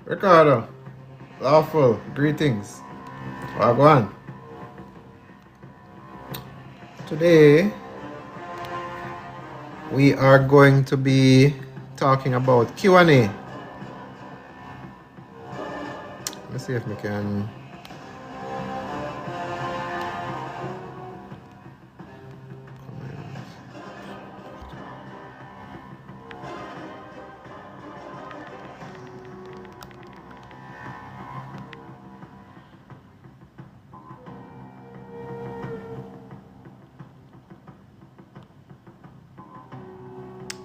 Ricardo, lawful, greetings. Wagwan. Today we are going to be talking about Q&A. Let's see if we can.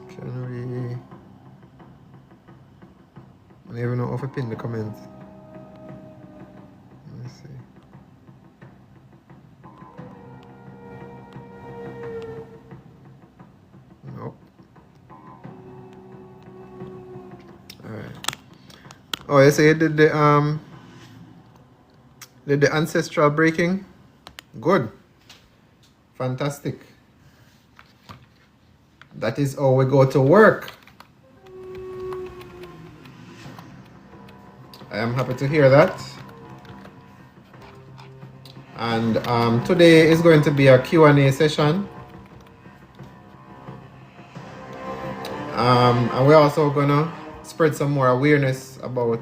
Can we? I don't even know if I pin the comment. Let me see. Nope. Alright. Oh, you say you did the ancestral breaking? Good. Fantastic. That is how we go to work. I am happy to hear that. And today is going to be a Q&A session. And we're also gonna spread some more awareness about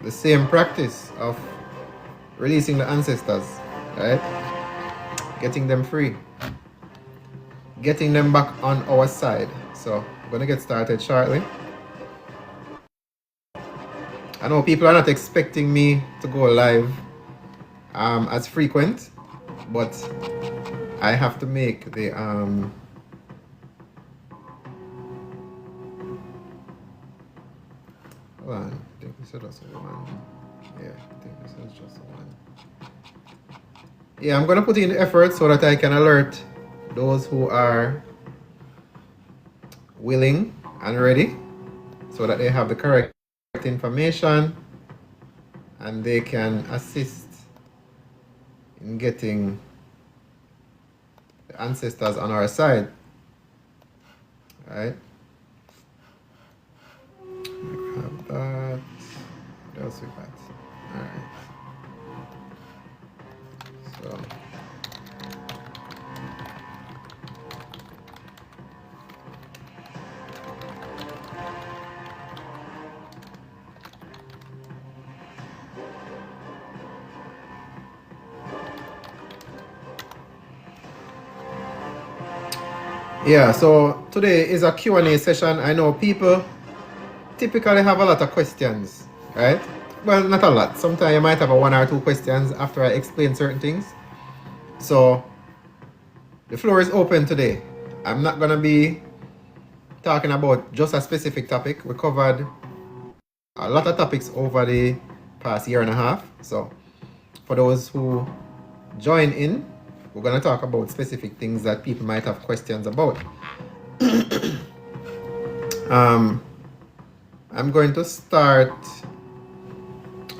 the same practice of releasing the ancestors, right? Getting them free. Getting them back on our side. So we're gonna get started shortly. I know people are not expecting me to go live as frequent, but I have to make the hold on, I think this is just one. Yeah, I think this is just one. Yeah, I'm gonna put in the effort so that I can alert those who are willing and ready, so that they have the correct information and they can assist in getting the ancestors on our side. All right. Have that. What else we got? All right. So. Yeah, so today is a Q&A session. I know people typically have a lot of questions, right? Well, not a lot. Sometimes you might have one or two questions after I explain certain things. So the floor is open today. I'm not going to be talking about just a specific topic. We covered a lot of topics over the past year and a half. So for those who join in, we're going to talk about specific things that people might have questions about. I'm going to start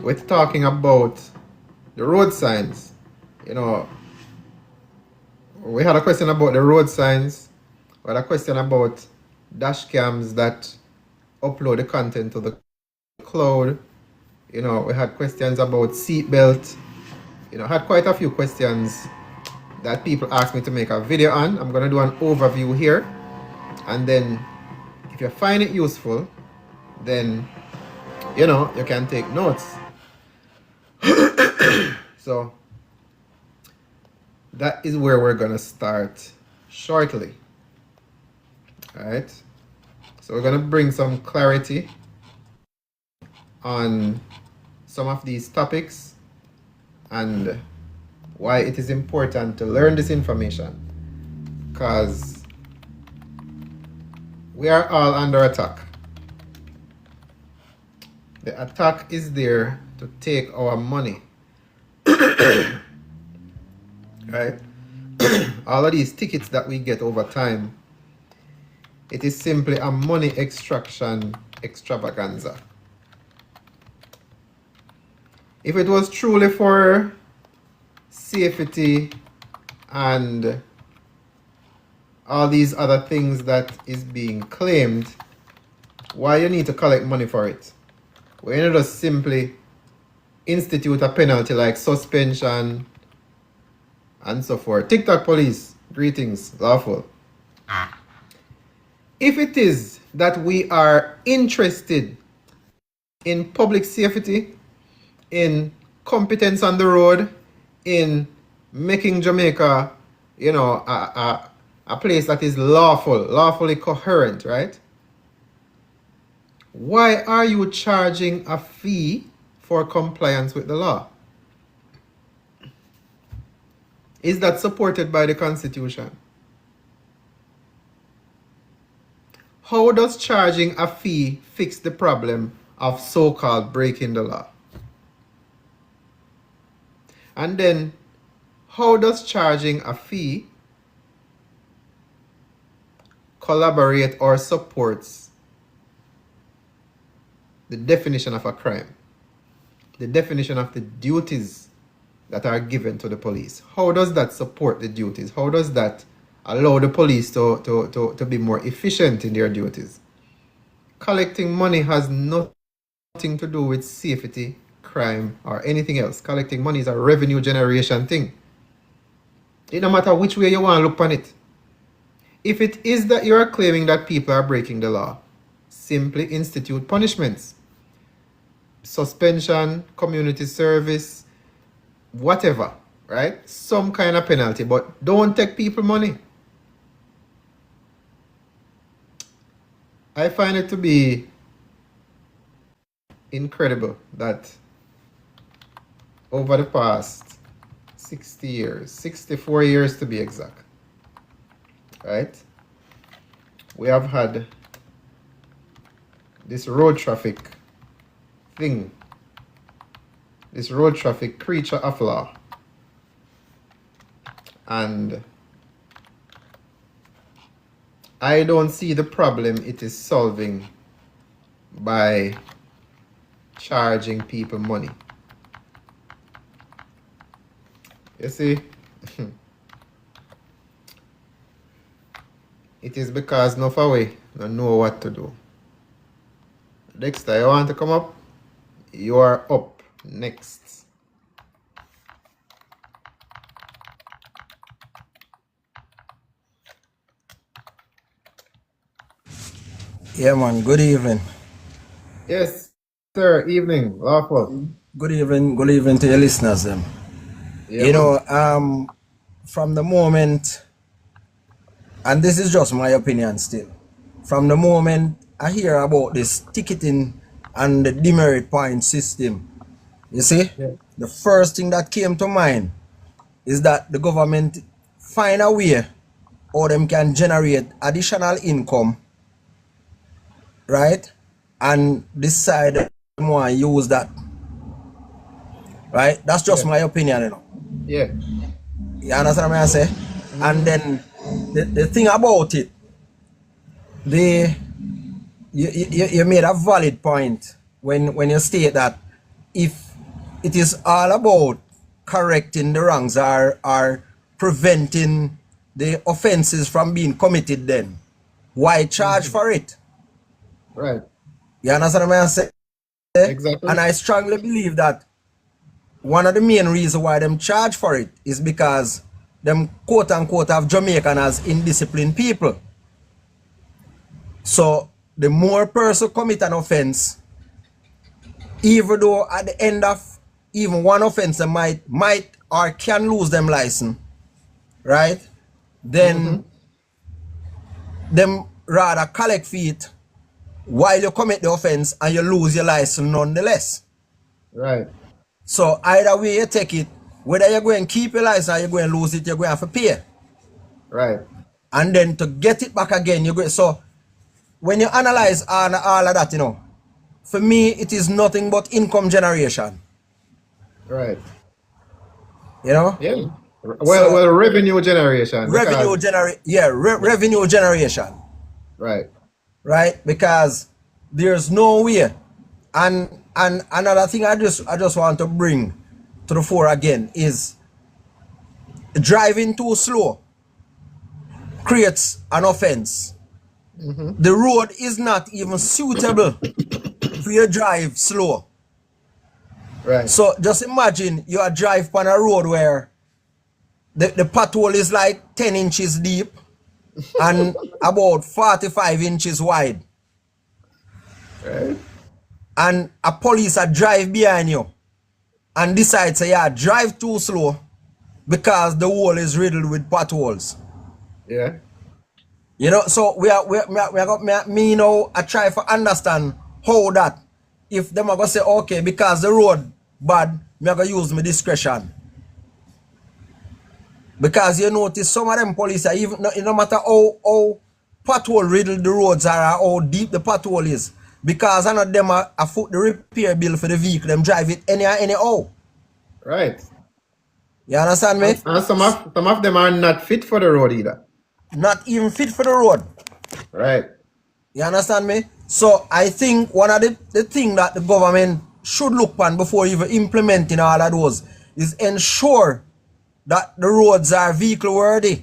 with talking about the road signs. You know, we had a question about the road signs. We had a question about dash cams that upload the content to the cloud. You know, we had questions about seatbelt. You know, had quite a few questions that people asked me to make a video on. I'm going to do an overview here. And then if you find it useful, then, you know, you can take notes. So that is where we're going to start shortly. All right. So we're going to bring some clarity on some of these topics and why it is important to learn this information, because we are all under attack. The attack is there to take our money. Right? All of these tickets that we get over time, it is simply a money extraction extravaganza. If it was truly for safety and all these other things that is being claimed, why you need to collect money for it? Why you not just simply institute a penalty like suspension and so forth? TikTok police, greetings, lawful. If it is that we are interested in public safety, in competence on the road, in making Jamaica, you know, a place that is lawfully coherent, right? Why are you charging a fee for compliance with the law? Is that supported by the Constitution? How does charging a fee fix the problem of so-called breaking the law? And then, how does charging a fee collaborate or supports the definition of a crime, the definition of the duties that are given to the police? How does that support the duties? How does that allow the police to be more efficient in their duties? Collecting money has nothing to do with safety, crime, or anything else. Collecting money is a revenue generation thing. It no matter which way you want to look on it. If it is that you are claiming that people are breaking the law, simply institute punishments. Suspension, community service, whatever, right? Some kind of penalty, but don't take people money. I find it to be incredible that over the past 60 years, 64 years to be exact, right? We have had this road traffic thing, this road traffic creature of law, and I don't see the problem it is solving by charging people money. You see, it is because no far away don't know what to do. Dexter, you want to come up? You are up next. Yeah, man. Good evening. Yes, sir. Evening. Lawful. Good evening to your listeners. Yeah, You man. know, from the moment, and this is just my opinion still, from the moment I hear about this ticketing and the demerit point system, you see, Yeah. the first thing that came to mind is that the government find a way or them can generate additional income, right? And decide them want to use that, right? That's just Yeah. my opinion, you know. Yeah. You understand what I say? And then the thing about it, you made a valid point when you state that if it is all about correcting the wrongs or preventing the offenses from being committed, then why charge for it? Right. You understand what I say? Exactly. And I strongly believe that one of the main reasons why them charge for it is because them quote unquote have Jamaican as indisciplined people. So the more person commit an offense, even though at the end of even one offense they might or can lose them license, right? Then them rather collect feet while you commit the offense and you lose your license nonetheless. Right. So either way you take it, whether you're going to keep your license or you're going to lose it, you're going to have to pay. Right. And then to get it back again, you're going. So when you analyze all of that, you know, for me it is nothing but income generation. Right. You know? Yeah. Well, revenue generation. Revenue revenue generation. Right. Right? Because there's no way. And another thing I just want to bring to the fore again is driving too slow creates an offense. The road is not even suitable for you drive slow. Right. So just imagine you are drive on a road where the pothole is like 10 inches deep and about 45 inches wide. Right. And a police are drive behind you and decide say, yeah, drive too slow because the hole is riddled with potholes. Yeah. You know, so me now I try to understand how that if them are gonna say okay because the road bad, me are gonna use my discretion. Because you notice some of them police are even no matter how pothole riddled the roads are or how deep the pothole is. Because none of them are foot the repair bill for the vehicle, them drive it anyhow. Right. You understand me? And some of them are not fit for the road either. Not even fit for the road. Right. You understand me? So I think one of the thing that the government should look on before even implementing all of those is ensure that the roads are vehicle worthy.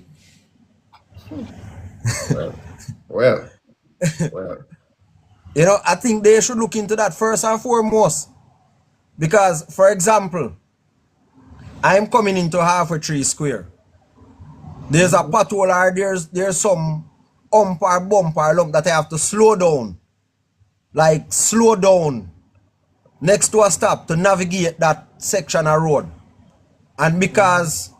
Well. You know, I think they should look into that first and foremost. Because, for example, I'm coming into Halfway Tree Square. There's a pothole or there's some bumper lump that I have to slow down. Like slow down next to a stop to navigate that section of road. And because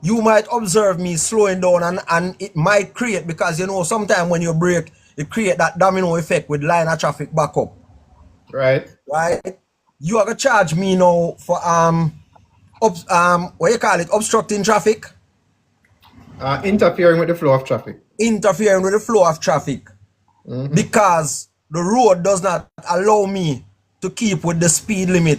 you might observe me slowing down and it might create, because you know sometimes when you brake, it create that domino effect with line of traffic back up. Right. Right? You are gonna charge me now for what you call it, obstructing traffic? Interfering with the flow of traffic. Interfering with the flow of traffic. Because the road does not allow me to keep with the speed limit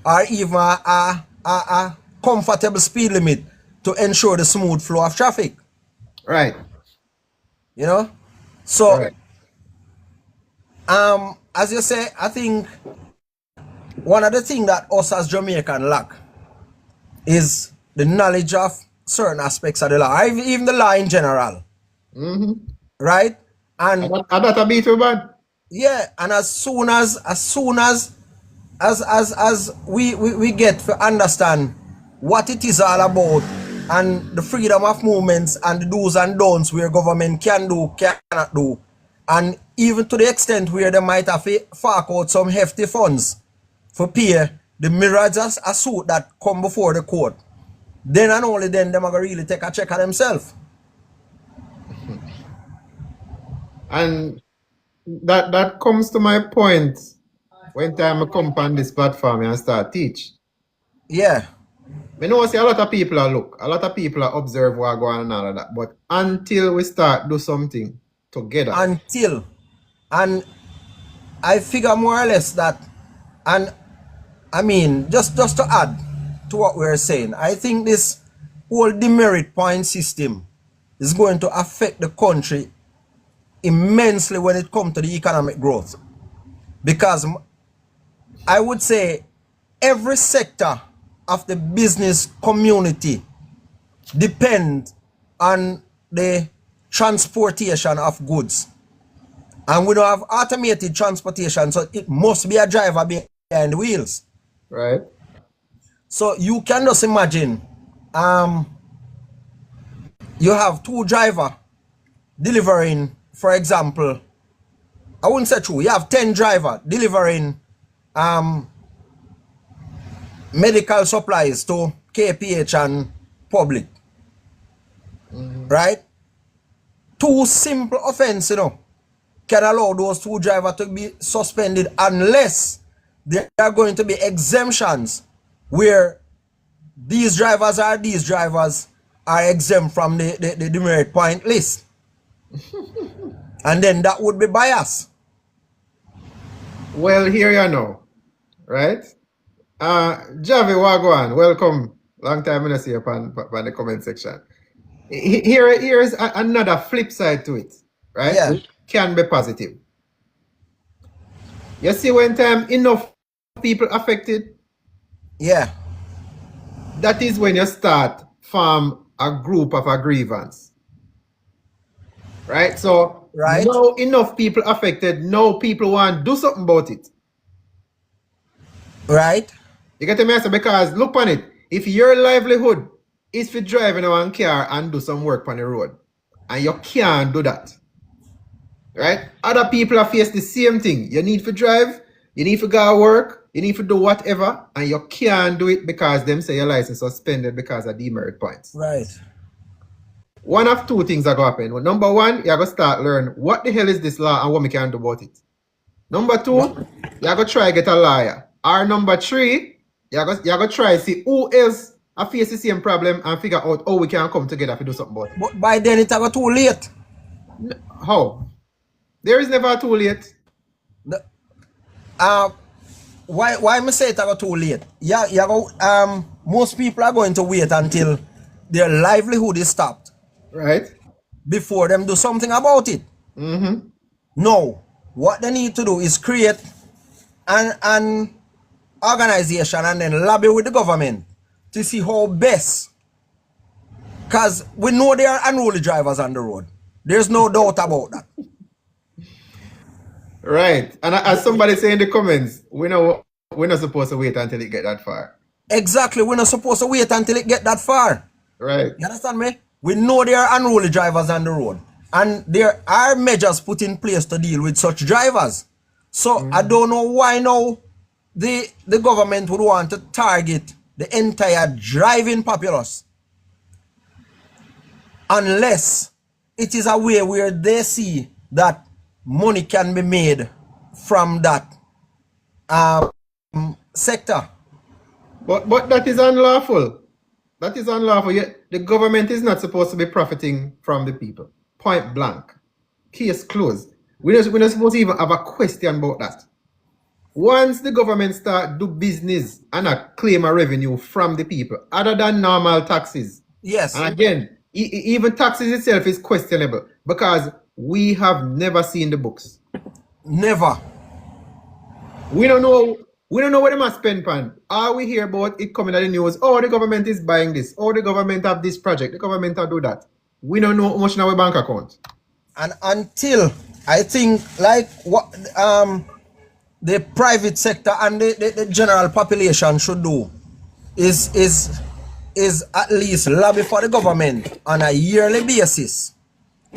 or even a comfortable speed limit to ensure the smooth flow of traffic. Right. You know? So Right. as you say, I think one of the things that us as Jamaican lack is the knowledge of certain aspects of the law, even the law in general. Right? And that a bit too bad. yeah, and as soon as we get to understand what it is all about and the freedom of movements and the do's and don'ts where government can do, cannot do, and even to the extent where they might have to fork out some hefty funds for pay the myriads of suit that come before the court, then and only then them are going to really take a check of themselves. And that comes to my point when time I come on this platform and start teach. Yeah. I know see a lot of people are look, a lot of people are observe what go on and all of that. But until we start do something together. And I figure more or less that, and I mean, just to add to what we're saying, I think this whole demerit point system is going to affect the country immensely when it comes to the economic growth. Because I would say every sector of the business community depends on the transportation of goods. And we don't have automated transportation, so it must be a driver behind the wheels. Right. So you can just imagine, you have two drivers delivering, for example, I wouldn't say true, you have 10 drivers delivering medical supplies to KPH and public. right? Two simple offense, can allow those two drivers to be suspended unless there are going to be exemptions where these drivers are exempt from the demerit point list. And then that would be bias. Well, here you know, right? Javi Wagwan, welcome. Long time I see you on the comment section. Here is another flip side to it, right? Yeah. Which can be positive. You see, when enough people affected, Yeah. that is when you start from a group of a grievance, right? So Right. now enough people affected, now people want to do something about it. Right. You get me? Because look on it. If your livelihood is for driving a one car and do some work on the road, and you can't do that, right? Other people are face the same thing. You need to drive, you need to go to work, you need to do whatever, and you can't do it because them say your license suspended because of demerit points. Right. One of two things are going to happen. Well, number one, you're going to start learn what the hell is this law and what we can do about it. Number two, you're going to try get a lawyer. Or number three, you're going to try see who else face the same problem and figure out how we can come together to do something about it. But by then it's ever too late. How? There is never too late. Why I say it's ever too late? Most people are going to wait until their livelihood is stopped. Right. Before them do something about it. Mm-hmm. No. What they need to do is create an organization and then lobby with the government to see how best. Because we know there are unruly drivers on the road. There's no doubt about that. Right. And as somebody say in the comments, we're not supposed to wait until it get that far. Exactly. We're not supposed to wait until it get that far. Right. You understand me? We know there are unruly drivers on the road. And there are measures put in place to deal with such drivers. So I don't know why now the government would want to target the entire driving populace. Unless it is a way where they see that money can be made from that sector. But that is unlawful. That is unlawful. The government is not supposed to be profiting from the people. Point blank. Case closed. We're not supposed to even have a question about that. Once the government start do business and claim a revenue from the people, other than normal taxes. Yes. And again, even taxes itself is questionable because we have never seen the books. Never. We don't know what they must spend on. All we hear about it coming at the news, oh, the government is buying this, oh, the government have this project, the government will do that. We don't know how much in our bank account. And until I think like what the private sector and the general population should do is at least lobby for the government on a yearly basis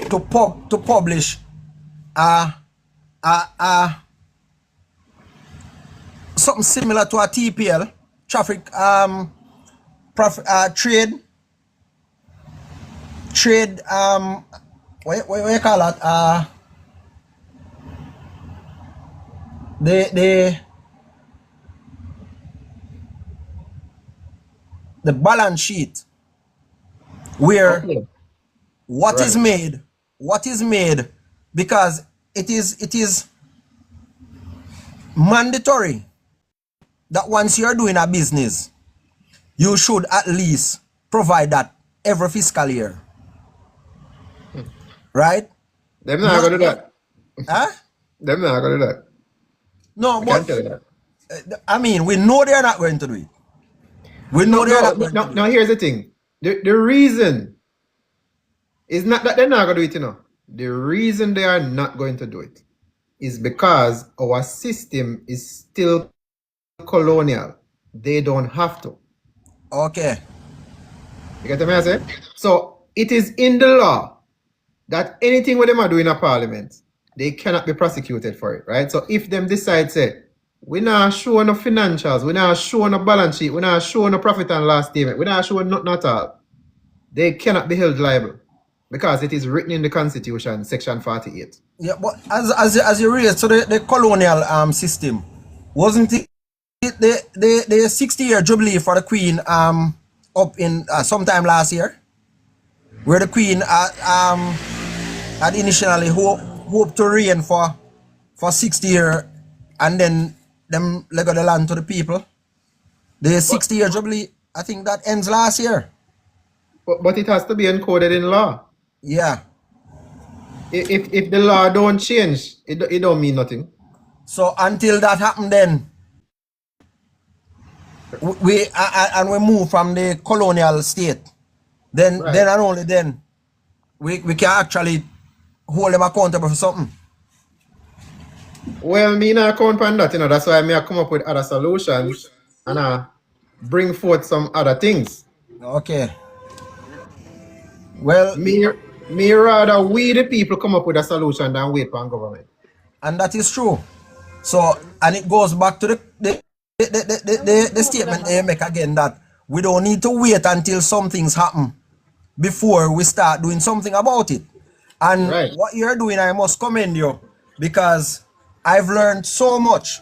to publish something similar to a TPL, traffic trade what you call that? The balance sheet where what is made, because it is mandatory that once you're doing a business, you should at least provide that every fiscal year. Right? Them not gonna do that. Huh? Them not gonna do that. No, I but can't tell you that. I mean, we know they're not going to do it. We know they're not going to do it. Now here's the thing. The reason is not that they're not gonna do it, The reason they are not going to do it is because our system is still colonial. They don't have to. Okay. You get what I say? So it is in the law that anything what them are doing in a parliament, they cannot be prosecuted for it, right? So if them decide, say, we're not showing no financials, we're not showing a balance sheet, we're not showing a profit and loss statement, we're not showing nothing at all, they cannot be held liable. because it is written in the Constitution, Section 48. Yeah, but as you raised to the colonial system, wasn't it the 60-year jubilee for the Queen up in sometime last year, where the Queen had initially hoped to reign for 60 years, and then them let go the land to the people. The 60-year jubilee, I think that ends last year. But it has to be encoded in law. Yeah. If the law don't change, it don't mean nothing. So until that happened, then we move from the colonial state. Then Right. then and only then we can actually hold them accountable for something. Well, me not count on that, that's why I come up with other solutions and bring forth some other things. Okay. Well, Me rather we the people come up with a solution than wait for government. and that is true. So, and it goes back to the statement they make again, that we don't need to wait until something's happen before we start doing something about it. And Right. what you're doing, I must commend you, because I've learned so much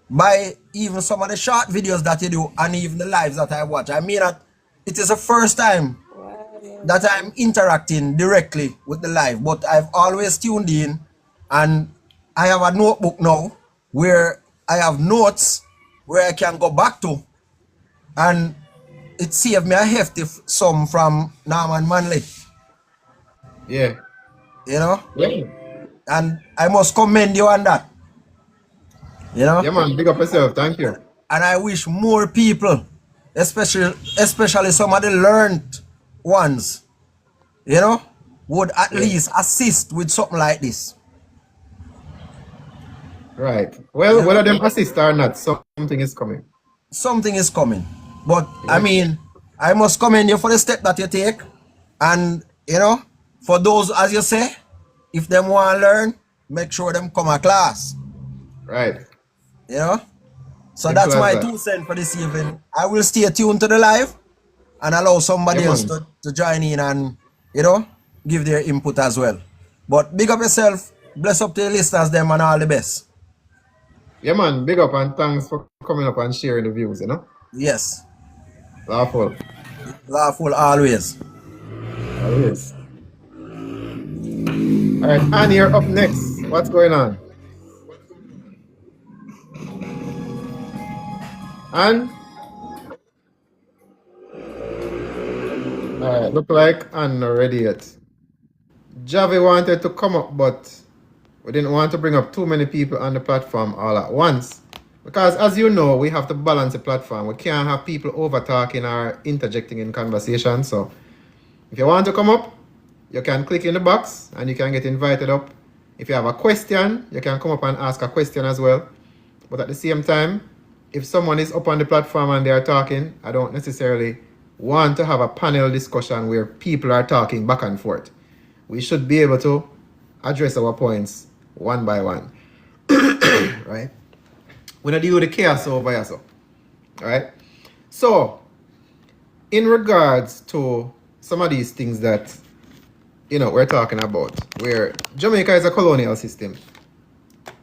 by even some of the short videos that you do and even the lives that I watch. I mean that it is the first time that I'm interacting directly with the live, but I've always tuned in, and I have a notebook now where I have notes where I can go back to, and it saved me a hefty sum from Norman Manley, Yeah. you know, Yeah. and I must commend you on that, you know. Yeah, man. Big up yourself. Thank you. And I wish more people, especially some of the learned ones, you know, would at least assist with something like this. Right. Well, Yeah. whether them assist or not, something is coming. Something is coming. But I Yeah. mean, I must commend you for the step that you take. And you know, for those, as you say, if them want to learn, make sure them come a class. Right. You know? So Simple that's as my that. 2 cents for this evening. I will stay tuned to the live and allow somebody Yeah, else man. to join in and, you know, give their input as well. But big up yourself, bless up to the listeners, them, and all the best. Yeah, man. Big up and thanks for coming up and sharing the views, Yes, Lawful. lawful always. Always. All right, Annie, you're up next. What's going on? Anne? All right, look like Anne not ready yet. Javi wanted to come up, but we didn't want to bring up too many people on the platform all at once. Because as you know, we have to balance the platform. We can't have people over talking or interjecting in conversation. So if you want to come up, you can click in the box and you can get invited up. If you have a question, you can come up and ask a question as well. But at the same time, if someone is up on the platform and they are talking, I don't necessarily want to have a panel discussion where people are talking back and forth. We should be able to address our points one by one. Right? We're not deal with the chaos over here, so. Alright? So, in regards to some of these things that we're talking about, where Jamaica is a colonial system,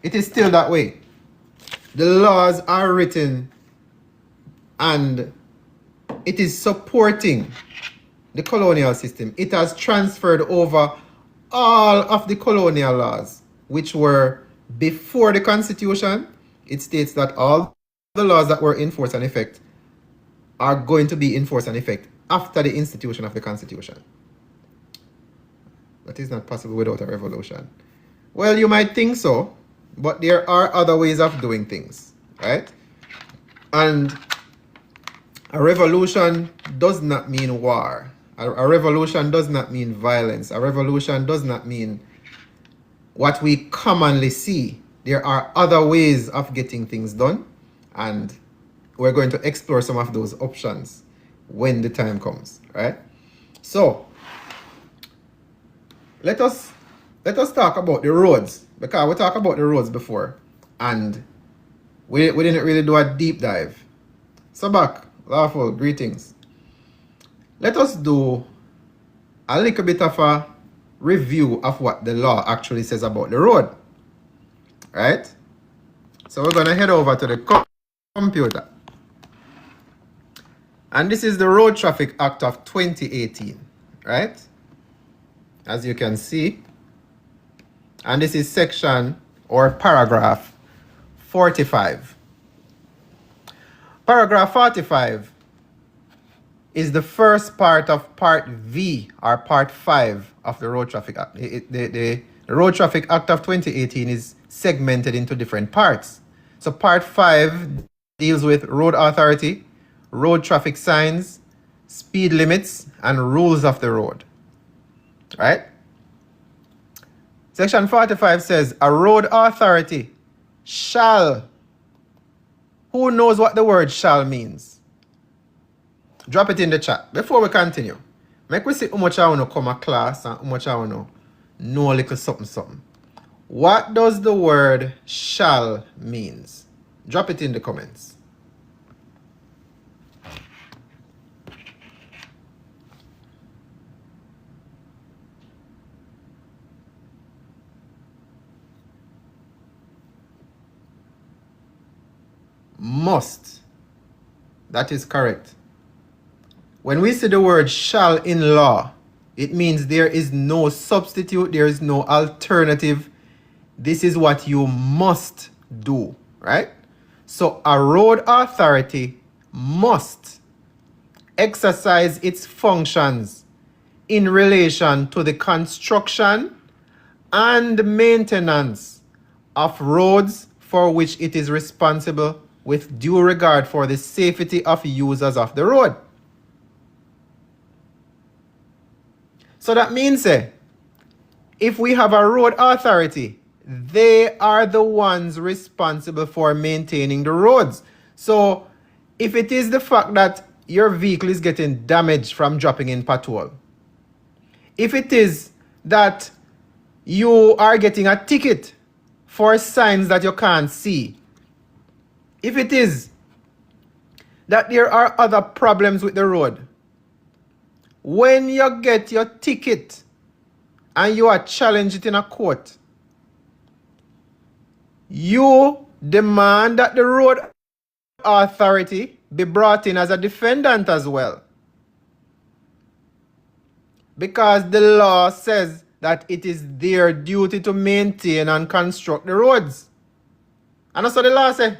it is still that way. The laws are written and it is supporting the colonial system. It has transferred over all of the colonial laws, which were before the Constitution. It states that all the laws that were in force and effect are going to be in force and effect after the institution of the Constitution. That is not possible without a revolution. Well, you might think so, but there are other ways of doing things, right? And a revolution does not mean war. A revolution does not mean violence. A revolution does not mean what we commonly see. There are other ways of getting things done, and we're going to explore some of those options when the time comes, right? So let us talk about the roads, because we talked about the roads before and we didn't really do a deep dive. So back, lawful, greetings. Let us do a little bit of a review of what the law actually says about the road. Right? So we're going to head over to the computer. And this is the Road Traffic Act of 2018. Right? As you can see. And this is section or paragraph 45. Paragraph 45 is the first part of Part V or Part 5 of the Road Traffic Act. The Road Traffic Act of 2018 is segmented into different parts. So Part 5 deals with road authority, road traffic signs, speed limits, and rules of the road. Right? Section 45 says a road authority shall. Who knows what the word shall means? Drop it in the chat. Before we continue, make we see how much I want to come a class and how much I want to know a little something. What does the word shall means? Drop it in the comments. Must. That is correct. When we see the word shall in law, it means there is no substitute, there is no alternative. This is what you must do, right? So a road authority must exercise its functions in relation to the construction and maintenance of roads for which it is responsible with due regard for the safety of users of the road. So that means, if we have a road authority, they are the ones responsible for maintaining the roads. So if it is the fact that your vehicle is getting damaged from dropping in pothole, if it is that you are getting a ticket for signs that you can't see, if it is that there are other problems with the road, when you get your ticket and you are challenged it in a court, you demand that the road authority be brought in as a defendant as well. Because the law says that it is their duty to maintain and construct the roads. And that's what the law says.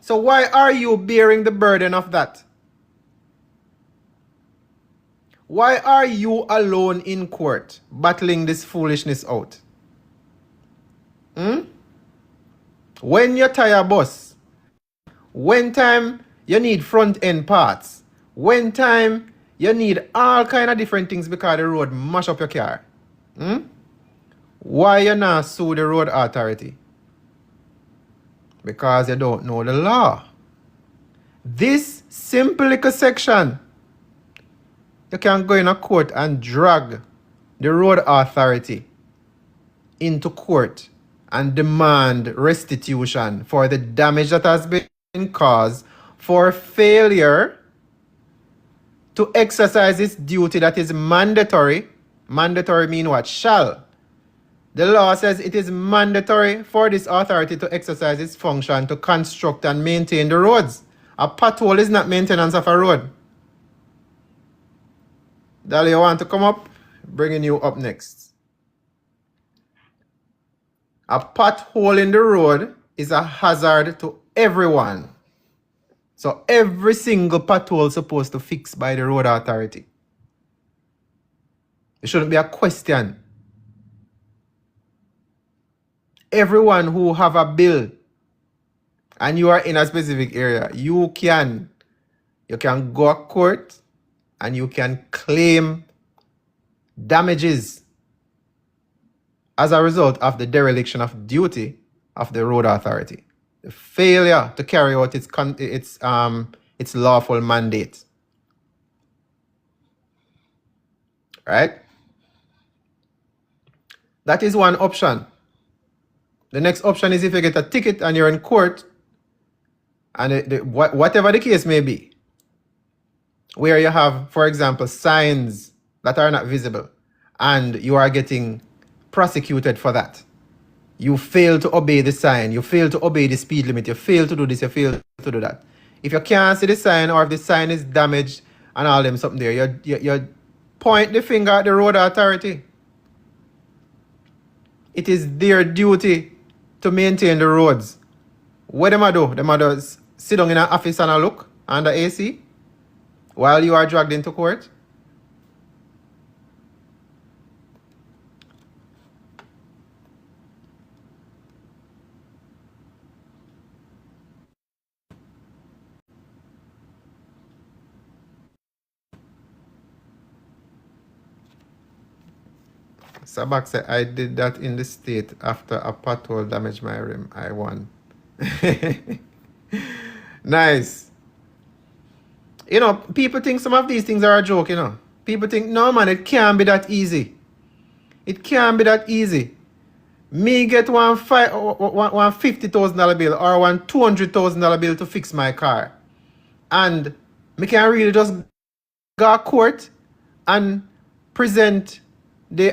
So why are you bearing the burden of that? Why are you alone in court battling this foolishness out? When your tire bust, when time you need front end parts, when time you need all kind of different things because the road mash up your car. Why you not sue the road authority? Because you don't know the law. This simple little section, you can go in a court and drag the road authority into court and demand restitution for the damage that has been caused for failure to exercise its duty that is mandatory. Mandatory mean what? Shall. The law says it is mandatory for this authority to exercise its function to construct and maintain the roads. A pothole is not maintenance of a road. Dali, you want to come up? Bringing you up next. A pothole in the road is a hazard to everyone. So every single pothole is supposed to fix by the road authority. It shouldn't be a question. Everyone who have a bill and you are in a specific area, you can go to court and you can claim damages as a result of the dereliction of duty of the road authority, the failure to carry out its lawful mandate. Right? That is one option. The next option is if you get a ticket and you're in court, and whatever the case may be, where you have, for example, signs that are not visible, and you are getting prosecuted for that. You fail to obey the sign, you fail to obey the speed limit, you fail to do this, you fail to do that. If you can't see the sign, or if the sign is damaged and all them something there, you point the finger at the road authority. It is their duty to maintain the roads. What them a do? Them a do sit down in an office and a look under AC while you are dragged into court? Sabak said, I did that in the state after a pothole damaged my rim. I won. Nice. You know, people think some of these things are a joke, you know. People think, no man, it can't be that easy. It can't be that easy. Me get one $50,000 bill or one $200,000 bill to fix my car. And me can really just go to court and present the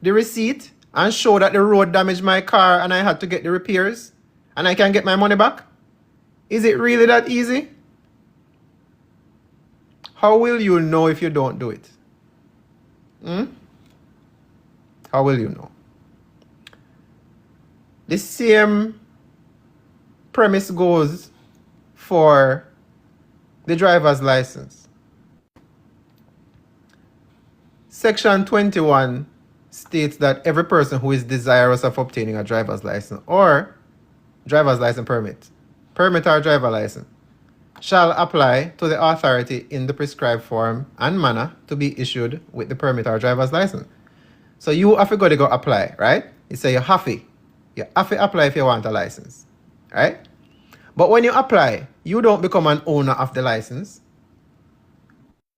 receipt and show that the road damaged my car and I had to get the repairs and I can get my money back? Is it really that easy? How will you know if you don't do it? How will you know? The same premise goes for the driver's license. Section 21 states that every person who is desirous of obtaining a driver's license or driver's license permit or driver license shall apply to the authority in the prescribed form and manner to be issued with the permit or driver's license. So you have to go apply, right? You say you have to apply if you want a license, right? But when you apply, you don't become an owner of the license.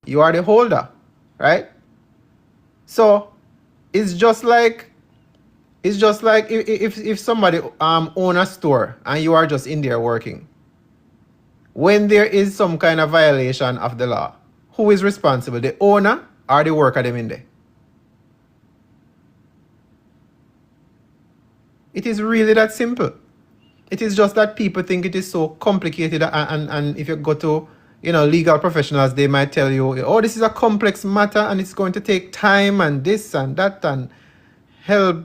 You are the holder, right? So it's just like if somebody own a store and you are just in there working. When there is some kind of violation of the law, who is responsible? The owner or the worker them in there? It is really that simple. It is just that people think it is so complicated, and if you go to legal professionals, they might tell you, oh, this is a complex matter and it's going to take time and this and that and hell,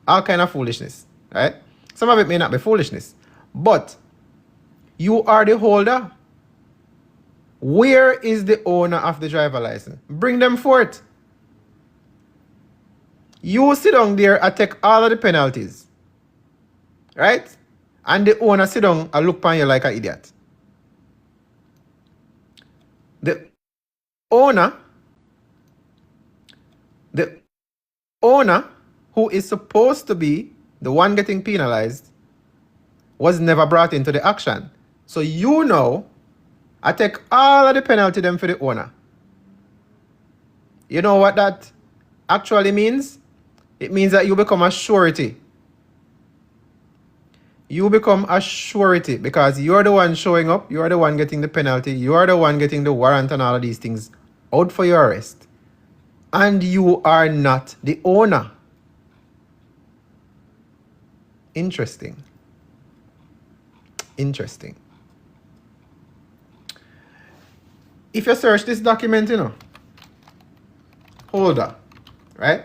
all kind of foolishness, right? Some of it may not be foolishness, but you are the holder. Where is the owner of the driver license? Bring them forth. You sit down there and take all of the penalties, right? And the owner sit down and look upon you like an idiot. The owner who is supposed to be the one getting penalized was never brought into the action. So I take all of the penalty them for the owner. You know what that actually means? It means that you become a surety. You become a surety because you're the one showing up, you're the one getting the penalty, you're the one getting the warrant and all of these things out for your arrest. And you are not the owner. Interesting. If you search this document, holder, right?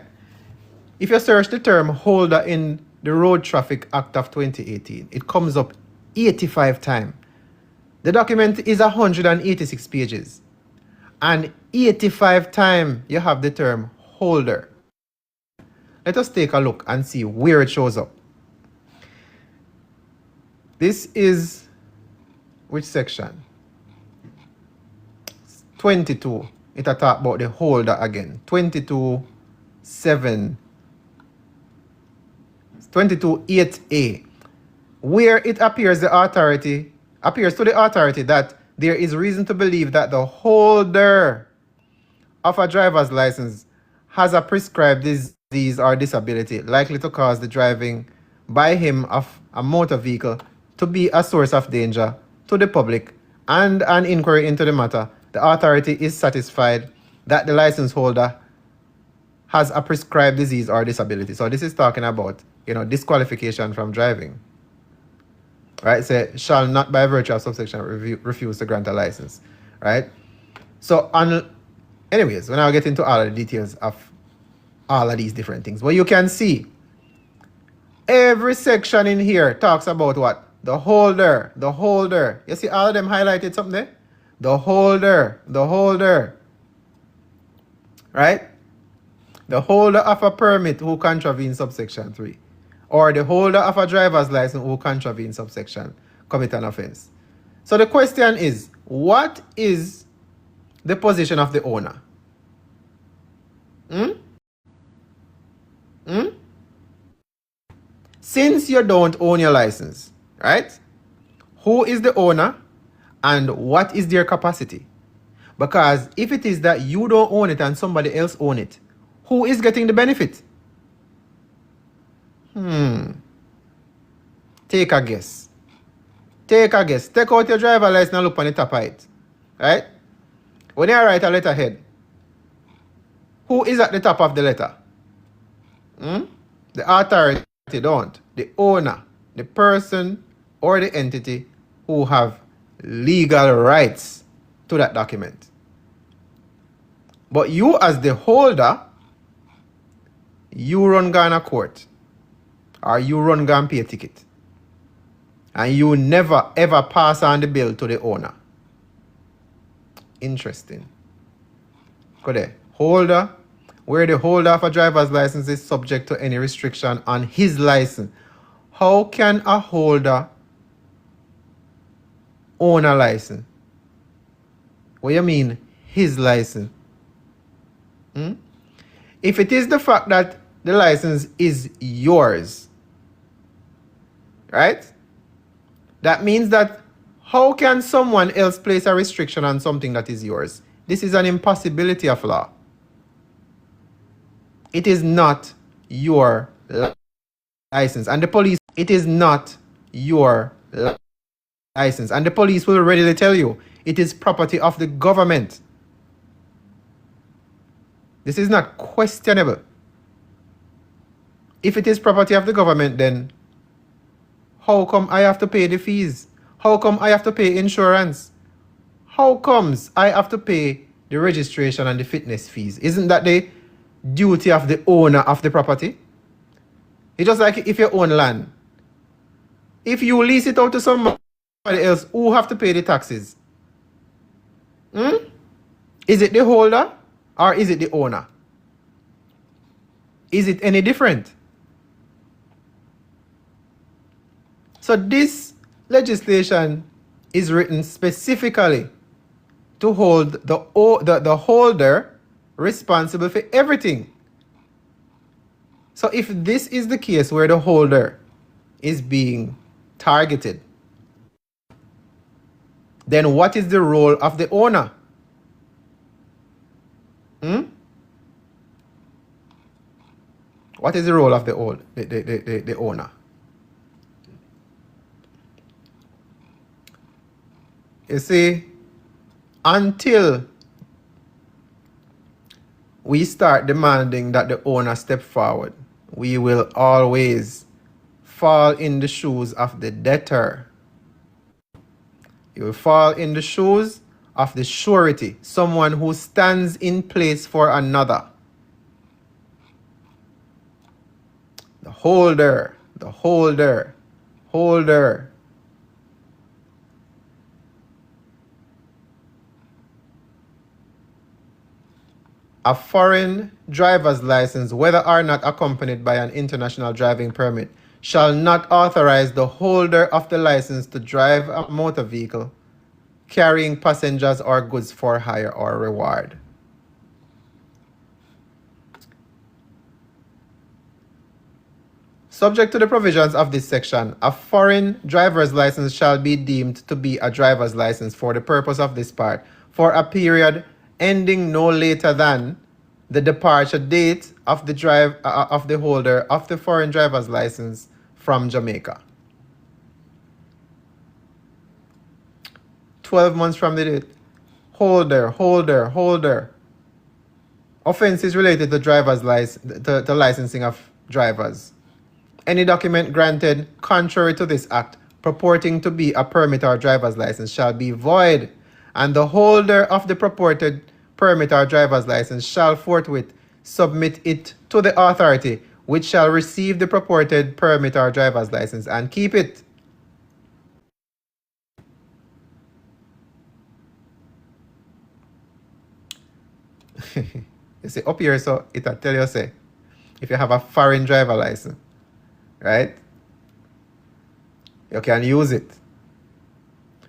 If you search the term holder in the Road Traffic Act of 2018, it comes up 85 times. The document is 186 pages. And 85 times you have the term holder. Let us take a look and see where it shows up. This is which section? 22. It talk about the holder again. 22.8a, where it appears to the authority that there is reason to believe that the holder of a driver's license has a prescribed disease or disability likely to cause the driving by him of a motor vehicle to be a source of danger to the public, and an inquiry into the matter, the authority is satisfied that the license holder has a prescribed disease or disability. So this is talking about, disqualification from driving. Right? Say, shall not by virtue of subsection refuse to grant a license. Right? So, anyways, when I get into all of the details of all of these different things, well, you can see every section in here talks about what? The holder, the holder. You see all of them highlighted something there? The holder, the holder. Right? The holder of a permit who contravenes subsection 3. Or the holder of a driver's license who contravenes subsection commit an offense. So the question is, what is the position of the owner? Since you don't own your license, right? Who is the owner and what is their capacity? Because if it is that you don't own it and somebody else own it, who is getting the benefit? Take a guess. Take a guess. Take out your driver license and look on the top of it. Right? When you write a letterhead, who is at the top of the letter? The authority don't. The owner, the person or the entity who have legal rights to that document. But you as the holder, you run Ghana court or you run Ghana pay a ticket. And you never ever pass on the bill to the owner. Interesting. Go there. Holder, where the holder of a driver's license is subject to any restriction on his license. How can a holder own a license? What do you mean, his license? If it is the fact that the license is yours, right? That means that how can someone else place a restriction on something that is yours? This is an impossibility of law. It is not your license. And the police, it is not your license. And the police will readily tell you it is property of the government. This is not questionable. If it is property of the government, then how come I have to pay the fees? How come I have to pay insurance? How comes I have to pay the registration and the fitness fees? Isn't that the duty of the owner of the property? It's just like if you own land. If you lease it out to somebody else, who have to pay the taxes? Is it the holder or is it the owner? Is it any different? So this legislation is written specifically to hold the holder responsible for everything. So if this is the case where the holder is being targeted, then what is the role of the owner? What is the role of the owner? You see, until we start demanding that the owner step forward, we will always fall in the shoes of the debtor. You will fall in the shoes of the surety, someone who stands in place for another. The holder. A foreign driver's license, whether or not accompanied by an international driving permit, shall not authorize the holder of the license to drive a motor vehicle carrying passengers or goods for hire or reward. Subject to the provisions of this section, a foreign driver's license shall be deemed to be a driver's license for the purpose of this part for a period ending no later than the departure date of the holder of the foreign driver's license from Jamaica. 12 months from the date. Holder. Offenses related to driver's license, to licensing of drivers. Any document granted contrary to this act purporting to be a permit or driver's license shall be void, and the holder of the purported permit or driver's license shall forthwith submit it to the authority which shall receive the purported permit or driver's license and keep it. You see, up here, so it'll tell you, say, if you have a foreign driver license, right, you can use it.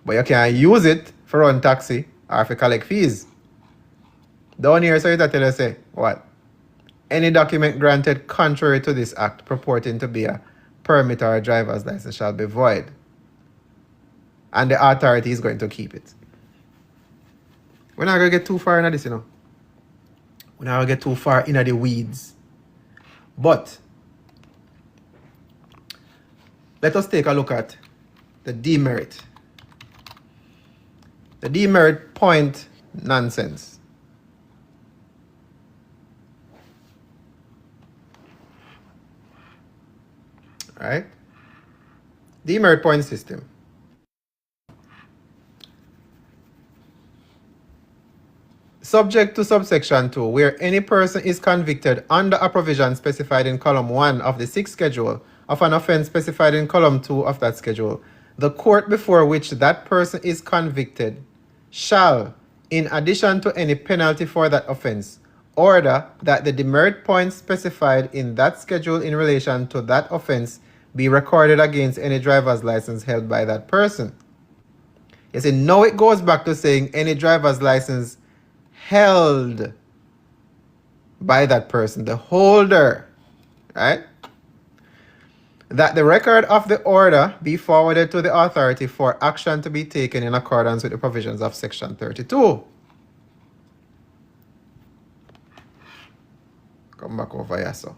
But you can use it for run taxi or for collect fees. Down here, so it'll tell you, say, what? Any document granted contrary to this act purporting to be a permit or a driver's license shall be void, and the authority is going to keep it. We're not going to get too far into this, you know. We're not going to get too far into the weeds. But let us take a look at the demerit. The demerit point nonsense. Right? Demerit point system. Subject to subsection 2, where any person is convicted under a provision specified in column 1 of the 6th schedule of an offense specified in column 2 of that schedule, the court before which that person is convicted shall, in addition to any penalty for that offense, order that the demerit points specified in that schedule in relation to that offense be recorded against any driver's license held by that person. You see, now it goes back to saying any driver's license held by that person, the holder, right? That the record of the order be forwarded to the authority for action to be taken in accordance with the provisions of section 32. Come back over here, so.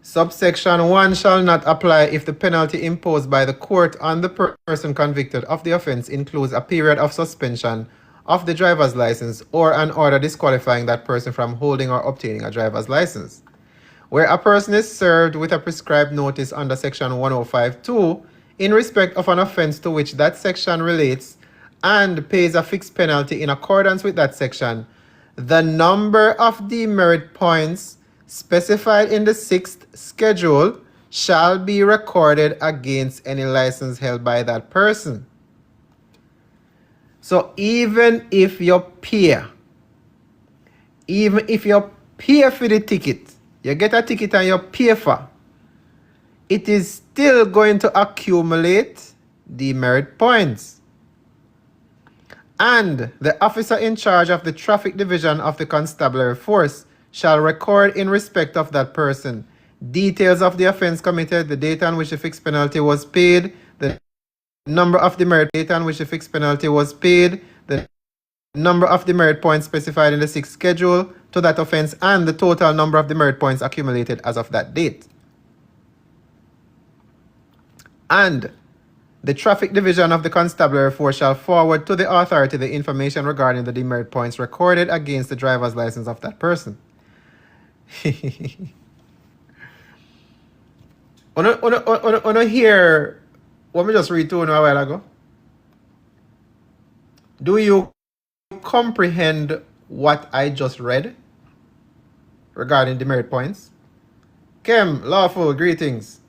Subsection 1 shall not apply if the penalty imposed by the court on the person convicted of the offense includes a period of suspension of the driver's license or an order disqualifying that person from holding or obtaining a driver's license. Where a person is served with a prescribed notice under section 105(2) in respect of an offense to which that section relates and pays a fixed penalty in accordance with that section, the number of demerit points specified in the 6th schedule shall be recorded against any license held by that person. So even if you pay for the ticket, you get a ticket and you pay for, it is still going to accumulate demerit points. And the officer in charge of the traffic division of the constabulary force shall record in respect of that person details of the offense committed, the date on which the fixed penalty was paid, the number of demerit date on which the fixed penalty was paid, the number of demerit points specified in the 6th schedule to that offense, and the total number of demerit points accumulated as of that date. And the traffic division of the constabulary force shall forward to the authority the information regarding the demerit points recorded against the driver's license of that person. Wanna hear what we just read to you a while ago? Do you comprehend what I just read regarding demerit points? Kem, lawful, greetings.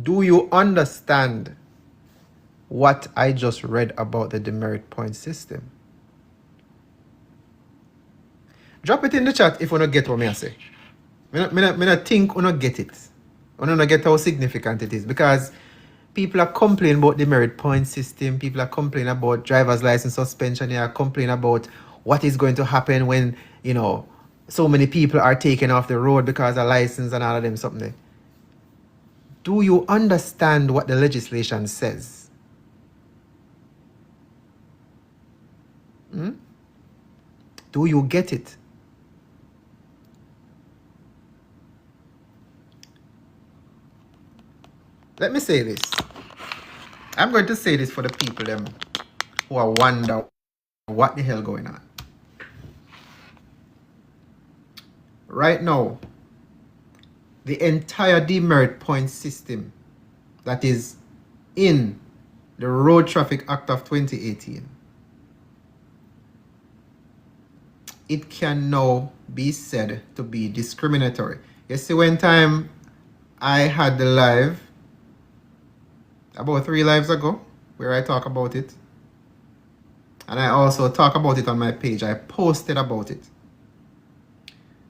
Do you understand what I just read about the demerit point system? Drop it in the chat if you don't get what I say. I don't think you don't get it. I don't get how significant it is, because people are complaining about the demerit point system. People are complaining about driver's license suspension. They are complaining about what is going to happen when, you know, so many people are taken off the road because of license and all of them something. Do you understand what the legislation says? Do you get it? Let me say this. I'm going to say this for the people them who are wonder what the hell going on. right now, the entire demerit point system that is in the Road Traffic Act of 2018, it can now be said to be discriminatory. You see, one time I had the live about 3 lives ago where I talk about it, and I also talk about it on my page. I posted about it.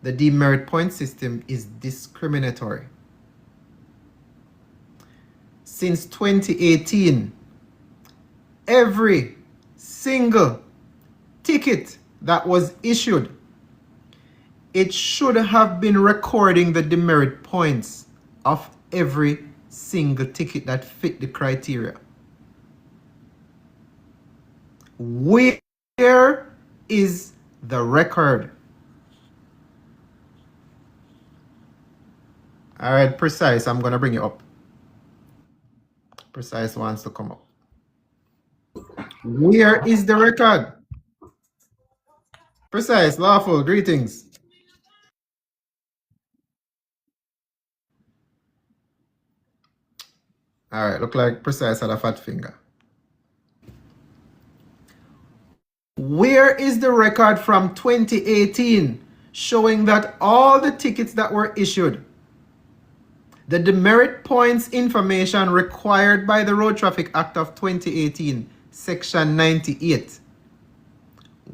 The demerit point system is discriminatory. Since 2018, every single ticket that was issued, it should have been recording the demerit points of every single ticket that fit the criteria. Where is the record? All right, Precise, I'm going to bring you up. Precise wants to come up. Where is the record? Precise, lawful, greetings. All right, look like Precise had a fat finger. Where is the record from 2018 showing that all the tickets that were issued, the demerit points information required by the Road Traffic Act of 2018, Section 98,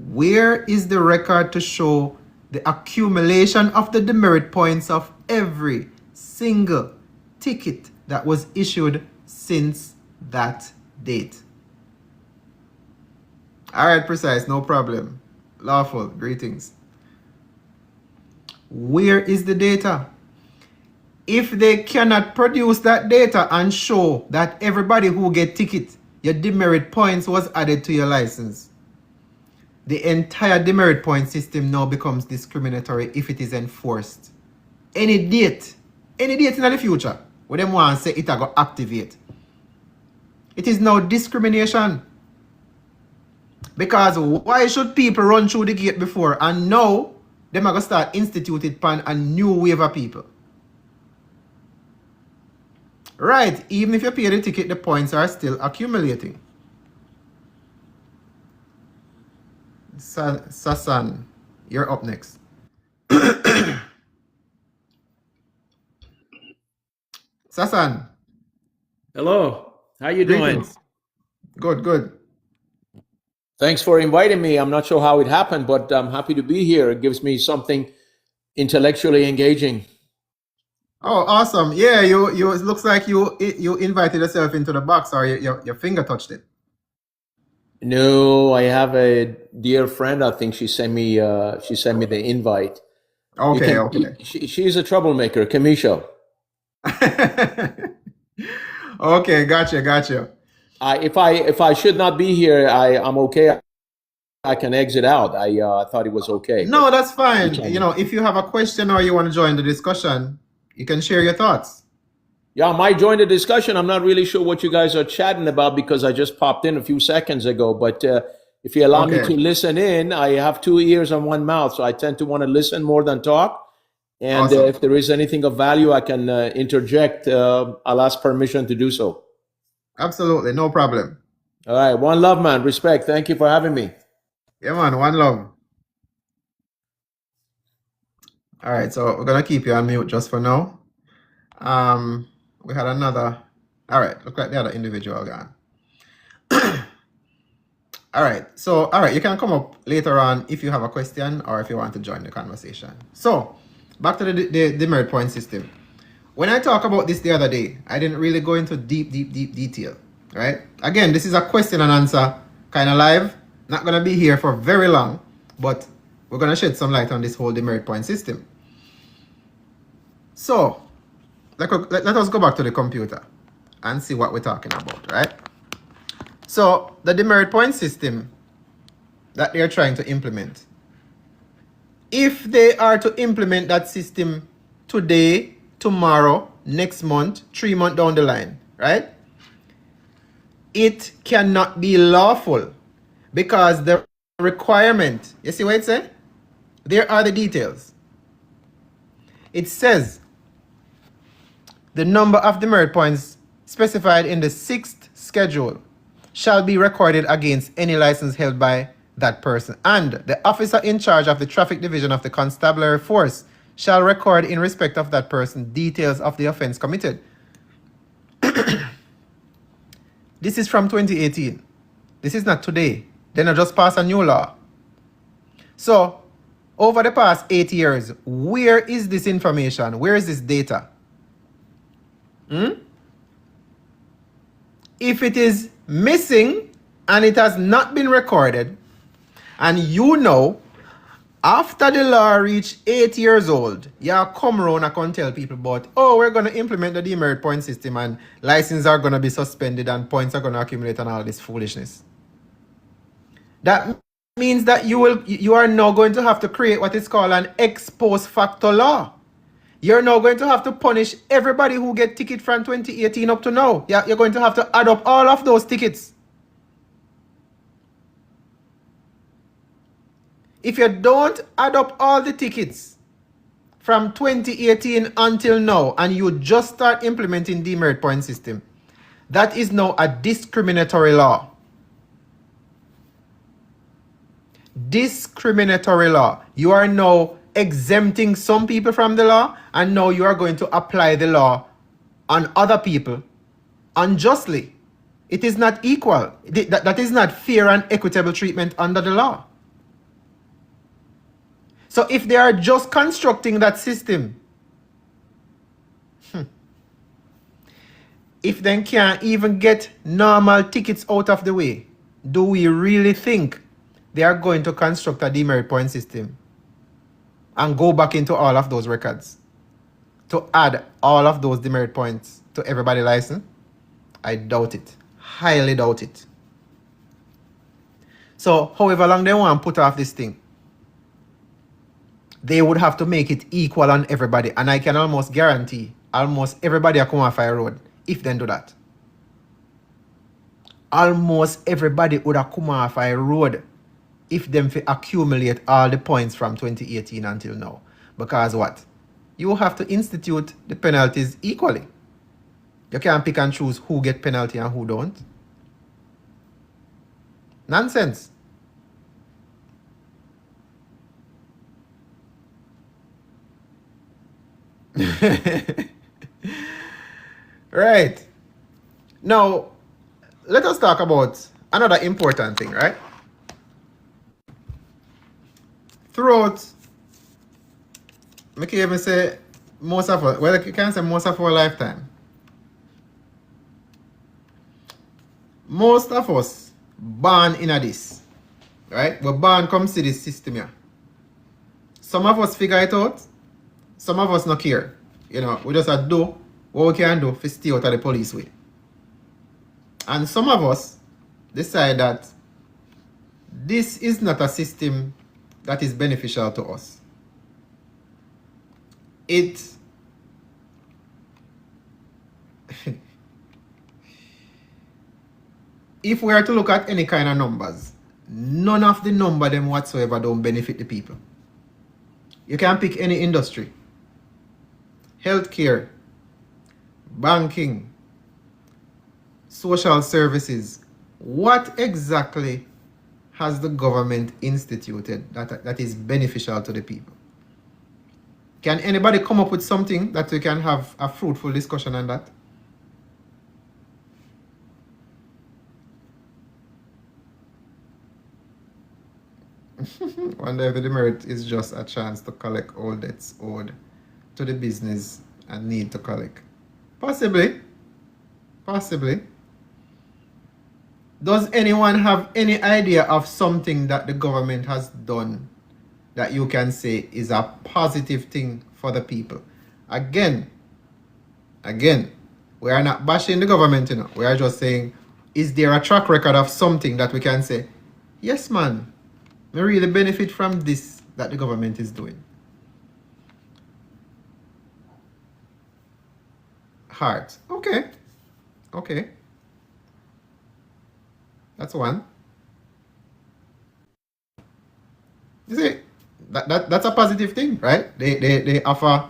where is the record to show the accumulation of the demerit points of every single ticket that was issued since that date? All right, Precise, no problem. Lawful, greetings. Where is the data? If they cannot produce that data and show that everybody who get ticket, your demerit points was added to your license, the entire demerit point system now becomes discriminatory if it is enforced. Any date in the future, where them want to say it go activate, it is now discrimination. Because why should people run through the gate before and now them are going to start instituted upon a new wave of people? Right, even if you pay the ticket, the points are still accumulating. Sasan, you're up next. Sasan. Hello, how you doing? Greetings. Good. Thanks for inviting me. I'm not sure how it happened, but I'm happy to be here. It gives me something intellectually engaging. Oh, awesome. Yeah, you it looks like you invited yourself into the box, or your finger touched it. No, I have a dear friend. I think she sent me the invite. Okay. She's a troublemaker, Kamisha. Okay, gotcha. If I should not be here, I'm okay. I can exit out. I thought it was okay. No, that's fine. You know, if you have a question or you want to join the discussion, you can share your thoughts. Yeah, I might join the discussion. I'm not really sure what you guys are chatting about because I just popped in a few seconds ago. But if you allow me to listen in, I have 2 ears and 1 mouth, so I tend to want to listen more than talk. And Awesome. if there is anything of value, I can interject. I'll ask permission to do so. Absolutely, no problem. All right, one love, man. Respect. Thank you for having me. Yeah, man, one love. All right, so we're gonna keep you on mute just for now. We had another. All right, look like the other individual gone. All right, you can come up later on if you have a question or if you want to join the conversation. So, back to the demerit point system. When I talked about this the other day, I didn't really go into deep detail, right? Again, this is a question and answer kind of live. Not going to be here for very long, but we're going to shed some light on this whole demerit point system. So, let us go back to the computer and see what we're talking about, right? So, the demerit point system that they're trying to implement, if they are to implement that system today, tomorrow, next month, 3 months down the line, right? It cannot be lawful because the requirement, you see what it said? There are the details. It says the number of demerit points specified in the 6th schedule shall be recorded against any license held by that person, and the officer in charge of the traffic division of the constabulary force shall record in respect of that person details of the offense committed. This is from 2018. This is not today. They not just passed a new law. So, over the past 8 years, where is this information? Where is this data? If it is missing and it has not been recorded, and you know, after the law reached 8 years old, you come around and can tell people about, oh, we're going to implement the demerit point system and licenses are going to be suspended and points are going to accumulate and all this foolishness. That means that you are now going to have to create what is called an ex post facto law. You're now going to have to punish everybody who get ticket from 2018 up to now. You're going to have to add up all of those tickets. If you don't add up all the tickets from 2018 until now and you just start implementing demerit point system, that is now a discriminatory law. Discriminatory law. You are now exempting some people from the law, and now you are going to apply the law on other people unjustly. It is not equal. That is not fair and equitable treatment under the law. So if they are just constructing that system, if they can't even get normal tickets out of the way, do we really think they are going to construct a demerit point system and go back into all of those records to add all of those demerit points to everybody's license? I doubt it. Highly doubt it. So however long they want to put off this thing, they would have to make it equal on everybody. And I can almost guarantee almost everybody will come off a road if they do that. Almost everybody would have come off a road if them accumulate all the points from 2018 until now. Because what? You have to institute the penalties equally. You can't pick and choose who get penalty and who don't. Nonsense. Right. Now, let us talk about another important thing, right? Throughout, I can even say most of us, well, you can say most of our lifetime, most of us born in this, right? We're born come see this system here. Some of us figure it out, some of us not care. You know, we just have to do what we can do to stay out of the police way. And some of us decide that this is not a system that is beneficial to us. If we are to look at any kind of numbers, none of the number them whatsoever don't benefit the people. You can pick any industry. Healthcare, banking, social services. What exactly has the government instituted that is beneficial to the people? Can anybody come up with something that we can have a fruitful discussion on that? Wonder if the demerit is just a chance to collect all debts owed to the business and need to collect. Possibly. Possibly. Does anyone have any idea of something that the government has done that you can say is a positive thing for the people? Again, we are not bashing the government, you know. We are just saying, is there a track record of something that we can say, yes, man, we really benefit from this that the government is doing? Heart. Okay. Okay. That's one. You see, that's a positive thing, right? They offer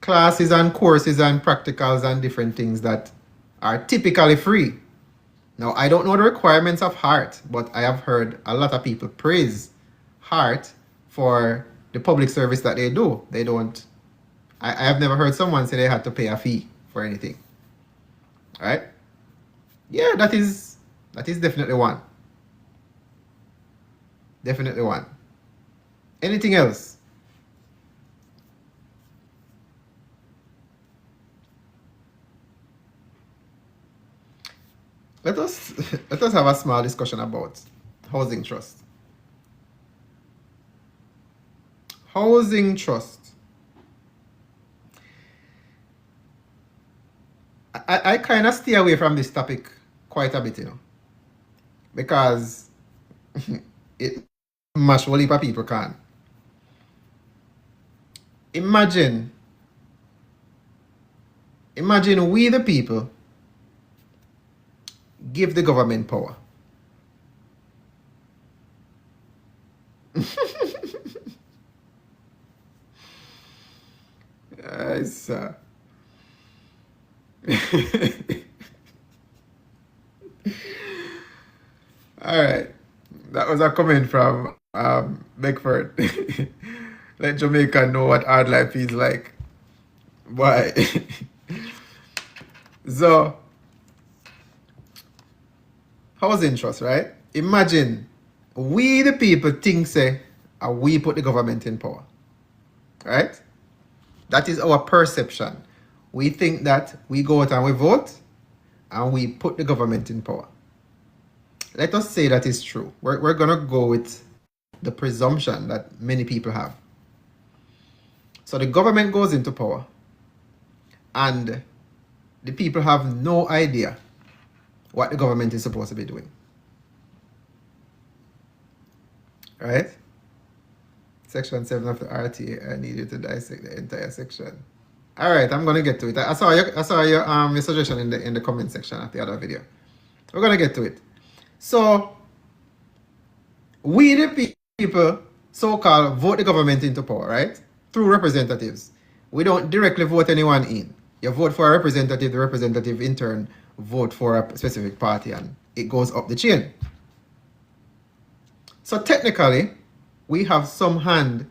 classes and courses and practicals and different things that are typically free. Now, I don't know the requirements of Heart, but I have heard a lot of people praise Heart for the public service that they do. They don't, I have never heard someone say they had to pay a fee for anything. All right? Yeah, that is definitely one. Definitely one. Anything else? Let us have a small discussion about housing trust. Housing trust. I kind of stay away from this topic quite a bit, because it mash whole heap of people can. Imagine we the people give the government power. Yes, all right. That was a comment from Beckford. Let Jamaica know what hard life is like. Why? So, housing trust, right? Imagine we the people think say we put the government in power. Right? That is our perception. We think that we go out and we vote and we put the government in power. Let us say that is true. We're going to go with the presumption that many people have. So the government goes into power and the people have no idea what the government is supposed to be doing. Right? Section 7 of the RTA, I need you to dissect the entire section. All right, I'm going to get to it. I saw your suggestion in the comment section of the other video. We're going to get to it. So, we the people, so-called, vote the government into power, right? Through representatives. We don't directly vote anyone in. You vote for a representative, the representative in turn vote for a specific party, and it goes up the chain. So technically, we have some hand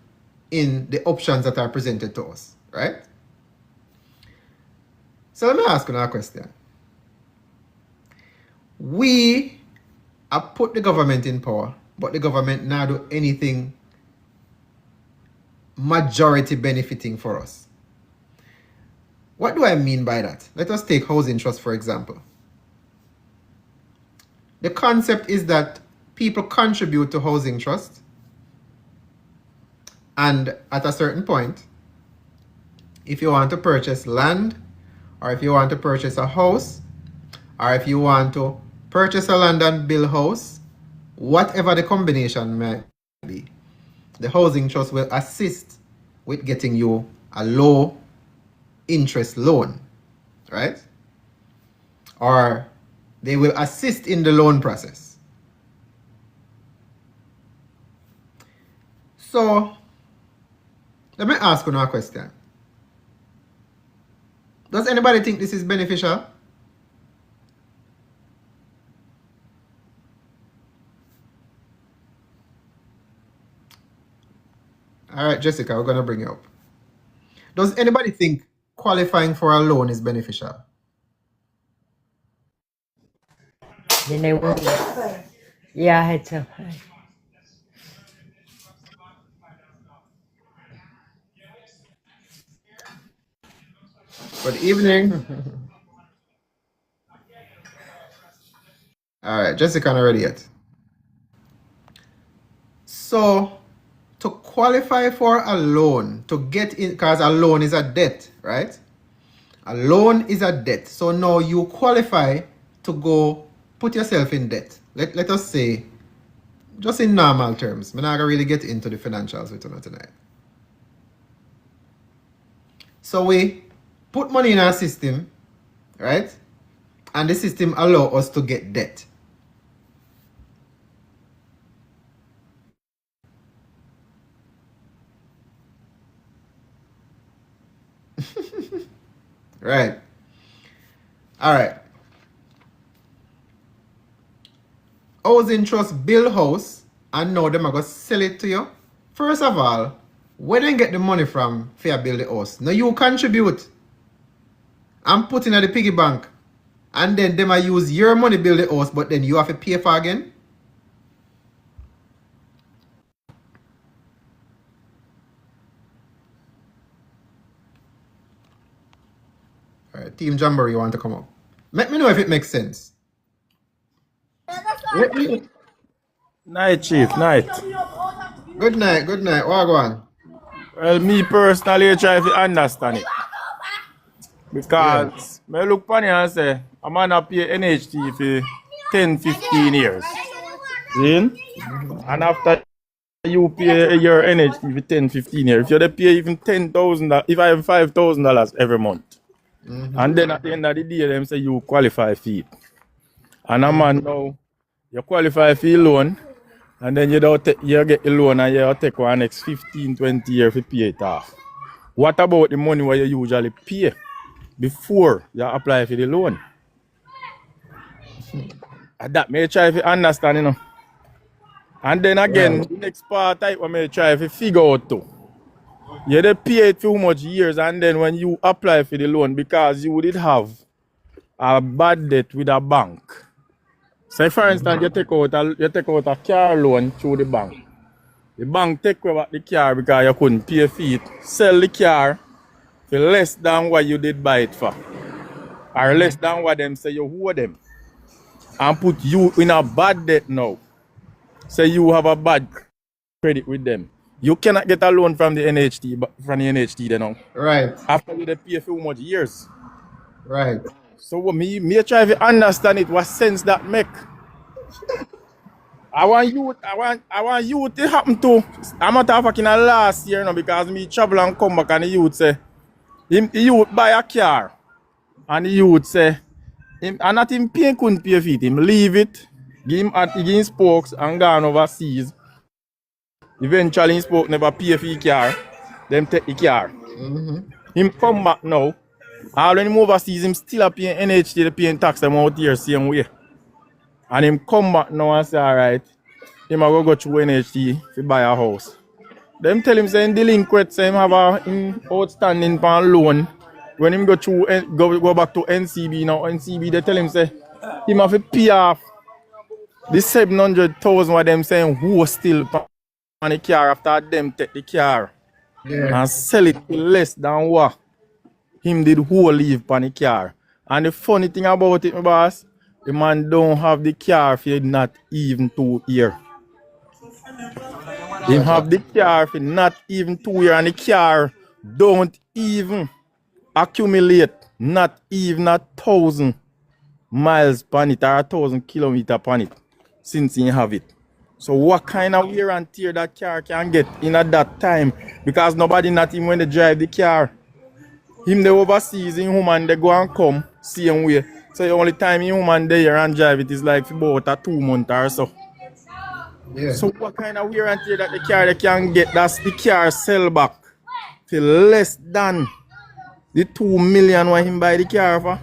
in the options that are presented to us, right? So let me ask you a question. We have put the government in power, but the government now do anything majority benefiting for us. What do I mean by that? Let us take housing trust, for example. The concept is that people contribute to housing trust, and at a certain point, if you want to purchase land, or if you want to purchase a house, or if you want to purchase a land and build a house, whatever the combination may be, the housing trust will assist with getting you a low interest loan, right? Or they will assist in the loan process. So, let me ask you a question. Does anybody think this is beneficial? All right, Jessica, we're going to bring you up. Does anybody think qualifying for a loan is beneficial? Then I will. Yeah, I had to. Good evening. All right, Jessica, not ready yet. So, to qualify for a loan, to get in, because a loan is a debt, right? A loan is a debt. So now you qualify to go put yourself in debt. Let us say, just in normal terms, I'm not going to really get into the financials with you tonight. So we put money in our system, right? And the system allows us to get debt. Right. All right. Housing trust build house and now them are going to sell it to you. First of all, where they get the money from for you build the house? Now you contribute and put in at the piggy bank. And then them might use your money build the house, but then you have to pay for again. All right, Team Jamboree, you want to come up? Let me know if it makes sense. Night, Chief, night. Good night, good night. What go on? Well, me personally try to understand it. Because I look funny and say, I'm gonna pay NHT for 10, 15 years. See? And after you pay your NHT for 10, 15 years, if you pay even $10,000, if I have $5,000 every month, and then at the end of the day, them say you qualify for it. And a man now, you qualify for a loan, and then you get the loan and you take one next 15, 20 years to pay it off. What about the money where you usually pay before you apply for the loan? And that may try to understand, you know. And then again, the next part I may try to figure out too. You dey pay it too much years, and then when you apply for the loan, because you did have a bad debt with a bank. Say for instance, you take out a car loan through the bank. The bank take over the car because you couldn't pay for it. Sell the car for less than what you did buy it for. Or less than what them say you owe them. And put you in a bad debt now. Say you have a bad credit with them. You cannot get a loan from the NHT then now. Right. After you pay for much years. Right. So what me try to understand it, what sense that make. I want you to happen to. I'm not talking last year now because me travel and come back and the youth say the youth buy a car and the youth say and not him pay couldn't pay for it. Him leave it, give him spokes and gone overseas. Eventually him spoke never pay for the car. Them take the car. Him come back now. All when him overseas him still a paying NHT, the paying tax them out here same way. And him come back now and say, alright, him a go through NHT to buy a house. Them tell him saying delinquent, say him have a outstanding pan loan. When him go back to NCB now, NCB they tell him say him have to pay off the 700,000 what them saying who still on the car after them take the car and sell it for less than what him did who leave on the car. And the funny thing about it, my boss, the man don't have the car for not even 2 years. He have the car for not even 2 years, and the car don't even accumulate not even 1,000 miles on it or 1,000 kilometers on it since he have it. So what kind of wear and tear that car can get in at that time? Because nobody not even when they drive the car. Him the overseas in human they go and come same way. So the only time in human there and drive it is like about a 2 month or so. Yeah. So what kind of wear and tear that the car they can get? That's the car sell back for less than the 2 million when him buy the car for.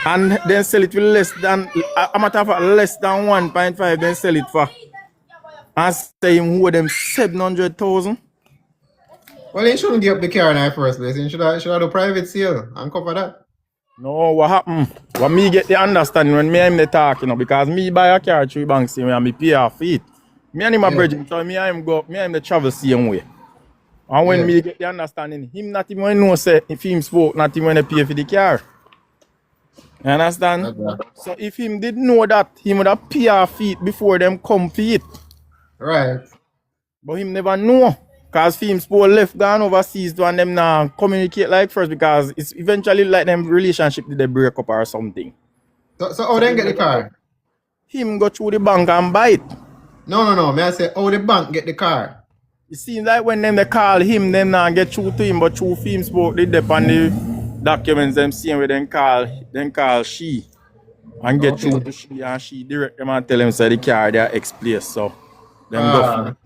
And then sell it for less than a matter of fact, less than 1.5 then sell it for. And say him owe them 700,000. Well, he shouldn't give up the car in the first place. He should have do private sale and cover that. No, what happened? What me get the understanding when me and him talk, you know, because me buy a car through bank same way and me pay off it. Me and him a bridging, so me and him the travel same way. And when me get the understanding, him not even know say if him spoke, not even when he pay for the car. You understand? Okay. So if him did know that, he would have pay off it before them come for it. Right. But him never know. Because him spoke left gone overseas to and them now communicate like first because it's eventually like them relationship did they break up or something. So how then get the car? Him go through the bank and buy it. No. May I say how the bank get the car? It seems like when them they call him, them now get through to him, but through him spoke they dep on the documents them seeing where them call she and get through to she and she direct them and tell him say the car they are X place. So them go.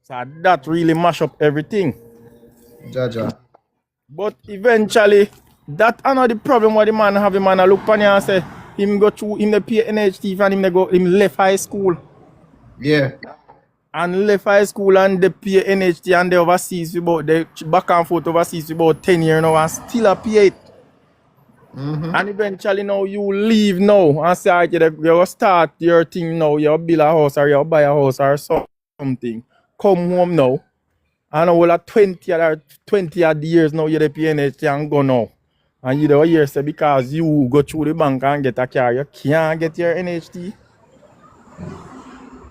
So that really mash up everything. Jaja. But eventually, that another problem what the man have. The man a look on you and say, him go through, him the pay NHT and him left high school. Yeah. And left high school and they pay NHT and they overseas about, they back and forth overseas for about 10 years now and still a pay it. And eventually now you leave now and say, alright, you start your thing now, you build a house or you buy a house or something. Come home now. And all at 20 odd years now you the pay NHT and go now. And you don't hear say because you go through the bank and get a car, you can't get your NHT.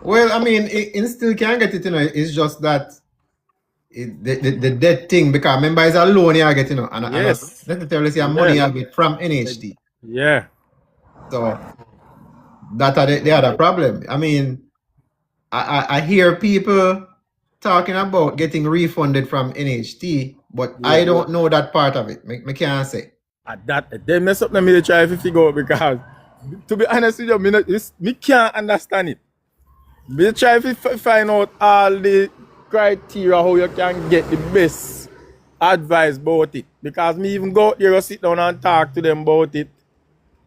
Well, I mean, it still can get it, you know. It's just that the debt thing, because remember, it's a loan you get, you know, and Yes. not necessarily say money you get from NHT. Yeah. So that are the other problem. I mean, I hear people talking about getting refunded from NHT, but I don't know that part of it. Me can't say. At that, they mess up me to try to figure out because, to be honest with you, me can't understand it. Me try to find out all the criteria how you can get the best advice about it. Because me even go out there and sit down and talk to them about it.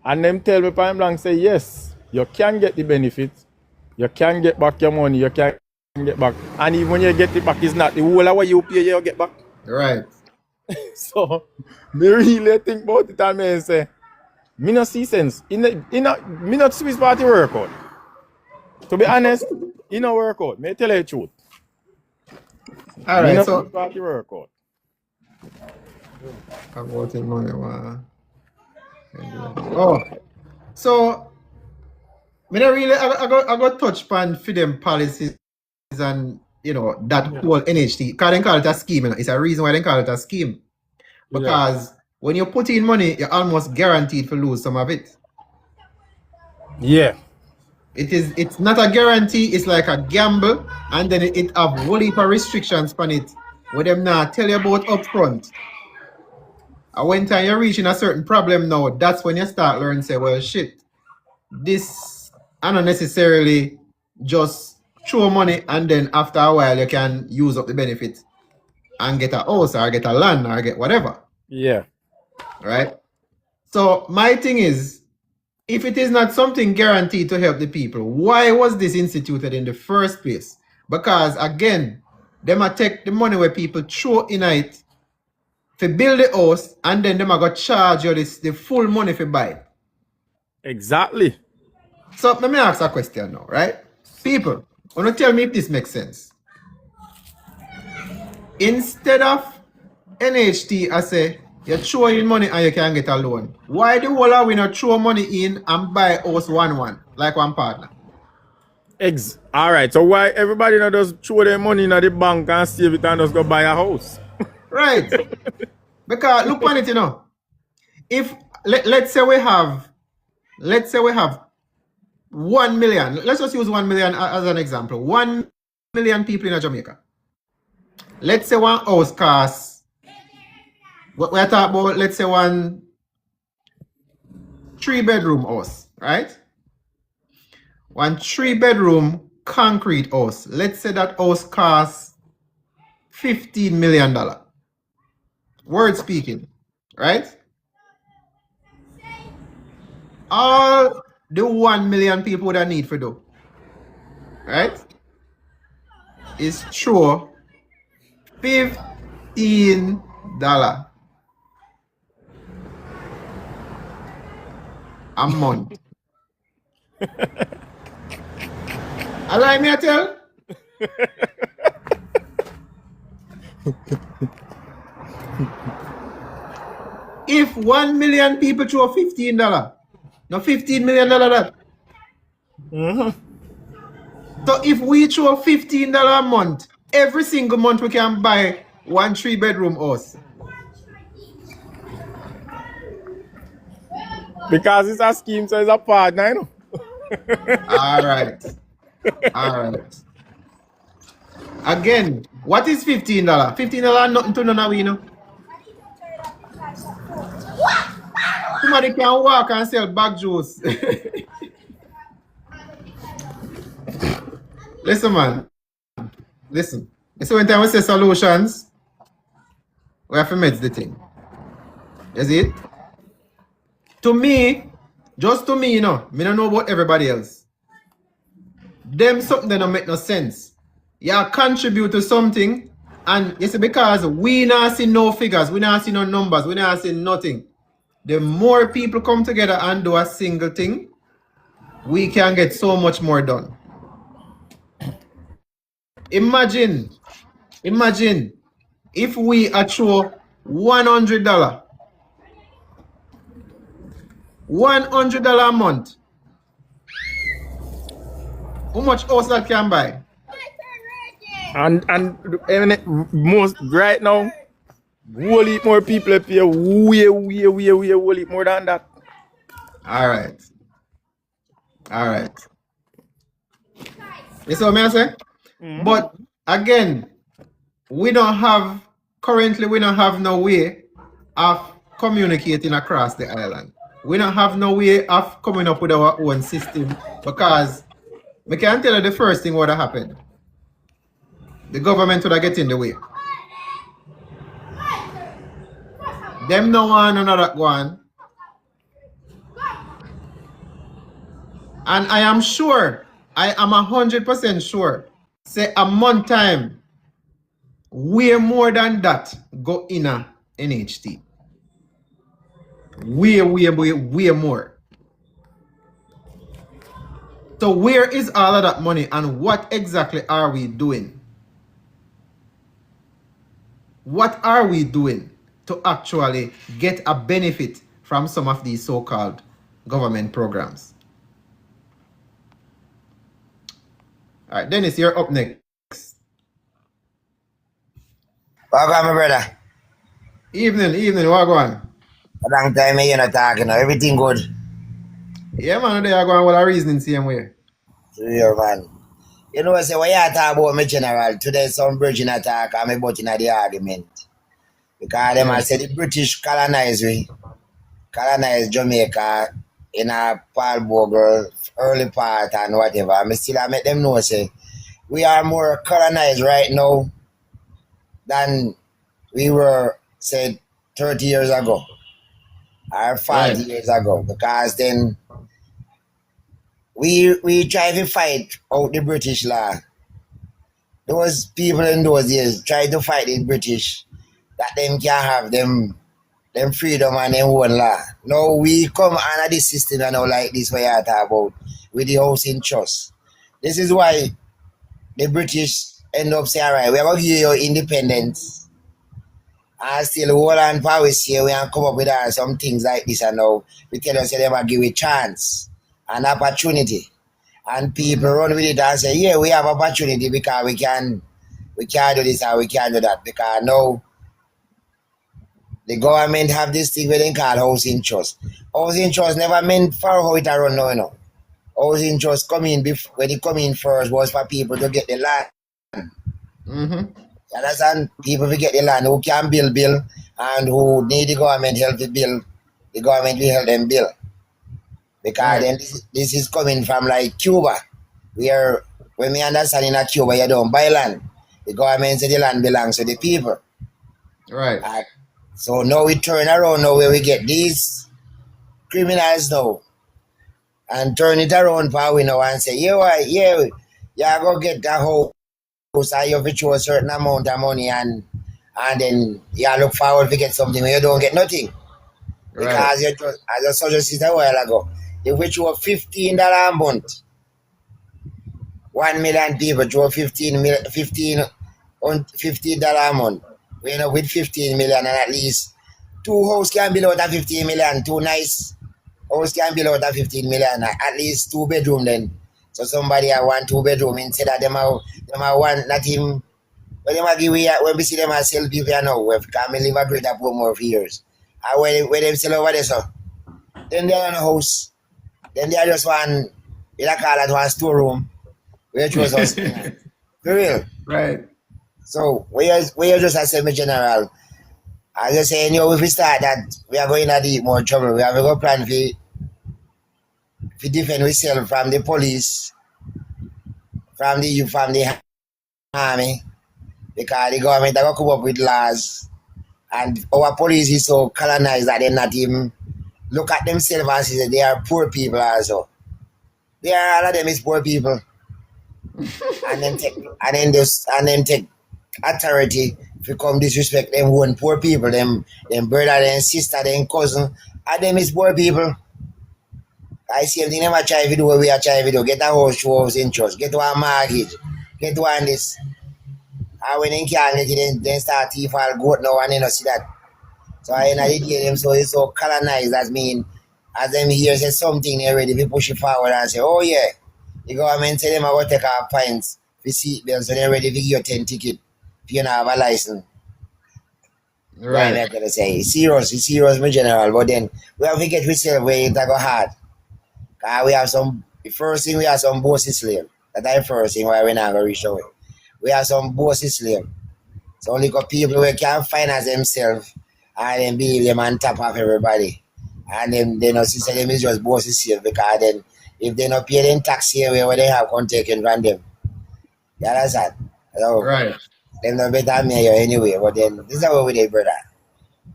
And them tell me point blank say, yes, you can get the benefits. You can get back your money. You can get back. And even when you get it back, it's not the whole of what you pay you get back. Right. So, me really think about it and me say, me no see sense. Me not Swiss party workout. To be honest, it no workout. Me tell you the truth. All Me right. no So Swiss party workout. about the money, wow. Oh, so me not really. I got touch upon for them policies and you know that whole NHT. Because they call it a scheme. You know? It's a reason why they call it a scheme. Because when you put in money, you're almost guaranteed to lose some of it. Yeah. It's not a guarantee, it's like a gamble, and then it have whole heap of restrictions on it where them not tell you about upfront. And when time you're reaching a certain problem now, that's when you start learning say, well shit, this I not necessarily just throw money and then after a while you can use up the benefit and get a house or get a land or get whatever. Yeah. Right? So my thing is, if it is not something guaranteed to help the people, why was this instituted in the first place? Because again, they might take the money where people throw in it to build the house, and then they might go charge you the full money for buy. Exactly. So let me ask a question now, right? People, want to tell me if this makes sense. Instead of NHT, I say, you throw in money and you can get a loan. Why the whole of we not throw money in and buy house one like one partner? Alright, so why everybody not just throw their money in the bank and save it and just go buy a house? Right. Because look on it, you know. If let's say we have 1 million. Let's just use 1 million as an example. 1 million people in Jamaica. Let's say one house costs. We're talking about, let's say, one 3-bedroom house, right? One 3-bedroom concrete house. Let's say that house costs $15 million. Word speaking, right? All the 1 million people would need for do, right? Is throw $15 a month. Allow me to tell. If 1 million people throw $15, no $15 million that. So if we throw $15 a month, every single month we can buy one 3-bedroom house. Because it's a scheme, so it's a partner, you know? All right. Again, what is $15? $15 nothing to none of we, you know. Somebody can walk and sell bag juice. Listen, man. Listen. So when time we say solutions, we have to make the thing. You see it? To me, just to me, me don't know about everybody else. Them something that don't make no sense. You contribute to something, and you see, because we not see no figures, we not see no numbers, we not see nothing. The more people come together and do a single thing, we can get so much more done. Imagine if we throw $100, $100 a month. How much house that can buy? And most right now, whole heap more people up here, way whole heap more than that. All right. You see what I say? But again, currently we don't have no way of communicating across the island. We don't have no way of coming up with our own system, because we can tell you the first thing what happened. The government would have get in the way. Them no one another one. And I am 100% sure, say a month time, way more than that go in a NHT. Way more. So where is all of that money, and what exactly are we doing? What are we doing to actually get a benefit from some of these so-called government programs? All right, Dennis, you're up next. Welcome, my brother. Evening, what going? A long time you're not talking. Everything good? Yeah, man, they are going with a reasoning same way. Yeah, man. You know, say, what you talk about me general, today some British attack and me both in the argument. Because them I say the British colonized Jamaica in a Paul Bogle early part and whatever. I still I make them know, say, we are more colonized right now than we were, say, 30 years ago or 40 years ago. Because then we try to fight out the British law. Those people in those days try to fight the British that them can have them freedom and them own law. Now we come under this system and now like this way I talk about with the housing trust. This is why the British end up saying, all right, we're going to give you independence and still hold on policy. We can come up with some things like this, and now we tell us they will give a chance and opportunity. And people run with it and say, yeah, we have opportunity because we can do this and we can do that. Because now the government have this thing where they call housing trust. Housing trust never meant for how it run now, you know. Housing trust when it come in first was for people to get the land. You understand? People will get the land who can build and who need the government help to build, the government will help them build. Because then this is coming from like Cuba, where when we understand in Cuba you don't buy land. The government said the land belongs to the people. Right. So now we turn around now where we get these criminals now and turn it around for we now and say, you go get that house and you have to show a certain amount of money and then you look forward to get something when you don't get nothing. Because you just, as I suggested a while ago, if we show $15 a month, 1 million people draw $15 a month. We end up with 15 million, and at least 2 houses can build out of 15 million. 2 nice houses can build out of 15 million. At least 2 bedroom then. So somebody have 1 2 bedroom instead of them have one not even when them give when we see them as sell people now, we can live a greater poor more for years. And when them sell over there, so then they are in a house. Then they are just one, they call it one storeroom. Which was us. For real. Right. So we are just a semi-general. I just saying, if we start that, we are going to deep more trouble. We have a good plan to defend ourselves from the police, from the army, because the government are going to come up with laws And our police is so colonized that they not even look at themselves and say they are poor people also. They are all of them is poor people. and then take authority to come disrespect them one poor people, them brother, them sister, them cousin, and them is poor people. I see them never try to do what we are trying to do. Get a house, show house in church, get one mortgage, get one this. And when they can't get it, then start to fall goat now and they don't see that. So I know they them so it's so colonized, that mean as them here say something they ready to push it forward and say, oh yeah, the government say them are going to take our points for seat belts, so they're ready to give you 10 ticket if you don't have a license. Right. I'm gonna say it's serious in general, but then we have to get ourselves where it go hard. We have the first thing we have some bossy slave. That's the first thing why we're not gonna reach out. We have some bossy slave. So only got people who can finance themselves and then believe them on top of everybody. And then they know since them is just bossy slave, because then if they not pay them tax here where they have come taken from them. You understand? So Right. them no better me here anyway, but then this is how we did, brother.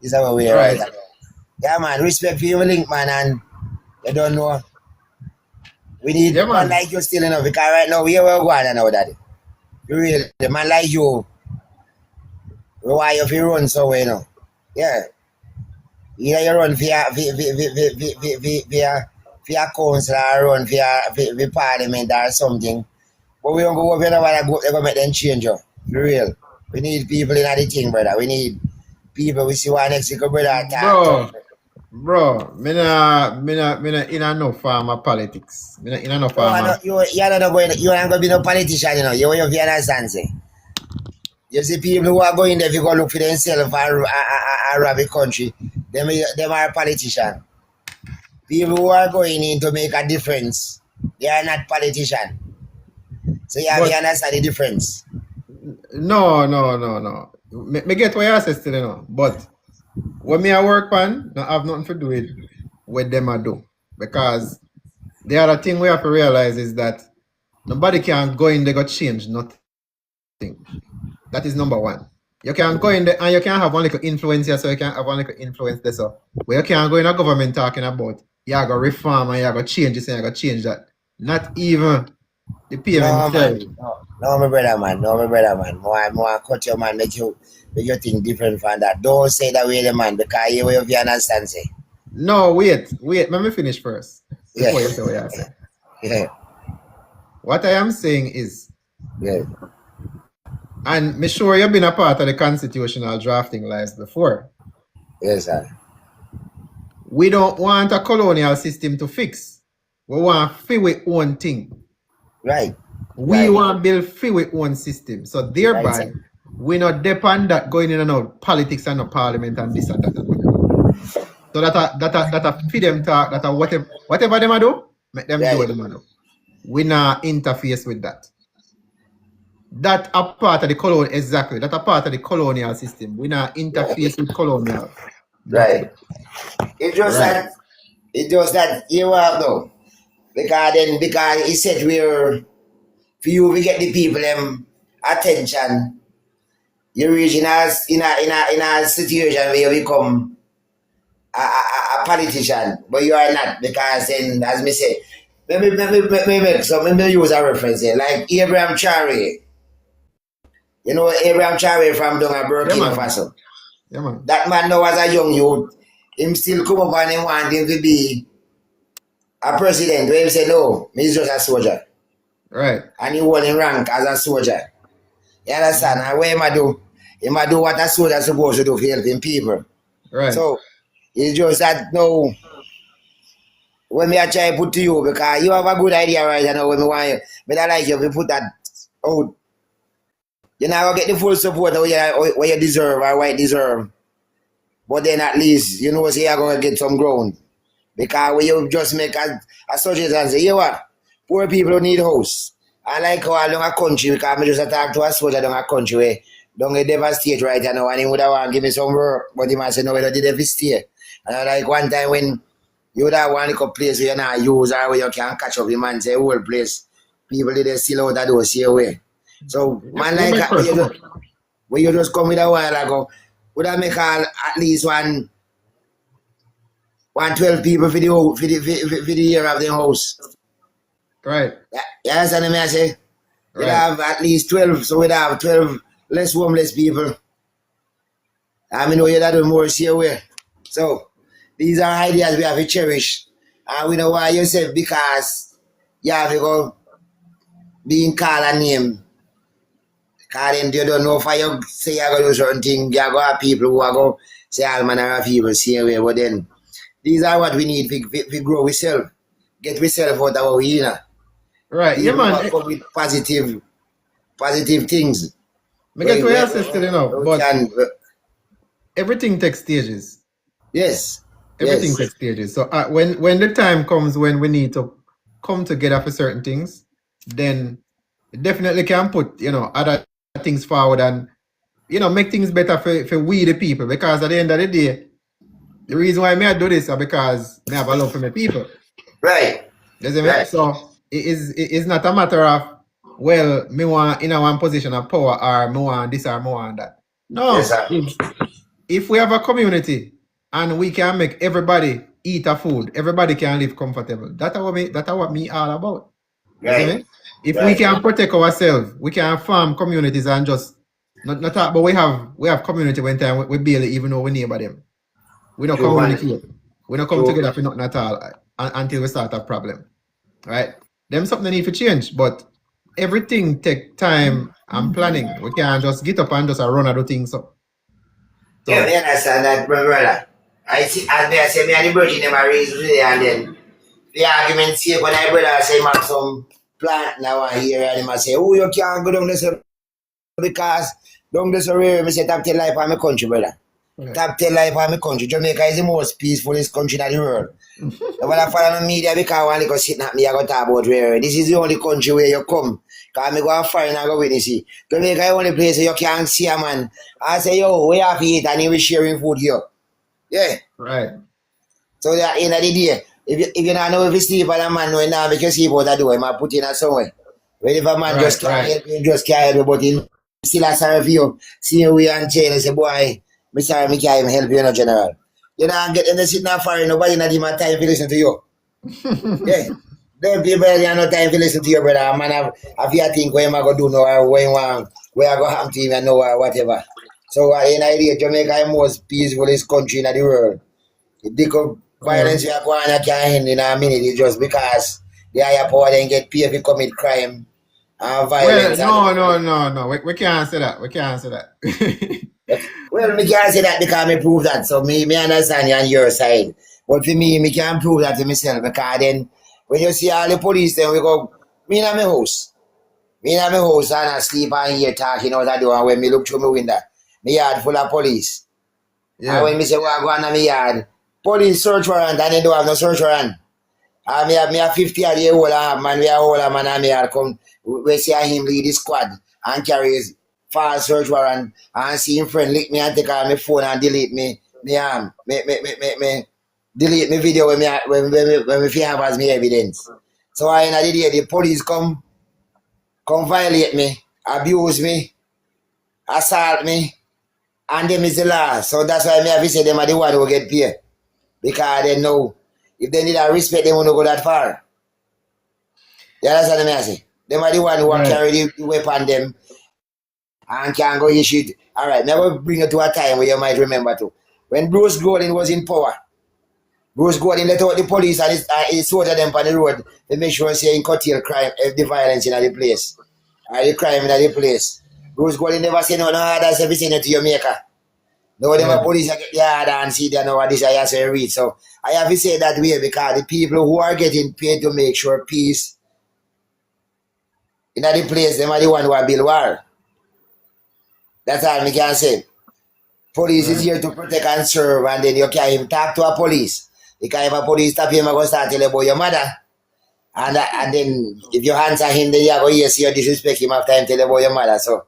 This is how we did, Right. right? Yeah, man, respect for your link, man, and you don't know. We need Yeah, man man. like you still enough, because right now we are going and now that. You real, the man like you, why you feel run somewhere, you know? Yeah. Either you run for your council or run for parliament or something. But we don't go over there while they're going to make them change you. For real. We need people in the thing, brother. We need people we see one next week, brother. Bro, me not in no farmer politics. Me not in no No, farmer. you ain't going to be no politician, you know. You understand, say. You see people who are going there, if you go look for themselves and rob the country, them are politicians. People who are going in to make a difference, they are not politicians. So you have to But understand the difference. no. Me get what you say still, you know. But when me I work on, not have nothing to do with what them I do. Because the other thing we have to realize is that nobody can go in there go change nothing. That is number one. You can go in there and you can have one little influence here, so you can have one little influence there. So where you can go in a government talking about you are going to reform and you are going to change this and you are going to change that. Not even the PM No, himself. man. No, my brother, man. More cut your man, make you think different from that. Don't say that way, the man, because you will be understand, say. No, wait. Let me finish first before Yeah. you say what you say. Yeah. What I am saying is, Yeah. and me sure you've been a part of the constitutional drafting lives before. Yes, sir. We don't want a colonial system to fix. We want to feel our own thing. Right. We Right. want to build feel our own system. So thereby, Right, sir. we not depend that going in and out politics and no parliament and this and that. So that feed them talk, that whatever them a do, make them do Right. what them a do. We not interface with that. That a part of the colonial, exactly. That a part of the colonial system. We not interface with colonial. Right. It's just Right. that you have though. Because he said for you we get the people attention, you reach in a situation where you become a politician, but you are not, because then as me say, maybe use a reference here, like Abraham Traore. You know Abraham Traore from down at Burkina Faso. Yeah, man. That man now as a young youth, him still come up and him want him to be a president, where him say no, he's just a soldier. Right. And he hold him rank as a soldier. You understand? And what him a do? Him a do what a soldier supposed to do for helping people. Right. So it's just that no, when me I try to put to you, because you have a good idea right now when me want you, but I like you to put that out. You're not gonna get the full support where you deserve or what you deserve. But then at least you know say you're gonna get some ground. Because when you just make a suggestion and say, you know what? Poor people need house. I like how I long a country, because I just talk to a soldier down a country where don't get devastate right now, and he would have want to give me some work, but he might say no, we don't devastate. And I like one time when you would have want to place where you not use or where you can catch up him and say whole place, people did still out of those here way. So man like when you just come with a while ago, would I make all at least one 12 people for the year of the house. Right. You understand me? I say? We'd Right. have at least 12, so we'd have 12 less homeless people. I mean, you'd have more see away. So, these are ideas we have to cherish. And we know why you say because you have to go being called a name. Because then you don't know if you say you're going to do certain things, you're going to have people who are going to say all manner of people see away. But then, these are what we need to grow ourselves. Get ourselves out of our inner. Right. Yeah, man. Come with positive things. Me get where you still, you know, but can, everything takes stages. yes. Everything Yes. takes stages. So when the time comes when we need to come together for certain things, then it definitely can put, you know, other things forward and, you know, make things better for we the people. Because at the end of the day, the reason why me I do this is because me have a love for my people. Right. You see me? Right. So it is not a matter of, well, me want in a one position of power or me want this or me want that. No. Yes, sir. If we have a community and we can make everybody eat a food, everybody can live comfortable. That's what me all about. You see Right. me? If we Right. can protect ourselves, we can farm communities and just not talk, but we have community when time we barely even know we neighbor them. We don't True, man. communicate. We don't come True. together for nothing at all until we start a problem. Right? Them something need to change, but everything take time and planning. We can't just get up and just run and do things up. So, Yeah, me understand that, brother. I see, as me I say, me and the virgin them are raised today, and then the argument see when I brother say, man, some plant now and here, and him I say, oh, you can't go down this because down this area, me say, top 10 life of my country, brother. right. Top 10 life of my country. Jamaica is the most peacefulest country in the world. When I follow the media because when they go sit at me, I go talk about where this is the only country where you come. Because I go and find and go witness it. Jamaica is the only place where you can't see a man. I say, yo, we have to eat and he will sharing food here. Yeah. Right. So at the end of the day, if you don't know if you sleep on a man, no, now make you sleep out the door, you might put in a somewhere. When if a man Right, just can't right. help you, just can't help you, but he still has sorry for you. See you and chain and say, boy, me sorry, me can't even help you, no general. You don't get them to sit now far, nobody not even time to listen to you. Yeah. Them people have no time to listen to you, brother. Man, have you think what you go do now or what you want, where I go happen to him and know or whatever. So in idea, Jamaica is the most peacefulest country in the world. The violence we are going on can't end in a minute. It's just because the higher power then get paid to commit crime and violence. Well, no. We can't say that. We can't say that. Well, me can't say that because me prove that. So me understand you on your side. But for me can't prove that to myself because then when you see all the police, then we go, me in my house. Me in my house and I sleep and hear talking out the door and when me look through my window, my yard full of police. Yeah. And when me say, well, I go on my yard, police search warrant and they don't have no search warrant. And me a 50-year-old man, we a older man and me a come, we see him lead the squad and carry his false search warrant and see him friend lick me and take out my phone and delete me delete me video when me feel have as me evidence. So in the day the police come violate me, abuse me, assault me, and them is the law. So that's why me have to say them are the one who get paid. Because they know if they need a respect, they won't go that far. You understand what I say? Them are the one who Right. carry the weapon them and can go issue it. Alright, never bring it to a time where you might remember too. When Bruce Gordon was in power, Bruce Gordon let out the police and he sorted them on the road to make sure he curtail crime, the violence in the place. Or the crime in the place. Bruce Gordon never said no others ever seen it to Jamaica. No, them police get the order and see they know what this I have to read. So I have to say that way because the people who are getting paid to make sure peace in the place, them are the one who are build war. That's all I can say. Police is here to protect and serve, and then you can't even talk to a police. Because if a police stop him, I go start telling about your mother. And then if you answer him, then you go here see you disrespect him after him tell about your mother. So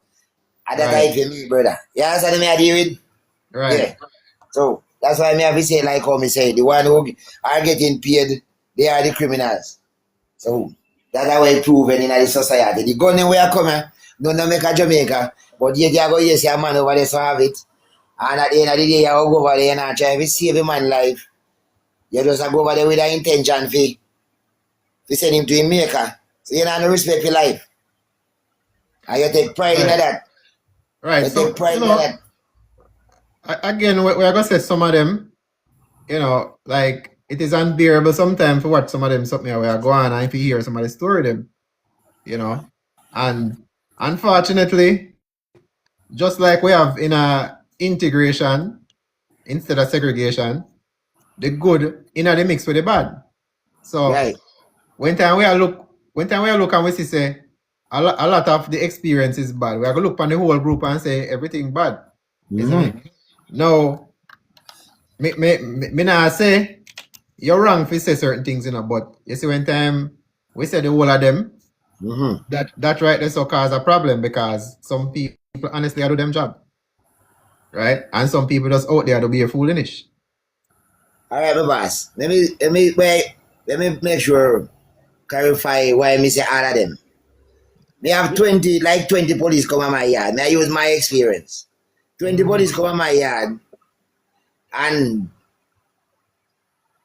that's Right. it for me, brother. You understand me I deal with? Right. Yeah. So that's why me have to say like how me say, the one who are getting paid, they are the criminals. So that's how it's proven in the society. The gun where I come, don't make a Jamaica, but yet you go here see a man over there so have it. And at the end of the day, you go over there and try to save a man's life. You just go over there with an intention to send him to Jamaica. So you have no respect for life. And you take pride in Right. that. Right. You So, take pride in that. again, we're going to say some of them, like it is unbearable sometimes to watch some of them something where I go on and if you hear somebody story them, and unfortunately, just like we have in a integration instead of segregation, the good in the mix with the bad. So Right. when time we are look and we see say a lot of the experience is bad, we are gonna look on the whole group and say everything bad. Isn't it? No, me not say you're wrong if you say certain things, but you see when time we say the whole of them, that right there so cause a problem because some people honestly do them job. Right? And some people just out there to be a foolish. All right, my boss. Let me make sure clarify why me say all of them. Me have 20 police come on my yard. Me I use my experience. 20 police come on my yard and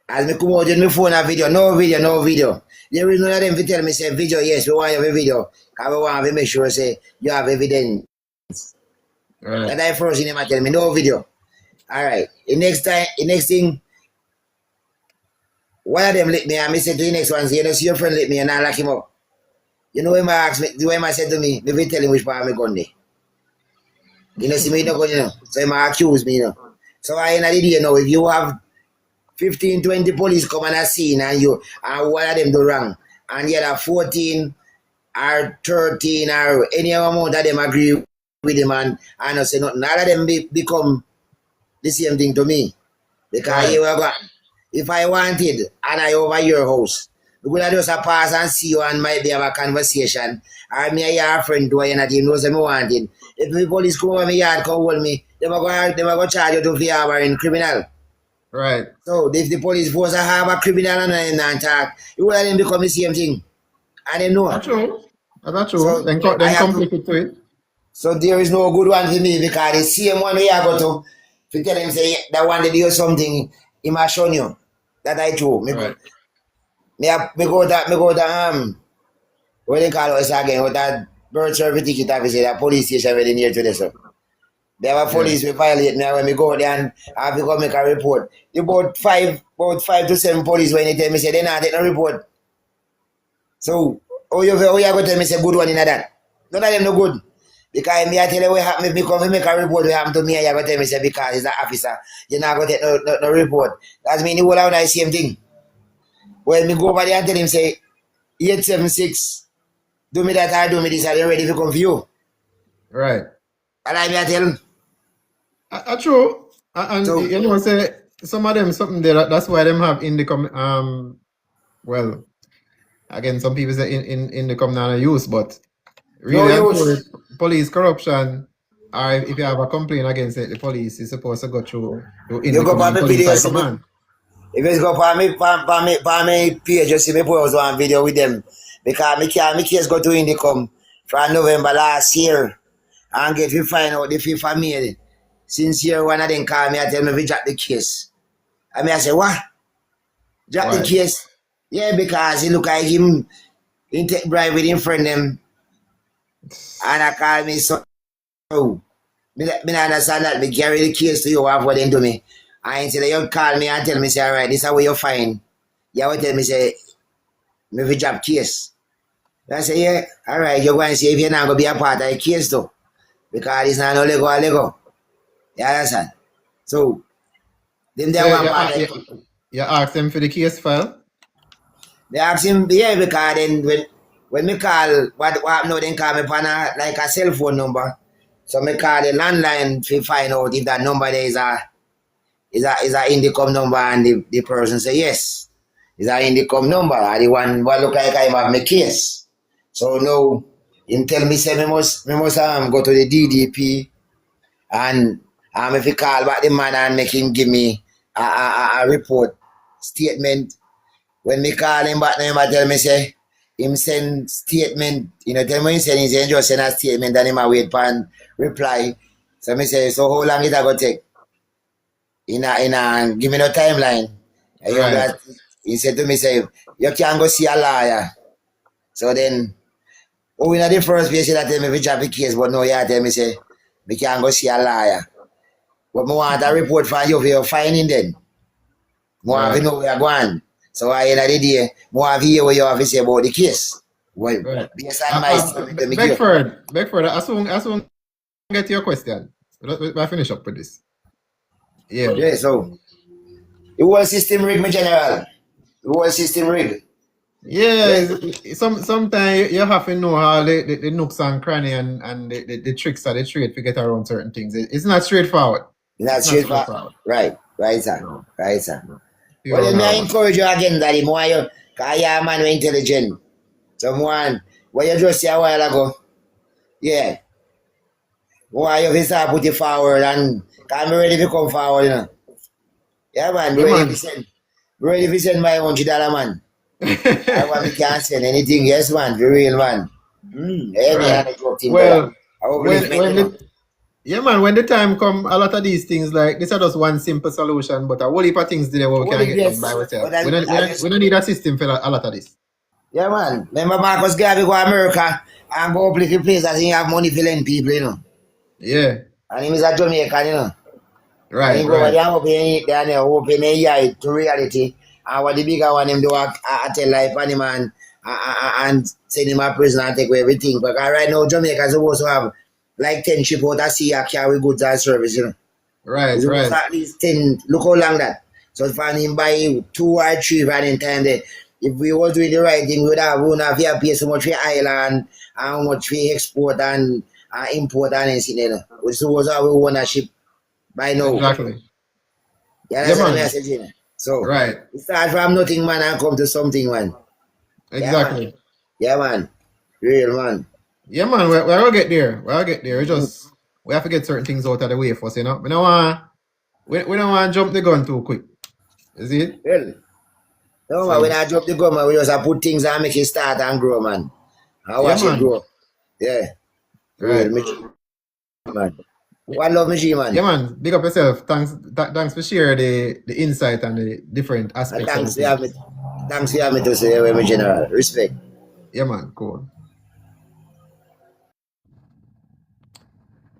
as me come out with my phone a video, no video. There is none of them to tell me say video, yes, we want you a video. Because we want to make sure say you have evidence. Right. That I first in him tell me no video. All right. The next thing, one of them lick me and me say to the next one, say, see your friend lick me and I lock him up. You know when I ask me, the way I said to me, me tell him which part of my gun there. See me no gun, So he might accuse me, So I in the day, if you have 15, 20 police come on a scene and one of them do wrong, and the other 14 or 13 or any amount of them agree with him and I don't say nothing, all of them become the same thing to me. Because here we go. If I wanted and I over your house, we could have just a pass and see you and might be have a conversation. Or me and your friend do and not even knows what I wanted. If the police come over my yard, come hold me, they will go charge you to be harboring criminal. Right. So if the police force a harbor criminal and not talk, it will then become the same thing. And they know. That's true. That's true. So then I complicate to it. So there is no good one for me because the same one we are go to tell him say that one they do something, he must show you. That I do. Me Right. go that what they call us again with that birth certificate officer, that police station very near to this. So. They have a police will violate me when we go there and I have to go make a report. About five to 7 police when they tell me say they not take no report. So you go tell me say good one in that. None of them no good. Because me I tell you what happened if me come make a report what happened to me and you go tell me say because he's an officer, you're not going to take no report. That means the whole of the same thing. When me go over there and tell him say 876, do me that or do me this, are they ready to come for you? Right. And I tell him. True. And So, say some of them something there that's why them have in the well again some people say in the communal use, but really no and truly, use. police corruption or if you have a complaint against it, the police is supposed to go through in You the go for me police video, high see me. command. If you go for me page, you see me post one video with them. Because my case go to Indicom from November last year. And get to find out the fifth of May. Since year one of them call me and tell me to drop the case. And I say, what? Drop the case? Yeah, because he look like him take bribe with him friend them. And I call me so. Me not understand that. Me carry the case to you have what they do me. And until you call me and tell me, say, all right, this is what you find. You will tell me, say, me will drop case. I say, yeah, all right, you're going to see if you're not going to be a part of the case though. Because it's not no Lego. You understand? So, them there one part. You ask them for the case file? They ask him, yeah, because then when me call, what happened now, then call me upon like a cell phone number. So me call the landline to find out if that number there is a Indicom number and the person say yes. It's a Indicom number. And the one what look like I have my case. So now him tell me say me must go to the DDP and if you call back the man and make him give me a report statement. When me call him back now, he tell me say him send statement, tell me he just send a statement and him a wait for reply So me say, so how long it a go take? Give me no timeline. And Right. he said to me, say, you can go see a lawyer. So then, in the first place, he tell me to drop the case, but no, you tell me, say, we can go see a lawyer. But I want a report from you for your finding then. I want to know where you're going. So at the end of the day, I want to hear what you have to say about the case. Well, Right. based on my story, let me give. Beckford, as soon get to your question. Let's finish up with this. Yeah. Yeah, so the whole system rigged, my general. The whole system rigged. Yeah, sometimes you have to know how the nooks and cranny and the tricks of the trade to get around certain things. It's not straightforward. That's It's not straightforward. Right, sir. No. Right, sir. Pure Well, then I normal. encourage you again, Daddy. More you, because you're a man who intelligent. So, one, what you just said a while ago, yeah. Why you start put it forward and I'm ready to come forward, you know. Yeah, man, Yeah, man. ready to send my $100, man. I want me can't send anything, yes, man, for real, man. Right. Well, when the time come, a lot of these things like this are just one simple solution, but a whole heap of things there where we can get done by ourselves. We don't need a system for a lot of this. Yeah, man. Remember Marcus Garvey go to America and go public place and he have money for lend people, you know. Yeah. And he is a Jamaican, you know. Right. And he go over there open a eye to reality. And what the bigger one him do I tell life on him and send him a prison and take away everything. But right now Jamaica is supposed to have like 10 ship out of sea and carry goods and service, you know. Right. At least 10, look how long that. So if him buy 2 or 3 running time there. If we were doing the right thing, we would have to pay so much for island and how much for export and import and anything, you know. We suppose we own a ship by now. Exactly. Yeah, that's the message, you know. So, right. We start from nothing, man, and come to something, man. Exactly. Yeah, man. Real, man. Yeah, man, we're going to get there. We have to get certain things out of the way first, you know. We don't want to jump the gun too quick. Is it? Really? No, man, when I drop the gun, man, we just put things and make it start and grow, man. I watch it grow. Yeah. Right. Man. One love machine, man. Yeah, man. Big up yourself. Thanks for sharing the insight and the different aspects. Thanks for having me to say, my general. Respect. Yeah, man. Cool.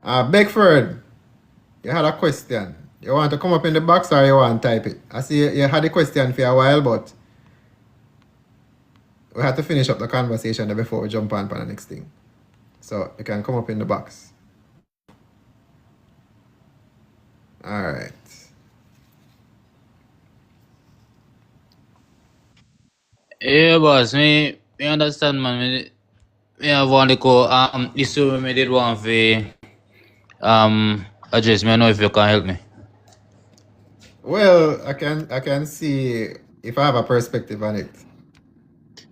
Beckford, you had a question. You want to come up in the box or you want to type it? I see you had a question for a while, but we had to finish up the conversation before we jump on the next thing. So you can come up in the box. All right. Yeah, boss. Me understand, man. Me have one to go. This way me did one for address. Me I know if you can help me. Well, I can see if I have a perspective on it.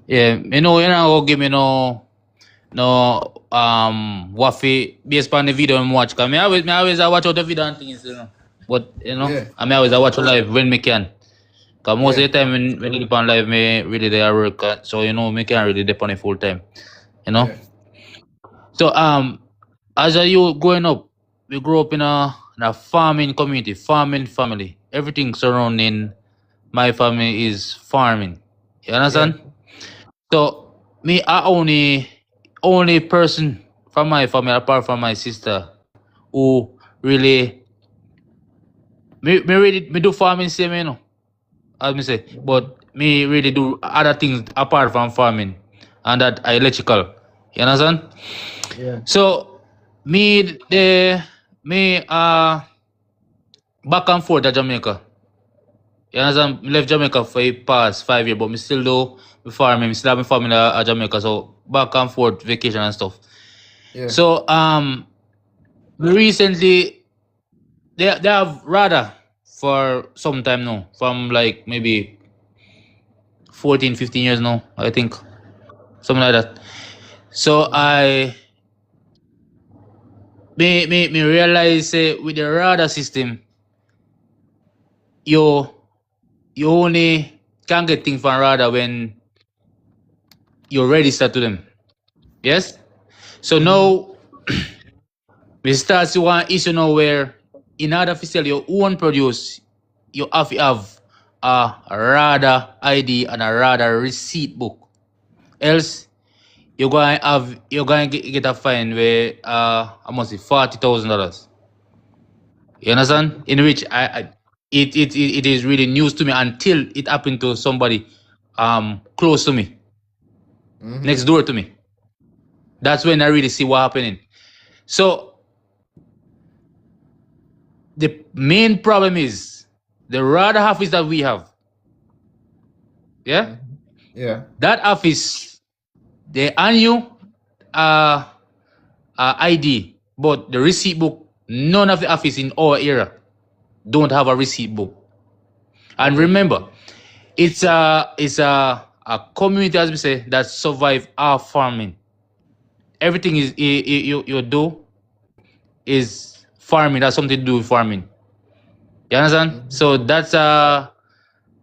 Yeah, you know, give me no waffy based on the video I watch. Cause me always watch out the video and things, you know. But you know, Yeah. I always watch live when me can. Cause most of the time when I dip on live, me really there work. So you know, me can't really dip on it full time. You know. Yeah. So as a youth growing up, we grew up in a farming community, farming family. Everything surrounding my family is farming. You understand? So me, I only person from my family apart from my sister who really me do farming same, you know, as me say, but me really do other things apart from farming, and that are electrical. You understand? Yeah. So me back and forth to Jamaica. You understand? Me left Jamaica for the past 5 years, but me still do me farming. Me still have me farming at Jamaica. So back and forth vacation and stuff. Yeah. So recently they have rather for some time now, from like maybe 14, 15 years now, I think. Something like that. So I me realize with the radar system, you only can get things from radar when you register to them. Yes? So now We start to one issue now where in order to sell your own produce, you have to have a RADA ID and a RADA receipt book. Else you're going to get a fine where I must say $40,000. You understand? In which it is really news to me until it happened to somebody close to me, next door to me. That's when I really see what happening. So the main problem is the RADA office that we have. Yeah? Yeah. That office, they hand you ID, but the receipt book, none of the office in our area don't have a receipt book. And remember, it's a community, as we say, that survive our farming. Everything is you do is farming. That's something to do with farming. You understand? So that's that's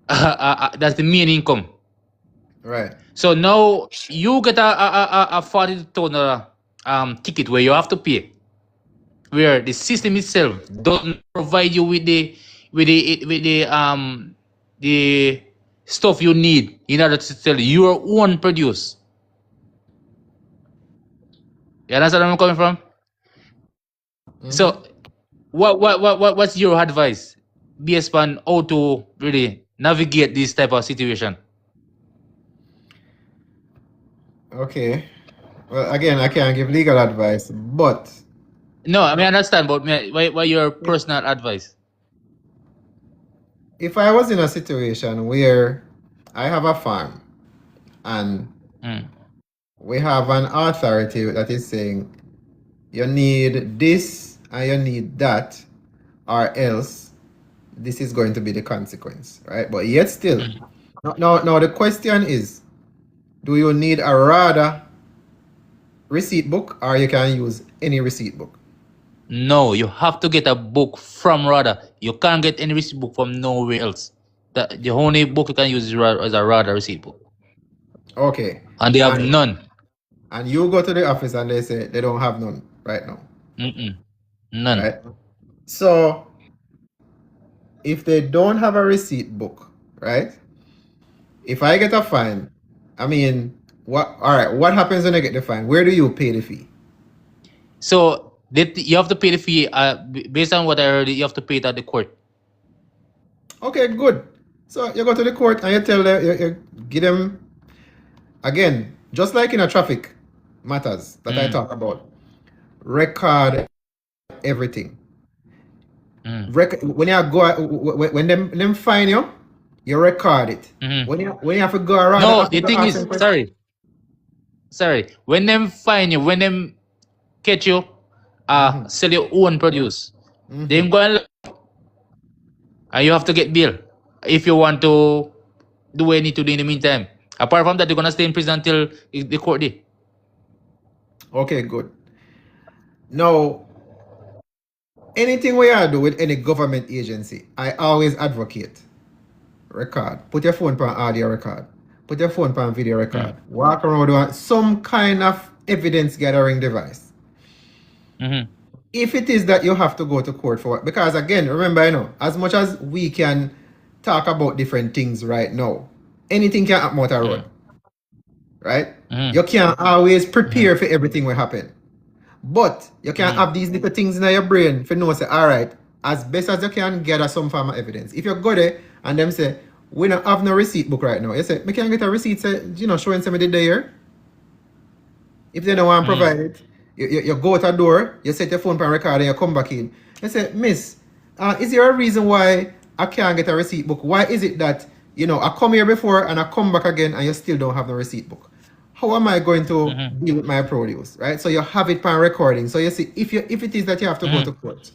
the main income. Right. So now you get a $40,000 ticket where you have to pay, where the system itself doesn't provide you with the stuff you need in order to sell your own produce. You understand where I'm coming from? So what's your advice based on how to really navigate this type of situation? Okay. Well, again, I can't give legal advice, but No, I mean, I understand, but what your personal advice? if I was in a situation where I have a farm and we have an authority that is saying you need this and you need that, or else this is going to be the consequence, right? But yet still, now the question is, do you need a RADA receipt book, or you can use any receipt book? No, you have to get a book from RADA. You can't get any receipt book from nowhere else. The only book you can use is a RADA receipt book. Okay. And they have none. And you go to the office and they say they don't have none right now. None. Right? So if they don't have a receipt book, right? If I get a fine, I mean, what happens when I get the fine? Where do you pay the fee? So you have to pay the fee. Based on what I heard, you have to pay it at the court. Okay, good. So you go to the court and you tell them, you give them, again, just like in a traffic matters that I talk about, record everything. When you go, when them fine you, you record it. When you have to go around. No, the thing is, sorry. When them fine you, when them catch you, sell your own produce, then go and you have to get bail if you want to do what you need to do in the meantime. Apart from that, you're gonna stay in prison until the court day. Okay, good. Now, anything we are do with any government agency, I always advocate record. Put your phone on audio record. Put your phone on video record. Walk around with some kind of evidence gathering device. If it is that you have to go to court for it, because again, remember, as much as we can talk about different things right now, anything can happen out the road. Right? You can't always prepare for everything will happen. But you can have these little things in your brain for know say, all right, as best as you can gather some form of evidence. If you go there and them say, we don't have no receipt book right now, you say, me can get a receipt, say, showing some of the there. If they don't want to provide it, you go out a door, you set your phone on record and you come back in. You say, miss, is there a reason why I can't get a receipt book? Why is it that, I come here before and I come back again and you still don't have no receipt book? How am I going to deal with my produce, right? So you have it on recording. So you see, if it is that you have to go to court,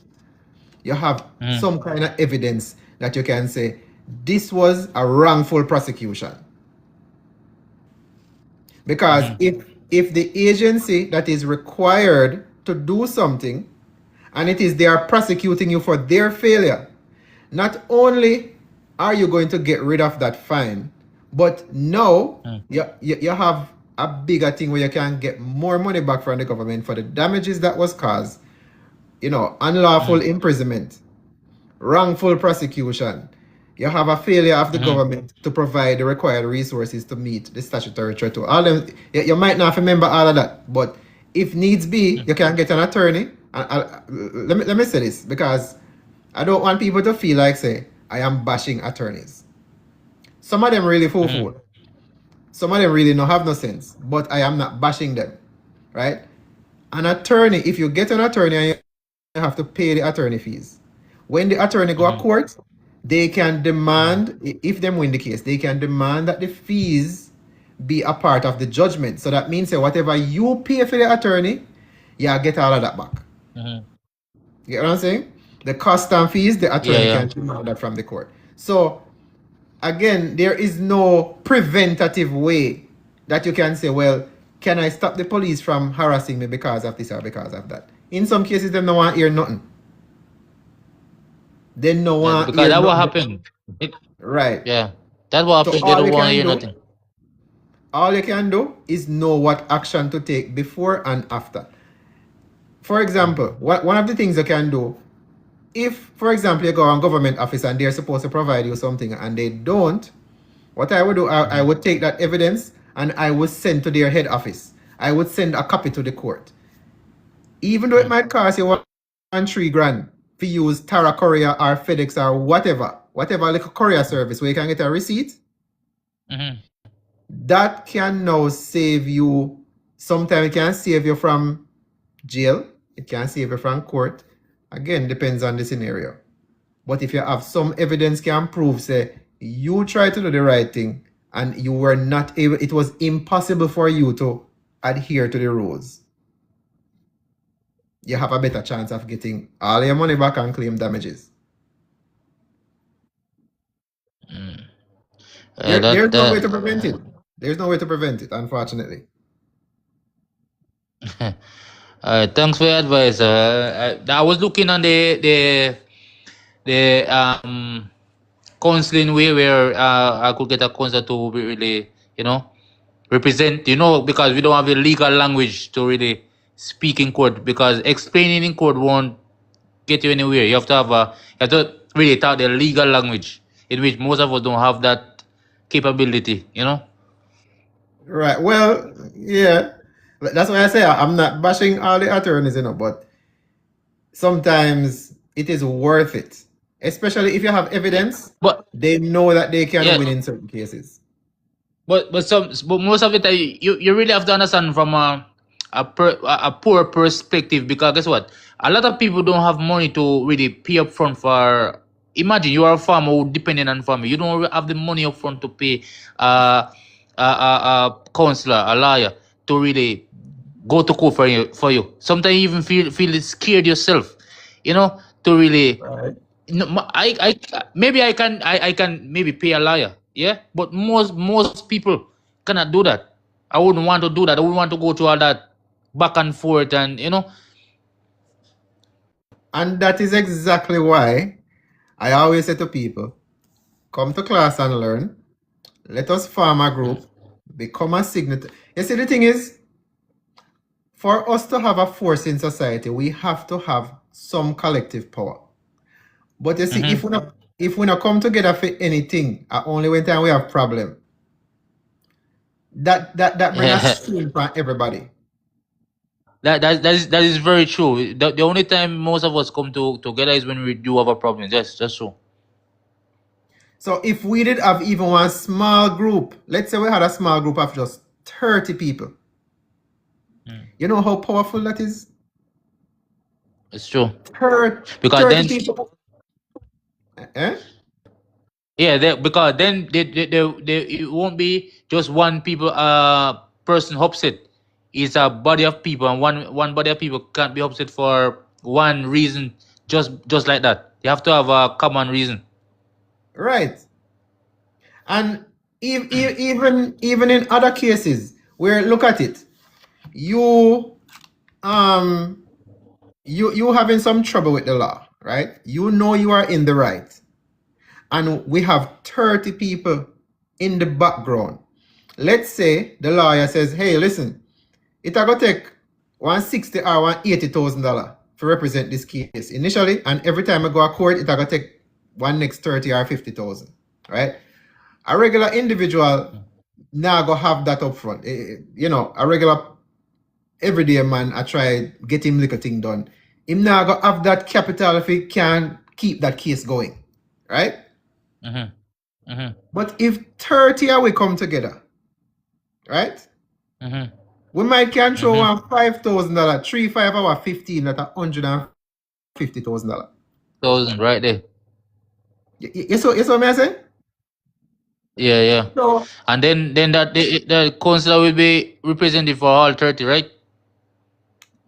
you have some kind of evidence that you can say, this was a wrongful prosecution. Because if the agency that is required to do something, and it is they are prosecuting you for their failure, not only are you going to get rid of that fine, but now you have a bigger thing where you can get more money back from the government for the damages that was caused, unlawful imprisonment, wrongful prosecution. You have a failure of the government to provide the required resources to meet the statutory threshold. All them, you might not remember all of that, but if needs be, you can get an attorney. Let me say this, because I don't want people to feel like, say, I am bashing attorneys. Some of them really fool. Some of them really don't have no sense, but I am not bashing them, right? An attorney, if you get an attorney, and you have to pay the attorney fees. When the attorney go to court, they can demand, if them win the case, they can demand that the fees be a part of the judgment. So that means that whatever you pay for the attorney, you get all of that back. You get what I'm saying? The cost and fees, the attorney can demand that from the court. So again, there is no preventative way that you can say, well, can I stop the police from harassing me because of this or because of that? In some cases, they don't want to hear nothing. They don't want because that what happened. Right. Yeah, that's what happened. So They don't want to hear nothing. all you can do is know what action to take before and after. For example, one of the things you can do, if, for example, you go on government office and they're supposed to provide you something and they don't, what I would do, I would take that evidence and I would send to their head office. I would send a copy to the court. Even though it might cost you $3,000 to use Tara Courier or FedEx or whatever little courier service where you can get a receipt, that can now save you. Sometimes it can save you from jail. It can save you from court. Again, depends on the scenario. But if you have some evidence can prove, say, you tried to do the right thing and you were not able, it was impossible for you to adhere to the rules, you have a better chance of getting all your money back and claim damages. There's no way to prevent it. There's no way to prevent it, unfortunately. Thanks for your advice. I was looking on the counseling way where I could get a counselor to really, represent, because we don't have the legal language to really speak in court, because explaining in court won't get you anywhere. You have to really talk the legal language, in which most of us don't have that capability, Right. Well, yeah. That's why I say I'm not bashing all the attorneys, but sometimes it is worth it. Especially if you have evidence, But they know that they can win in certain cases. But most of it, you really have to understand from a poor perspective, because guess what? A lot of people don't have money to really pay up front for. Imagine you are a farmer who depending on farming. You don't have the money up front to pay a counselor, a lawyer, to really go to court for you. Sometimes you even feel scared yourself, to really. Right. No, maybe I can maybe pay a lawyer, yeah, but most people cannot do that. I wouldn't want to do that. I wouldn't want to go through all that back and forth, and And that is exactly why I always say to people, come to class and learn. Let us form a group, become a signatory. You see, the thing is, for us to have a force in society, we have to have some collective power. But you see, if we not come together for anything, only when time we have problem, that brings a strain for everybody. that is very true. The only time most of us come together is when we do have a problem. Yes, that's true. So if we did have even one small group, let's say we had a small group of just 30 people, you know how powerful that is? It's true. 30 then people. Yeah, because then it won't be just one person upset. It's a body of people, and one body of people can't be upset for one reason, just like that. You have to have a common reason. Right. And even in other cases where, look at it, you having some trouble with the law, right? You know you are in the right. And we have 30 people in the background. Let's say the lawyer says, hey, listen, it's going to take $160,000 or $180,000 to represent this case initially, and every time I go to court, it's going to take one next 30 or 50,000, right? A regular individual now go have that up front. You know, a regular everyday man, I try get him little thing done. Him now go have that capital if he can keep that case going, right? But if 30 of we come together, right? We might can throw one $5,000, 3, 5 hour 15, that's $150,000. 1,000 right there. You saw me I say? Yeah. So And then that the councillor will be representative for all 30, right?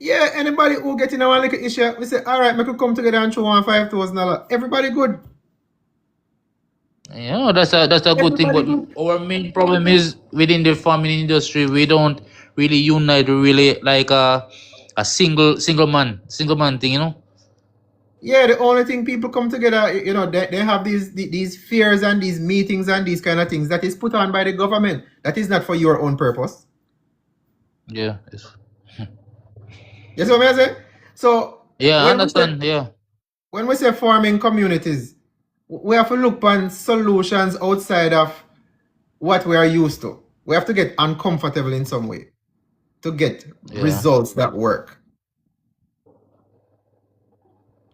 yeah, anybody who get in a one little issue, we say, all right, we could come together and throw one $5,000. Everybody good. You know, that's a good thing. But Everybody good. our main problem is within the farming industry, we don't really unite, really like a single man thing, you know. Yeah, the only thing people come together, you know, they have these fears and these meetings and these kind of things that is put on by the government. That is not for your own purpose. Yeah. You see what I say? So Yeah, I when understand. Yeah. when we say farming communities, we have to look on solutions outside of what we are used to. We have to get uncomfortable in some way to get Yeah. results that work.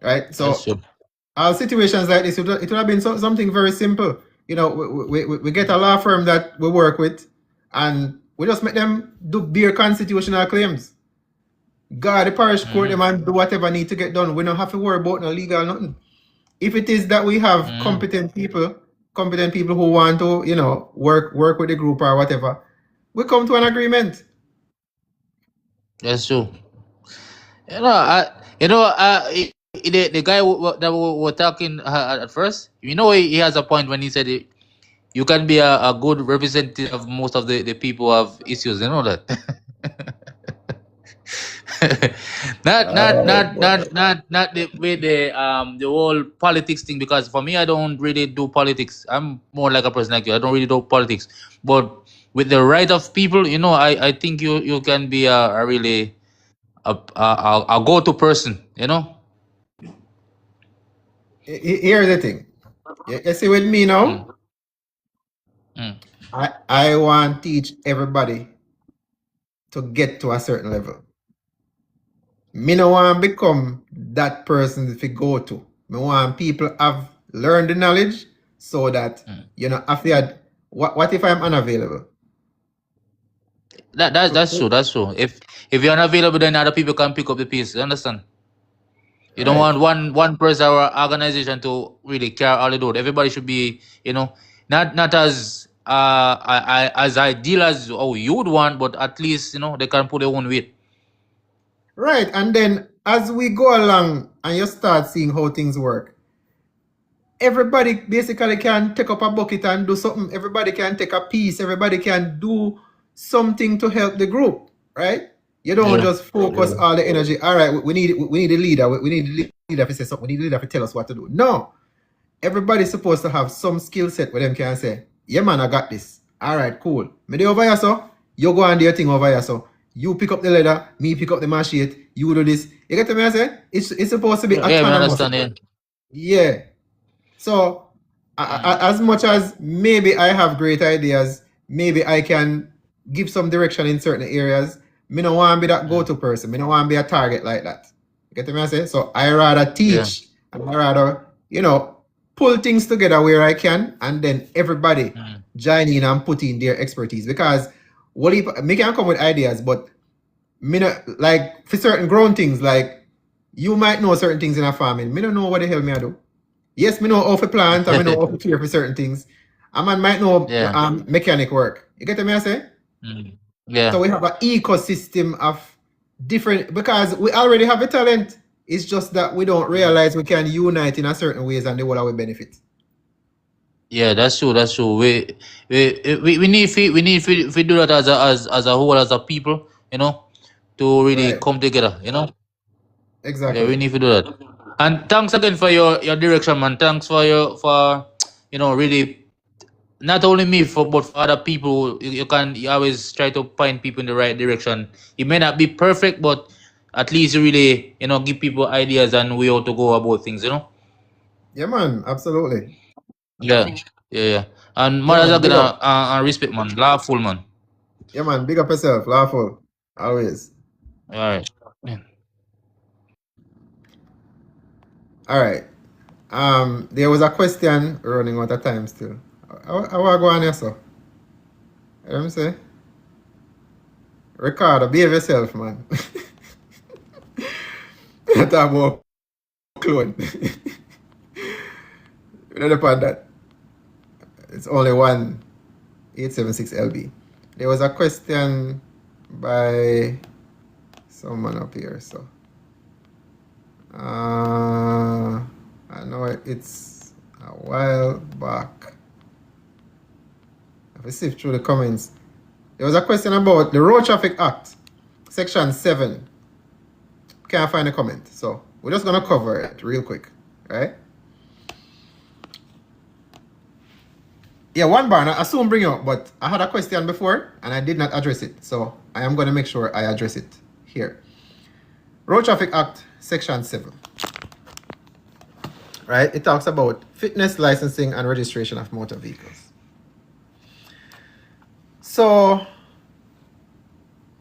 Right? So That's true. our situations like this, it would have been something very simple. You know, we get a law firm that we work with, and we just make them do bare constitutional claims. God, the parish court them and do whatever need to get done. We don't have to worry about no legal nothing. If it is that we have competent people who want to, you know, work with the group or whatever, we come to an agreement. That's true. The guy that we were talking at first, you know, he has a point when he said you can be a good representative of most of the people who have issues. You know that. not the way the whole politics thing, because for me I don't really do politics. I'm more like a person like you. I don't really do politics, but with the right of people, you know, I think you can be a really a go-to person, you know. Here's the thing. You see with me now, I want to teach everybody to get to a certain level. Me no want to become that person if you go to. Me want people have learned the knowledge so that you know after what if I'm unavailable? That's true. That's true. If you're unavailable, then other people can pick up the piece. You understand? You don't Right. want one person or organization to really carry all the load. Everybody should be, you know, not as as ideal as oh you would want, but at least, you know, they can put their own weight. Right. And then as we go along and you start seeing how things work, everybody basically can take up a bucket and do something. Everybody can take a piece. Everybody can do something to help the group, right? You don't Yeah. just focus all the energy. All right, we need a leader. We need a leader to say something. We need a leader to tell us what to do. No, everybody's supposed to have some skill set where them can say, yeah man, I got this. All right, cool. Me do over here, so you go and do your thing over here, so you pick up the leather, me pick up the machete, you do this. You get what I say? It's supposed to be Yeah, we autonomous. understand. Yeah. So as much as maybe I have great ideas, maybe I can give some direction in certain areas. Me no want to be that go-to person. Me no want to be a target like that. You get what I say? So I rather teach and I rather, you know, pull things together where I can, and then everybody join in and put in their expertise. Because what if me can come with ideas, but me not, like for certain grown things, like you might know certain things in a farming. Me don't know what the hell me I do. Yes, me know how to plant and me know how to care for certain things. A man might know mechanic work. You get what I say? Yeah. So we have an ecosystem of different, because we already have a talent. It's just that we don't realize we can unite in a certain ways and they will have benefit. Yeah, that's true. That's true. We need to do that as a whole, as a people, you know, to really Right. come together, you know. Exactly. Yeah, we need to do that. And thanks again for your direction, man. Thanks for you know, really not only me but for other people. You always try to point people in the right direction. It may not be perfect, but at least you really, give people ideas and way how to go about things, Yeah, man, absolutely. Yeah, yeah, yeah. And Yeah, man, man, I'm big gonna up. respect, man. Lawful, man. Yeah, man, big up yourself, lawful. Always. All right. Yeah. All right. There was a question running out of time still. I want to go on here, so. You know what I'm saying? Ricardo, behave yourself, man. Talk about clone. You know the part that it's only one 876 LB. There was a question by someone up here, so I know it's a while back. If I sift through the comments, there was a question about the Road Traffic Act, Section 7. Can't find a comment, so we're just gonna cover it real quick, right? Yeah, one bar, I soon bring it up, but I had a question before and I did not address it, so I am gonna make sure I address it here. Road Traffic Act, Section 7. Right? It talks about fitness, licensing, and registration of motor vehicles. So,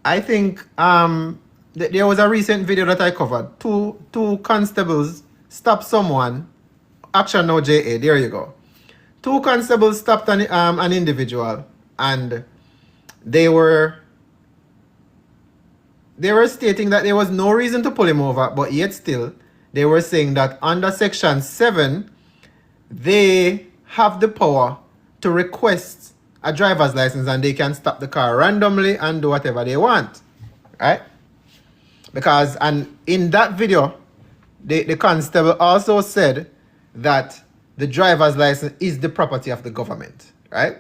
I think there was a recent video that I covered. Two constables stopped someone. Action no JA. There you go. Two constables stopped an individual, and they were stating that there was no reason to pull him over, but yet still they were saying that under Section 7, they have the power to request a driver's license and they can stop the car randomly and do whatever they want, right? Because, and in that video, the constable also said that the driver's license is the property of the government, right?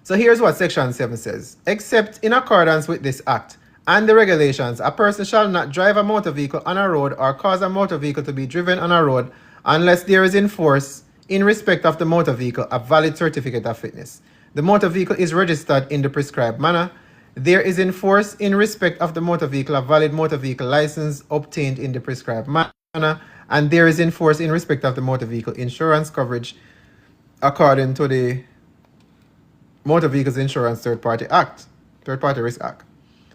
So here's what Section 7 says. Except in accordance with this act and the regulations, a person shall not drive a motor vehicle on a road or cause a motor vehicle to be driven on a road unless there is in force, in respect of the motor vehicle, a valid certificate of fitness. The motor vehicle is registered in the prescribed manner. There is in force, in respect of the motor vehicle, a valid motor vehicle license obtained in the prescribed manner. And there is in force, in respect of the motor vehicle, insurance coverage according to the Motor Vehicles Insurance Third Party Risk Act.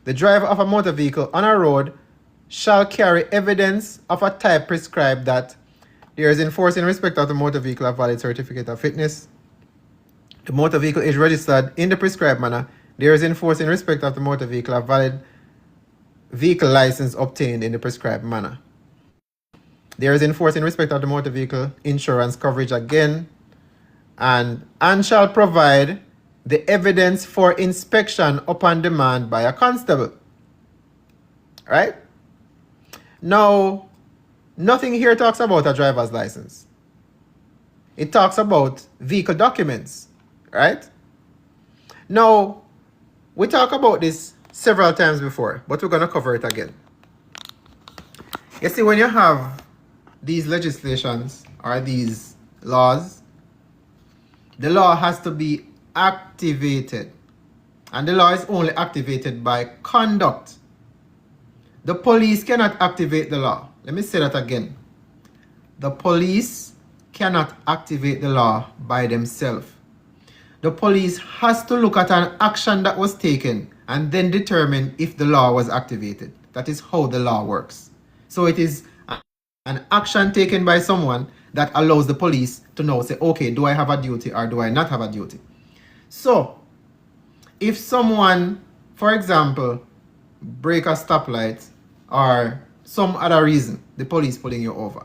The driver of a motor vehicle on a road shall carry evidence of a type prescribed that there is in force in respect of the motor vehicle a valid certificate of fitness. The motor vehicle is registered in the prescribed manner. There is in force in respect of the motor vehicle a valid vehicle license obtained in the prescribed manner. There is in force in respect of the motor vehicle insurance coverage again, and shall provide the evidence for inspection upon demand by a constable. Right? Now, nothing here talks about a driver's license. It talks about vehicle documents. Right? Now, we talked about this several times before, but we're going to cover it again. You see, when you have these legislations or these laws, the law has to be activated. And the law is only activated by conduct. The police cannot activate the law. Let me say that again. The police cannot activate the law by themselves. The police has to look at an action that was taken and then determine if the law was activated. That is how the law works. So it is an action taken by someone that allows the police to now say, okay, do I have a duty or do I not have a duty? So, if someone, for example, break a stoplight or some other reason, the police pulling you over,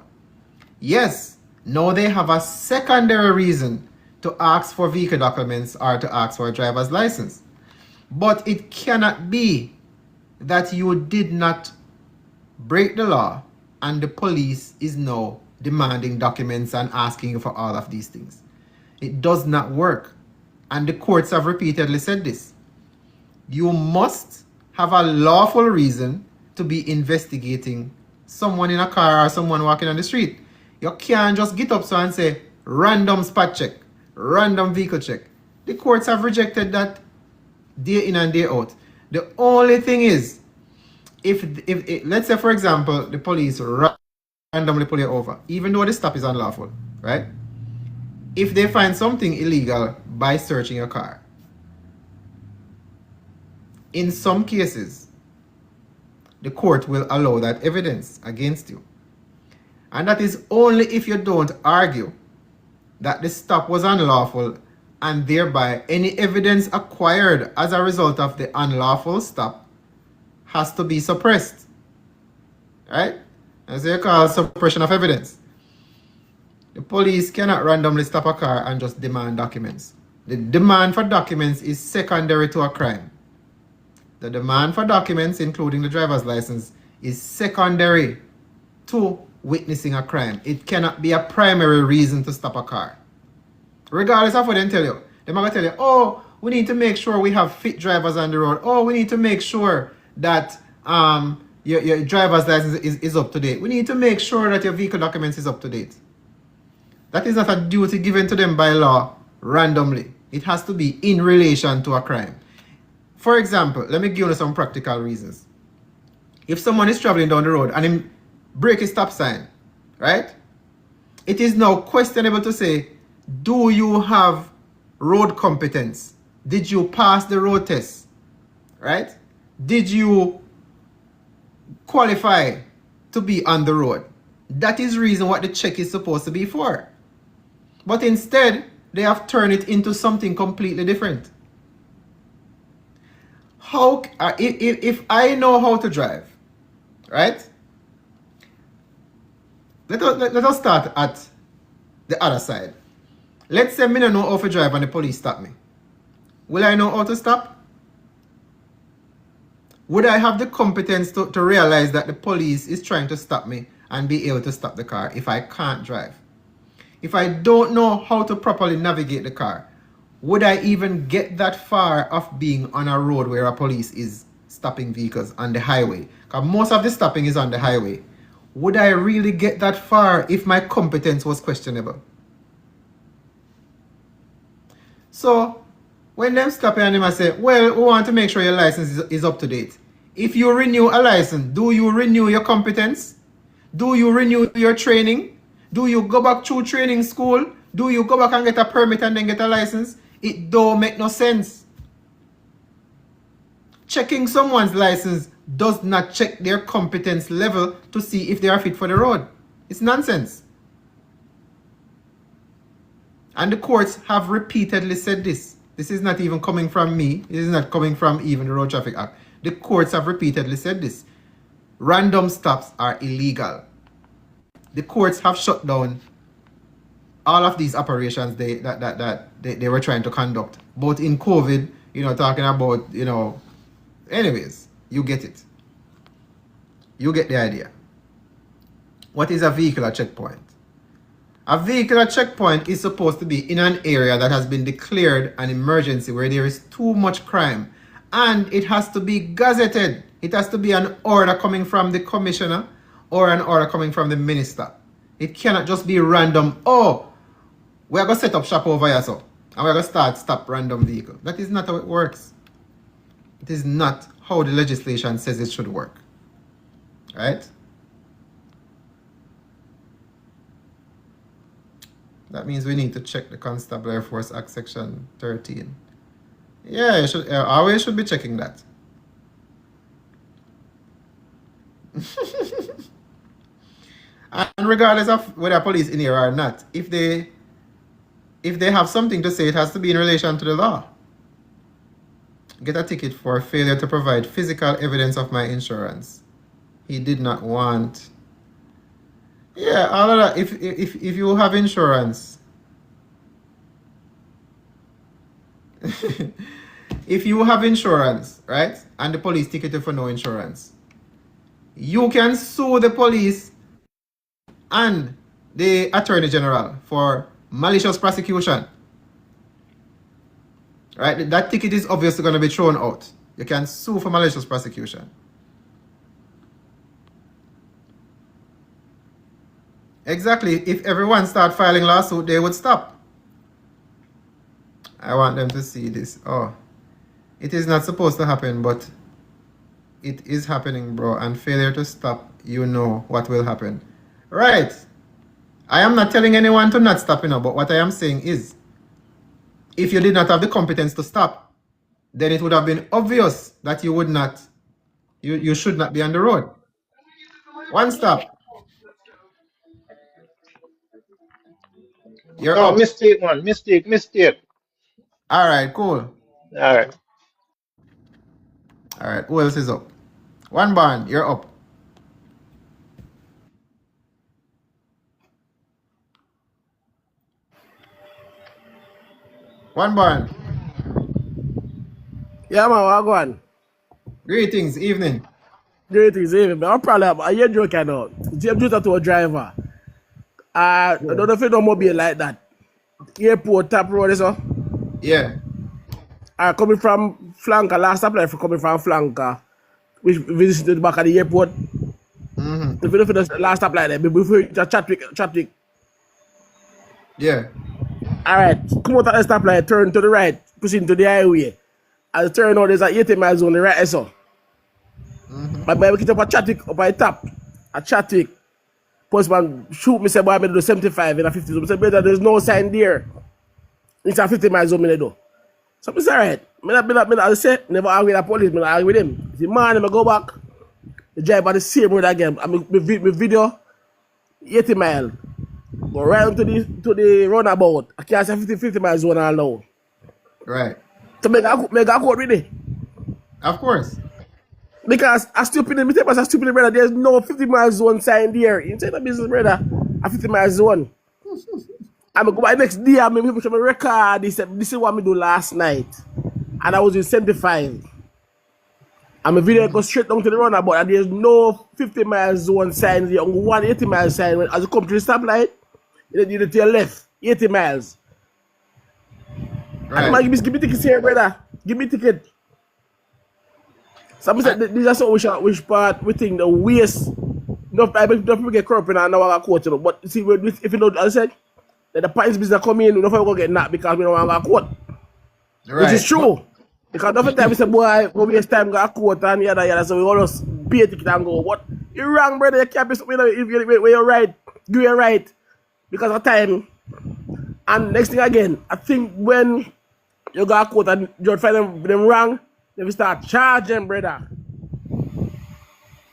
yes, now they have a secondary reason to ask for vehicle documents or to ask for a driver's license. But it cannot be that you did not break the law and the police is now demanding documents and asking you for all of these things. It does not work. And the courts have repeatedly said this. You must have a lawful reason to be investigating someone in a car or someone walking on the street. You can't just get up so and say, random spot check, random vehicle check. The courts have rejected that day in and day out. The only thing is, if let's say, for example, the police randomly pull you over, even though the stop is unlawful, right? If they find something illegal by searching your car, in some cases, the court will allow that evidence against you. And that is only if you don't argue that the stop was unlawful and thereby any evidence acquired as a result of the unlawful stop has to be suppressed. Right? As they call suppression of evidence. The police cannot randomly stop a car and just demand documents. The demand for documents is secondary to a crime. The demand for documents, including the driver's license, is secondary to witnessing a crime. It cannot be a primary reason to stop a car. Regardless of what they tell you. They might tell you, oh, we need to make sure we have fit drivers on the road. Oh, we need to make sure that your driver's license is up to date. We need to make sure that your vehicle documents is up to date. That is not a duty given to them by law randomly. It has to be in relation to a crime. For example, let me give you some practical reasons. If someone is traveling down the road and him break a stop sign, right? It is now questionable to say, do you have road competence? Did you pass the road test? Right? Did you qualify to be on the road? That is reason what the check is supposed to be for. But instead, they have turned it into something completely different. How if I know how to drive, right? Let us start at the other side. Let's say I don't know how to drive and the police stop me. Will I know how to stop? Would I have the competence to realize that the police is trying to stop me and be able to stop the car if I can't drive? If I don't know how to properly navigate the car, would I even get that far of being on a road where a police is stopping vehicles on the highway? Because most of the stopping is on the highway. Would I really get that far if my competence was questionable? So, when them stop you and them say, well, we want to make sure your license is up to date. If you renew a license, do you renew your competence? Do you renew your training? Do you go back to training school? Do you go back and get a permit and then get a license? It don't make no sense. Checking someone's license does not check their competence level to see if they are fit for the road. It's nonsense. And the courts have repeatedly said this. This is not even coming from me. This is not coming from even the Road Traffic Act. The courts have repeatedly said this. Random stops are illegal. The courts have shut down all of these operations they were trying to conduct. Both in COVID, talking about, anyways, you get it. You get the idea. What is a vehicular checkpoint? A vehicular checkpoint is supposed to be in an area that has been declared an emergency where there is too much crime. And it has to be gazetted. It has to be an order coming from the commissioner or an order coming from the minister. It cannot just be random. Oh, we're going to set up shop over here, so. And we're going to stop random vehicle. That is not how it works. It is not how the legislation says it should work. Right? That means we need to check the Constable Air Force Act Section 13. Yeah, you should, always should be checking that. And regardless of whether police in here or not, if they have something to say, it has to be in relation to the law. Get a ticket for failure to provide physical evidence of my insurance. He did not want. Yeah, all of that. If you have insurance, if you have insurance, right, and the police ticket you for no insurance, you can sue the police and the Attorney General for malicious prosecution. Right, that ticket is obviously going to be thrown out. You can sue for malicious prosecution. Exactly. If everyone start filing lawsuit, they would stop. I want them to see this. Oh, it is not supposed to happen, but It is happening, bro. And failure to stop, you know what will happen. Right. I am not telling anyone to not stop, but what I am saying is, if you did not have the competence to stop, then it would have been obvious that you would not, you should not be on the road. One stop. You're No, up. mistake, man. Mistake. All right, cool. All right. All right, who else is up? One barn, you're up. One barn. Yeah, man, what go on? Greetings, evening. Greetings, even. But I'm probably are you joking now? James do that to a driver. I don't know if you know mobile like that. Airport tap road, so. Yeah. Coming from Flanker, last apply for coming from Flanker, which visited the back of the airport. Mm-hmm. If you know for the last apply there, before you Chatwick. Yeah. Alright, come out at the stoplight, turn to the right, push into the highway. As you turn out, there's an 80 miles on the right, so. But when we get up a Chatwick, up at the top, a Chatwick, postman shoot me, say, boy, I'm going to do 75 and a 50. So I say, brother, there's no sign there. It's a 50 miles on me, do. So I say, alright, I say, never argue with the police, I argue with him. The man, I go back, the driver, the same road again. I mean, my video, 80 miles. Go right to the runabout. I can't say 50 miles one all now. Right. So make a quote with it. Of course. Because a stupid, brother, there's no 50 miles zone sign there. Inside the business, brother, a 50 miles zone. I'm going to go by next day, I'm going to show my record. This is what I do last night. And I was in 75. And my video goes straight down to the runabout, and there's no 50 miles zone sign there, only 180 miles sign. As you come to the stoplight, you do to your left, 80 miles. Right. And man, give me tickets here, brother. Give me ticket. Some say these are some which part we think the waste. No people get corrupt in our court, you know. But see, if you know, as I said, that the pints business come in, we don't go get knocked because we don't want to go court. Right. Which is true. Because every time we say, boy, we waste time go to court and yada, so we always pay a ticket and go. What? You're wrong, brother. You can't be something if you're right. You're right. Because of time. And next thing again, I think when you go to court and you find them wrong, they will start charging, brother.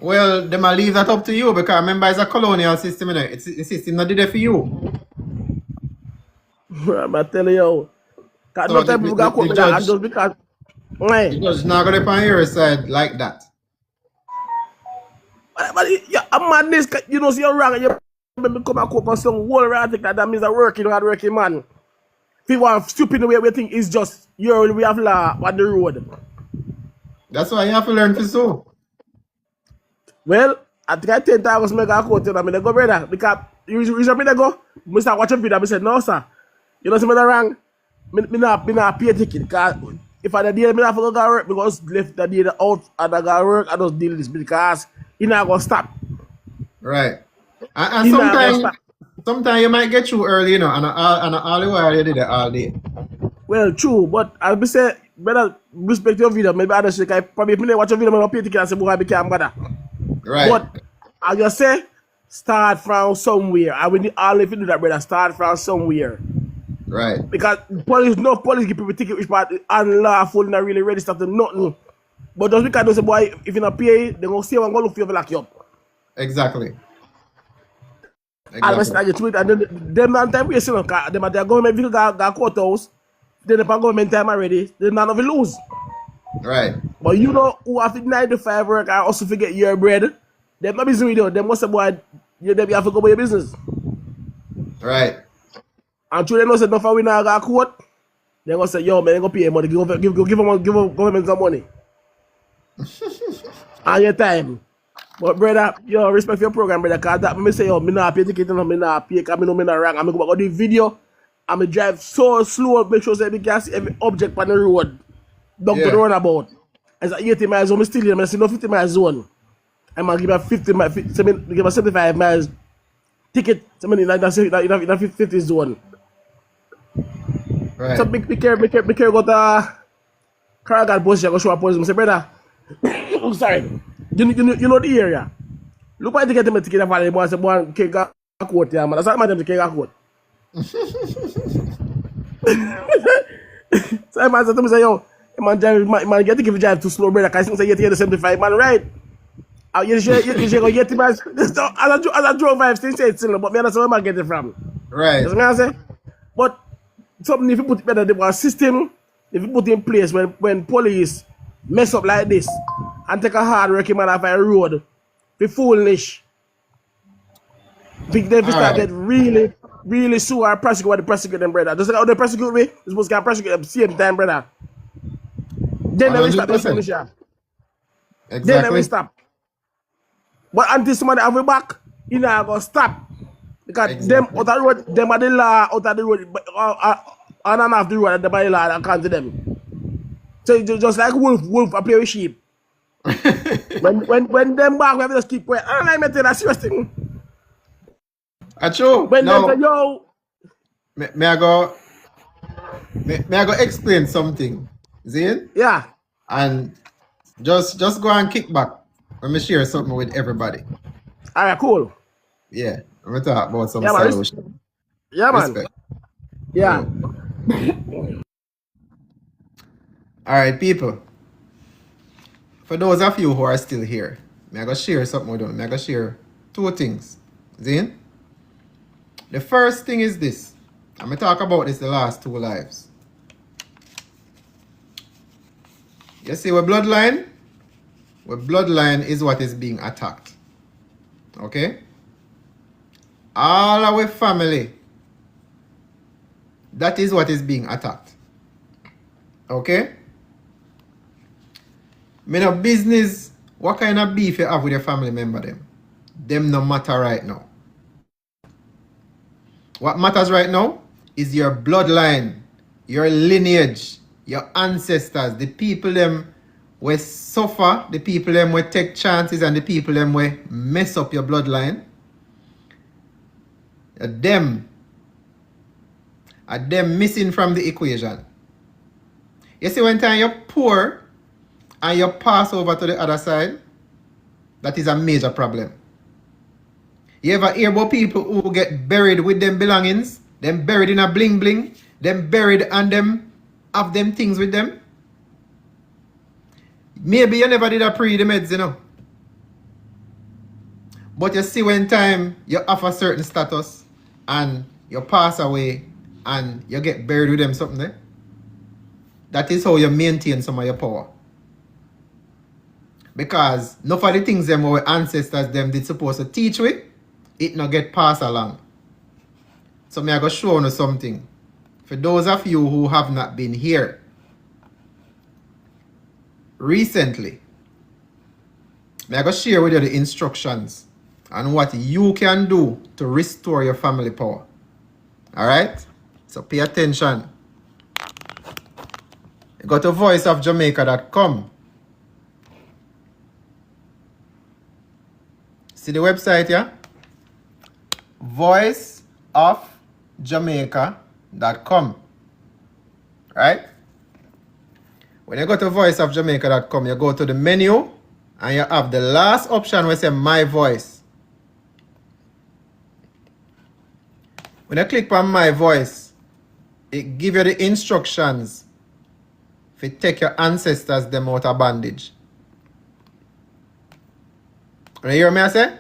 Well, they might leave that up to you because remember it's a colonial system, you know. It's a system that did it for you. I'm telling you. Because no time people go to court, brother, and just because. The judge not going to on your side like that. But yeah, I'm madness, you know, see you're wrong and you come and court on some whole right thing that means a hard working man. People are stupid the way we think is just we have law on the road. That's why you have to learn to so. Well, I think I 10 times make a quote and I go, brother, because you me go, I start watching video, I said, no, sir. You know something wrong? Me not pay a ticket. Because if I deal, me not go to work because left the deal out and I go to work, I just deal this because he not going to stop. Right. And sometimes you might get through early, you know, and all the while you did it all day. Well, true, but I'll be say, better respect your video. Maybe I don't say, probably if I watch your video, I pay a ticket and say, boy, I became better. Right. But I just say, start from somewhere. I will all if you do that, brother, start from somewhere. Right. Because police give people ticket which part unlawful, not really register to nothing. But just because they say, boy, if you not pay, they're going to say, I'm going to look for you lock you up. Exactly. And then them time we see them at the government vehicle got courthouse, then the government time already, then none of it lose. Right. But you know who have 9 to 5 work and also forget your bread, they're not busy with you. They must say, boy, you have to go by your business. Right. And true, they know say nothing we now got court, they're gonna say, yo man, they gonna pay money, give government some money. And your time. But brother, yo, respect for your program, brother, cause that me say, yo, me not pay ticket, me not pay, cause me know me not wrong. I'm gonna go do video, I'm gonna drive so slow, make sure that we can see every object on the road. Down to the runabout. It's a 80 miles zone, I'm still here, I see no 50 miles zone. I'm gonna give a 50 miles, give a 75 miles ticket, in that 50 zone. Right. So be careful, go to Karagat post, you go show a post, I say, brother, Oh, sorry. You know the area. Look why they get them a ticket of the boy, say, boy, cake a quote, yeah, man. That's not them to cake a quote. So I man said to me, say, yo, man, get to give a drive too slow, brother, because I think you get the 75, man, right? You should go get him as I drove 5 since it's still, but me understand where I get it from. Right. That's what I say. But something if you put better, the system, if you put in place when police mess up like this and take a hard working man off a road, be foolish. Big them start get really sue or prosecute what they prosecute them, brother. Just like how they prosecute me, you're supposed to prosecute them same time, brother. Then they will stop this foolish, yeah. Exactly. Then they will stop. But until somebody have a back, you know, gonna stop. Because them out the road, them are the law out of the road, on and off the road, them are the law that comes to them. So just like wolf, I play with sheep. when them back, we have to just keep quiet. And I met that serious thing. True. When now, they say, yo, may I go explain something, Zane? yeah. And just go and kick back. Let me share something with everybody. All right, cool. Yeah, I'm gonna talk about some Yeah, man. solution. Yeah, man. Respect. Yeah. All right, people. For those of you who are still here, I'm gonna share something with you. I'm gonna share 2 things. Zane? The first thing is this. I'm gonna talk about this the last 2 lives. You see, our bloodline is what is being attacked. Okay? All our family, that is what is being attacked. Okay? Me no business what kind of beef you have with your family member them. Them no matter right now. What matters right now is your bloodline, your lineage, your ancestors, the people them will suffer, the people them will take chances, and the people them will mess up your bloodline. Them missing from the equation. You see, when time you're poor and you pass over to the other side, that is a major problem. You ever hear about people who get buried with them belongings, them buried in a bling bling, them buried and them have them things with them? Maybe you never did a pre the meds, you know. But you see, when time you have a certain status and you pass away and you get buried with them something there, that is how you maintain some of your power. Because none of the things them our ancestors them did supposed to teach we, it not get passed along. So me I go show you something. For those of you who have not been here recently, me I go share with you the instructions and what you can do to restore your family power. Alright? So pay attention. You go to voiceofjamaica.com. See the website, yeah? voiceofjamaica.com. Right? When you go to voiceofjamaica.com, you go to the menu and you have the last option where it says My Voice. When you click on My Voice, it gives you the instructions to take your ancestors them out of bondage. You hear me I say?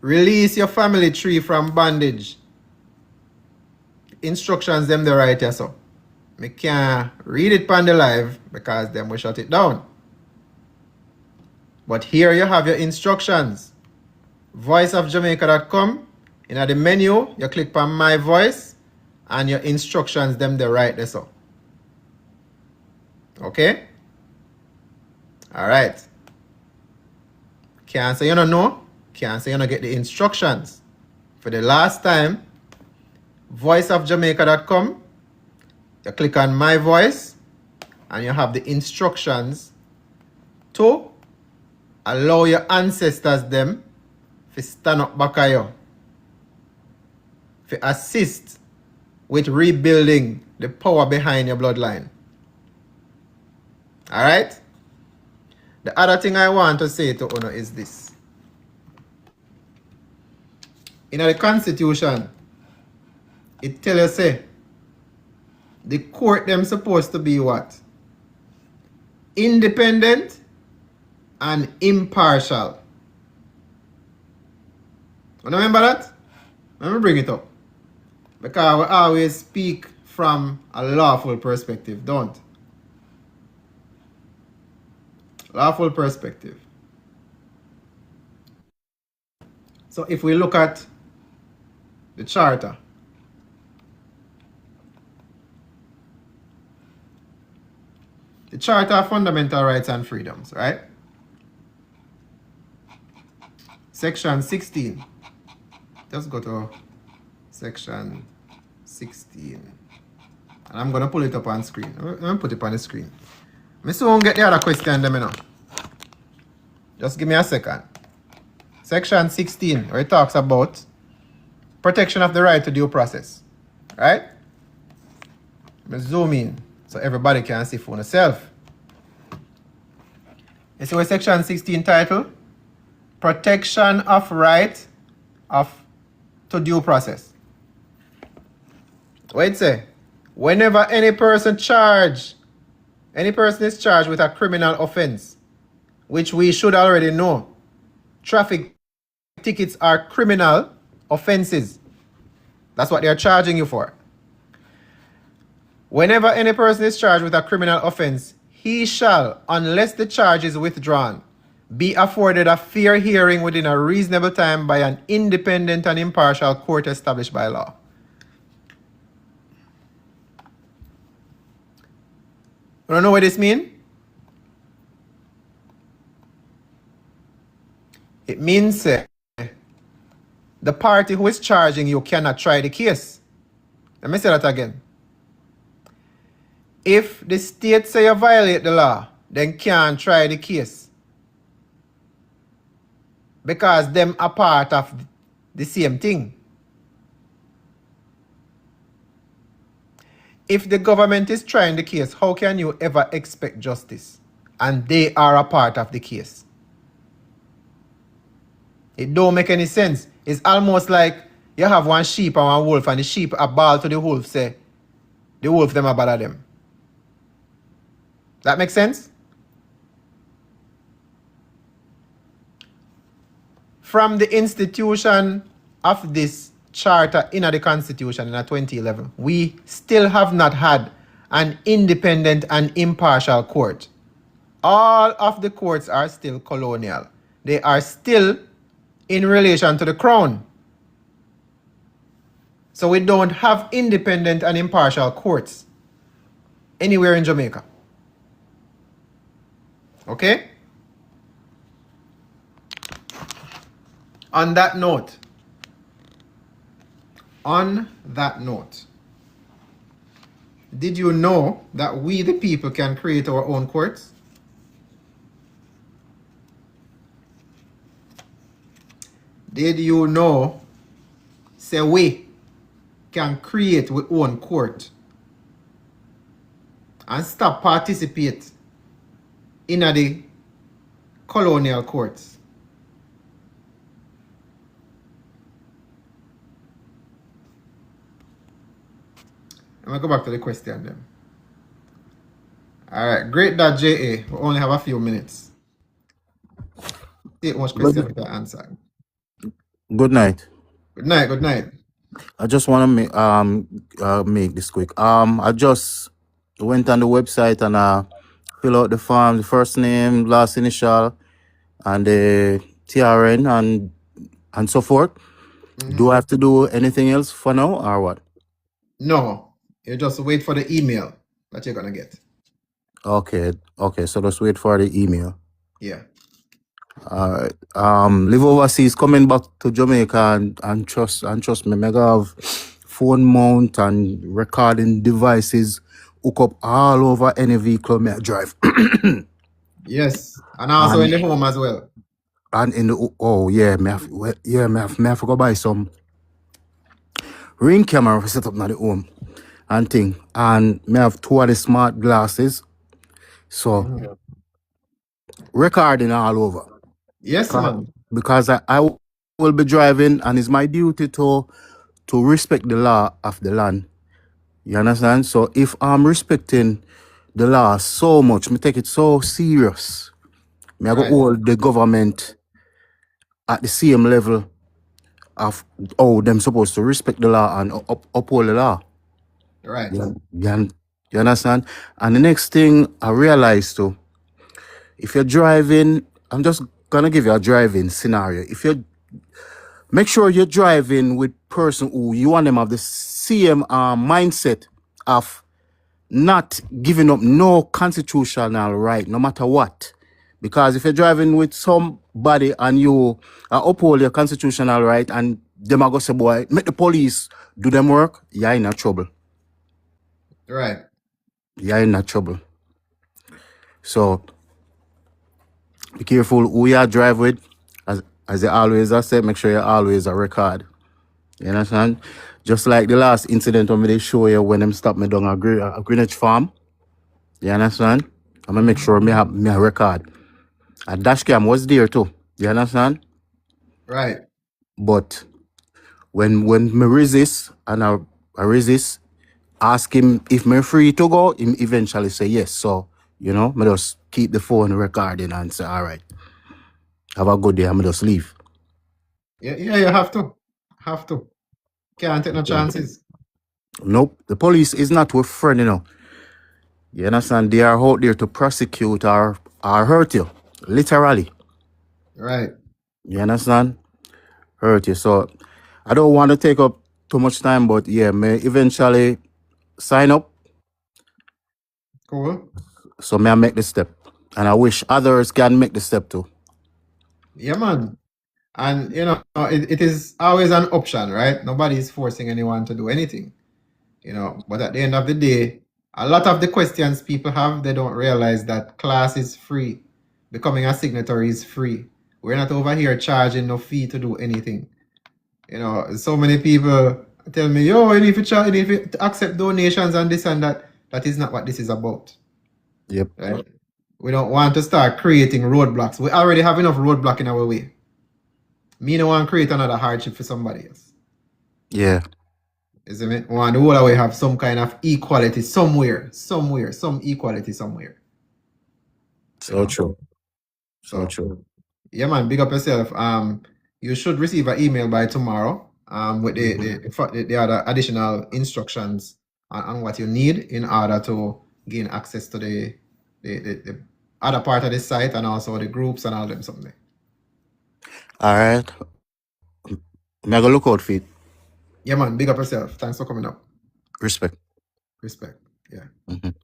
Release your family tree from bondage. Instructions them the right here, so. I can't read it on the live because them will shut it down. But here you have your instructions. voiceofjamaica.com. In the menu, you click on My Voice and your instructions them the right there, so. Okay? Alright. Can't say you don't know. Can't say you don't get the instructions. For the last time, voiceofjamaica.com. You click on My Voice and you have the instructions to allow your ancestors them to stand up back at you, to assist with rebuilding the power behind your bloodline. All right? The other thing I want to say to Uno is this. In the Constitution, it tells you, say, the court them supposed to be what? Independent and impartial. You remember that? Let me bring it up. Because we always speak from a lawful perspective, don't? Lawful perspective. So if we look at the charter, the Charter of Fundamental Rights and Freedoms, right? Section 16. Just go to section 16. And I'm going to pull it up on screen. Let me put it on the screen. I soon get the other question them, you know. Just give me a second. Section 16, where it talks about protection of the right to due process. Right? Let me zoom in so everybody can see for themselves. You see what section 16 title? Protection of right to due process. What it say? Whenever any person is charged with a criminal offense, which we should already know, traffic tickets are criminal offenses. That's what they are charging you for. Whenever any person is charged with a criminal offense, he shall, unless the charge is withdrawn, be afforded a fair hearing within a reasonable time by an independent and impartial court established by law. You don't know what this means? It means the party who is charging you cannot try the case. Let me say that again. If the state say you violate the law, then can't try the case. Because them are part of the same thing. If the government is trying the case, how can you ever expect justice? And they are a part of the case. It don't make any sense. It's almost like you have one sheep and one wolf, and the sheep are ball to the wolf, say, the wolf them are bother them. That makes sense? From the institution of this charter in the Constitution in 2011, we still have not had an independent and impartial court. All of the courts are still colonial. They are still in relation to the crown. So we don't have independent and impartial courts anywhere in Jamaica. Okay? On that note, did you know that we the people can create our own courts? Did you know, say we can create our own court and stop participate in the colonial courts? I'm going to go back to the question then. Alright, great.ja. We only have a few minutes. See how much question we can answer. Good night. Good night, good night. I just want to make this quick. I just went on the website and fill out the form, the first name, last initial, and the TRN and so forth. Do I have to do anything else for now or what? No. You just wait for the email that you're gonna get. Okay, so just wait for the email. Yeah. Alright. Live overseas, coming back to Jamaica and trust me, I have phone mount and recording devices hook up all over any vehicle may I drive. Yes. And also in the home as well. And in the me have to go buy some ring camera for set up in the home and thing. And me have 2 of the smart glasses So recording all over. Yes, man. Because I will be driving and it's my duty to respect the law of the land. You understand? So if I'm respecting the law so much, me take it so serious. Me I go Right. hold the government at the same level of how them supposed to respect the law and uphold the law. Right. You understand? And the next thing I realized too, if you're driving, I'm just gonna give you a driving scenario. If you make sure you're driving with person who you want them have the same mindset of not giving up no constitutional right, no matter what. Because if you're driving with somebody and you uphold your constitutional right and them are going to say, boy, make the police do them work, you're in a trouble. Right. You're in a trouble. So be careful who you drive with. As they always I say, make sure you always a record. You understand? Just like the last incident when they show you when them stop me down a Greenwich farm. You understand? I'm gonna make sure me have me a record. A dash cam was there too. You understand? Right. But when me resist and I resist, ask him if me free to go, him eventually say yes. So, you know, me just keep the phone recording and say, all right, have a good day, I'm just leave. Yeah, you have to. Have to. Can't take no chances. Nope. The police is not your friend, you know. You understand? They are out there to prosecute or hurt you. Literally. Right. You understand? Hurt you. So I don't want to take up too much time, but yeah, may eventually sign up. Cool. So may I make the step. And I wish others can make the step too. Yeah, man. And you know, it is always an option, right? Nobody is forcing anyone to do anything. You know, but at the end of the day, a lot of the questions people have, they don't realize that class is free. Becoming a signatory is free. We're not over here charging no fee to do anything. You know, so many people tell me, yo, you need to accept donations and this and that. That is not what this is about. Yep. Right? We don't want to start creating roadblocks. We already have enough roadblock in our way. Me don't want to create another hardship for somebody else. Yeah. Isn't it? We want the whole way have some kind of equality somewhere, some equality somewhere. So true. So So true. yeah, man, big up yourself. You should receive an email by tomorrow. With the other additional instructions on what you need in order to gain access to the other part of the site and also the groups and all them something. All right. I'm gonna look out for it. Yeah, man, big up yourself. Thanks for coming up. Respect. Respect. Yeah. Mhm.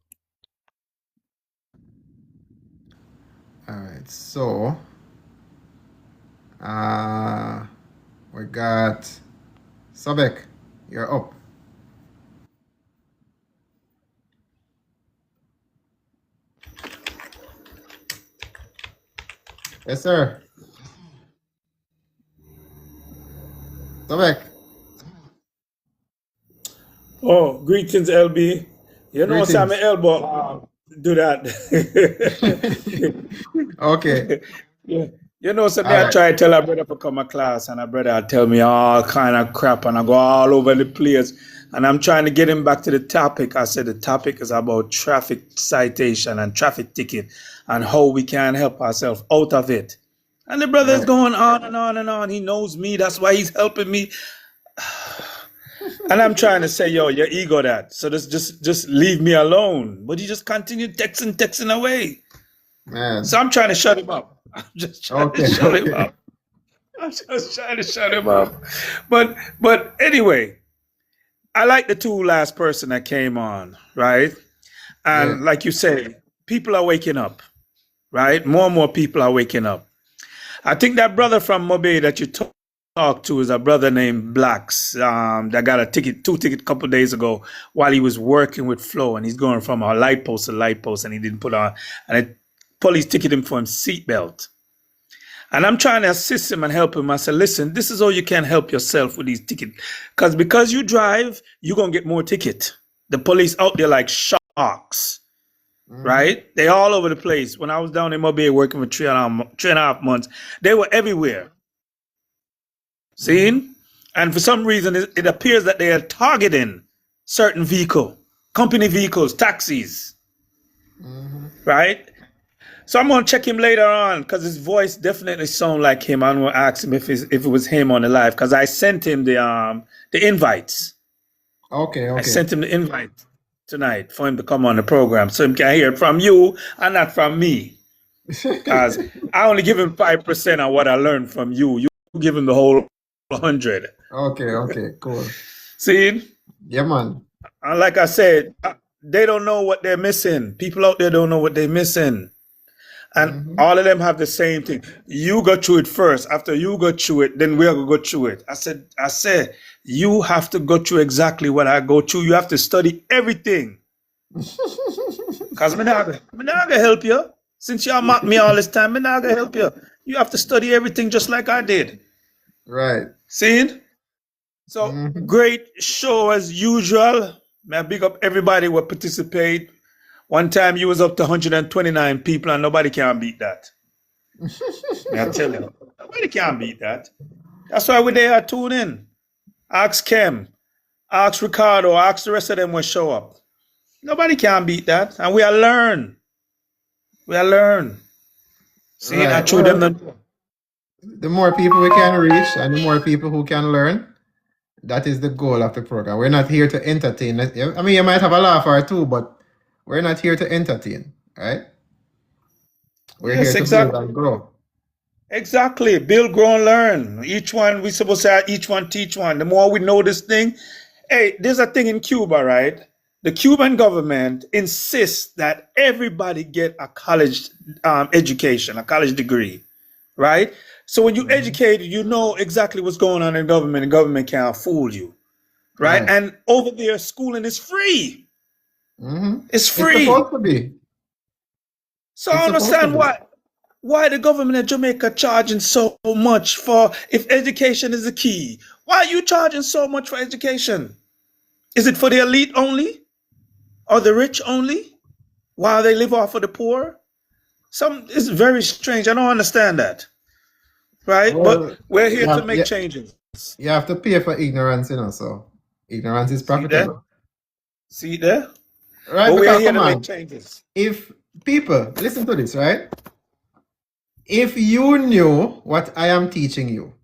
All right. So we got Sobek. You're up. Yes, sir. Sobek. Oh, greetings, LB. You know, Sammy Greetings. Elbow do that. Okay. Yeah. You know, so me All I right. try to tell a brother to come to class, and a brother tell me all kind of crap, and I go all over the place. And I'm trying to get him back to the topic. I said the topic is about traffic citation and traffic ticket and how we can help ourselves out of it. And the brother is Right. going on and on and on. He knows me. That's why he's helping me. And I'm trying to say, yo, your ego that. So just leave me alone. But he just continued texting away. Man. So I'm trying to shut him up. I'm just trying to Okay. shut him Okay. up. I'm just trying to shut him up. But anyway, I like the two last person that came on, right? Yeah. And like you say, people are waking up, right? More and more people are waking up. I think that brother from Mobe that you talked to is a brother named Blacks that got a two ticket a couple days ago while he was working with Flo, and he's going from a light post to light post, and he didn't put on, and the police ticketed him for his seatbelt. And I'm trying to assist him and help him. I said, listen, this is how you can help yourself with these tickets. Because you drive, you're going to get more ticket. The police out there like sharks. right? They all over the place. When I was down in Mobile working for 3.5 months, they were everywhere. Seeing? And for some reason, it appears that they are targeting certain company vehicles, taxis, right? So I'm gonna check him later on because his voice definitely sounds like him. I'm gonna ask him if it was him on the live because I sent him the invites. Okay. I sent him the invite tonight for him to come on the program so he can hear it from you and not from me. Because I only give him 5% of what I learned from you. You give him the whole 100. Okay, cool. See? Yeah, man. And like I said, they don't know what they're missing. People out there don't know what they're missing. And all of them have the same thing. You go through it first. After you go through it, then we're gonna go through it. I said, you have to go through exactly what I go through. You have to study everything. Because I'm not gonna help you. Since y'all mock me all this time, I'm not gonna help you. You have to study everything just like I did. Right. See? So great show as usual. May I big up everybody who participate. One time you was up to 129 people and nobody can beat that. May I tell you, nobody can beat that. That's why we're there. Tune in. Ask Kem, ask Ricardo, ask the rest of them will show up. Nobody can beat that. And we are learn. See, Right. I threw them the more people we can reach and the more people who can learn, that is the goal of the program. We're not here to entertain. I mean, you might have a laugh or two, but we're not here to entertain, right? We're here to build and grow. Exactly. Build, grow, and learn. Each one, we supposed to say each one teach one. The more we know this thing. Hey, there's a thing in Cuba, right? The Cuban government insists that everybody get a college education, a college degree, right? So when you're educated, you know exactly what's going on in government, and government can't fool you, right? And over there, schooling is free. It's free. It's supposed to be. So I understand why the government of Jamaica charging so much for, if education is the key. Why are you charging so much for education? Is it for the elite only? Or the rich only? While they live off of the poor? It's very strange. I don't understand that. Right? Well, but we're here to make changes. You have to pay for ignorance, so ignorance is profitable. See there? Right, but because we're here to make changes. If people, listen to this, right? If you knew what I am teaching you,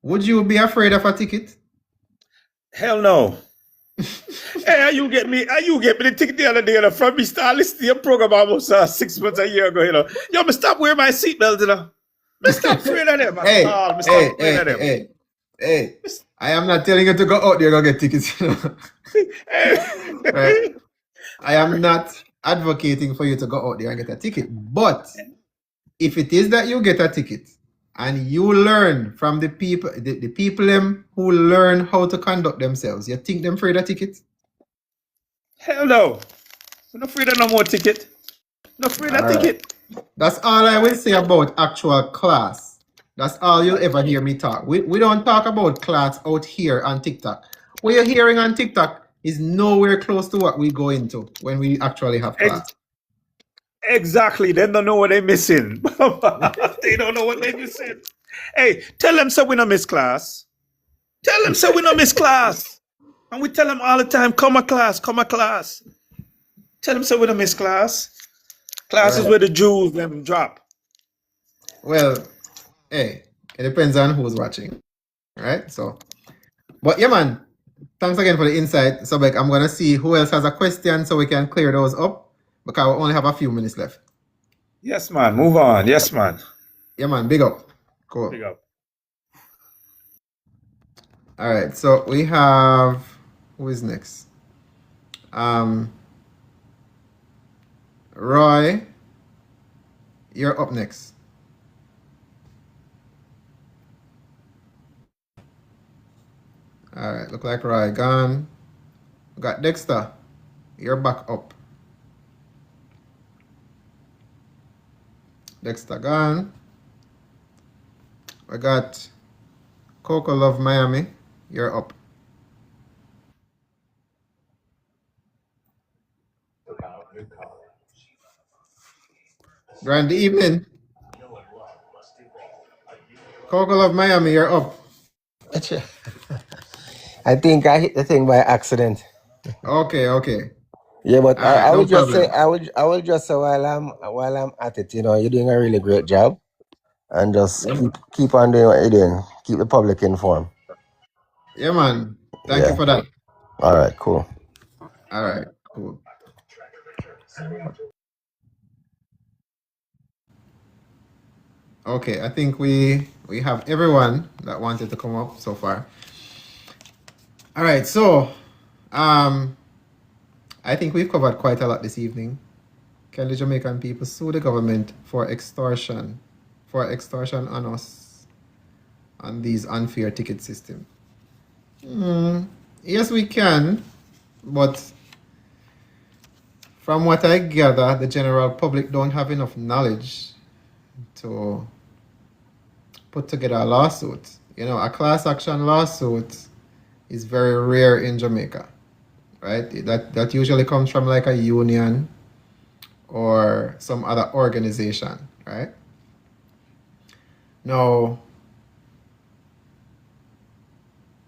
would you be afraid of a ticket? Hell no. Hey, you get me the ticket the other day, from me start listening to your program almost 6 months, a year ago, Yo, me stop wearing my seatbelt, Me stop afraid of them. Hey, I am not telling you to go out there and get tickets, Right? I am not advocating for you to go out there and get a ticket. But if it is that you get a ticket and you learn from the people, the people who learn how to conduct themselves, you think them afraid of tickets? Hell no. I'm not afraid of no more ticket. Not afraid of ticket. That's all I will say about actual class. That's all you'll ever hear me talk. We don't talk about class out here on TikTok. What you're hearing on TikTok is nowhere close to what we go into when we actually have class. Exactly. They don't know what they're missing. They don't know what they're missing. Hey, tell them so we don't miss class. Tell them so we don't miss class. And we tell them all the time, come a class. Tell them so we don't miss class. Class is where the jewels them drop. Well, hey, it depends on who's watching. Right? So, but yeah, man. Thanks again for the insight. So, I'm going to see who else has a question so we can clear those up because we only have a few minutes left. Yes, man. Move on. Yes, man. Yeah, man. Big up. Cool. Big up. All right. So, we have... Who is next? Roy, you're up next. All right, look like Roy gone. We got Dexter, you're back up. Dexter gone. We got Coco Love Miami, you're up. Grand evening. Coco of Miami, you're up. I think I hit the thing by accident. Okay, okay. Yeah, but All right, I no would just say problem. I will just say while I'm at it, you're doing a really great job, and just Yeah, keep on doing what you're doing. Keep the public informed. yeah, man. Thank you Yeah. for that. All right. Cool. All right, cool. Okay, I think we have everyone that wanted to come up so far. All right, so um, I think we've covered quite a lot this evening. Can the Jamaican people sue the government for extortion on us on these unfair ticket system? Yes, we can, but from what I gather, the general public don't have enough knowledge to put together a lawsuit. A class action lawsuit is very rare in Jamaica, right? That usually comes from like a union or some other organization, right? Now,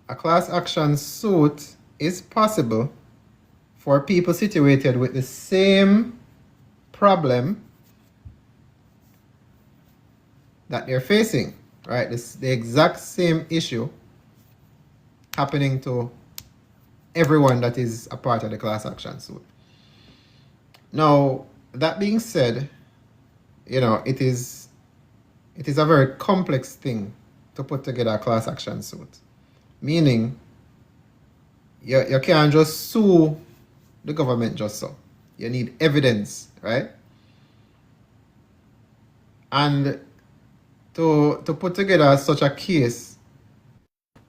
a class action suit is possible for people situated with the same problem that they're facing, right? This the exact same issue happening to everyone that is a part of the class action suit. Now, that being said, it is a very complex thing to put together a class action suit. Meaning, you can't just sue the government just so. You need evidence, right? And to put together such a case,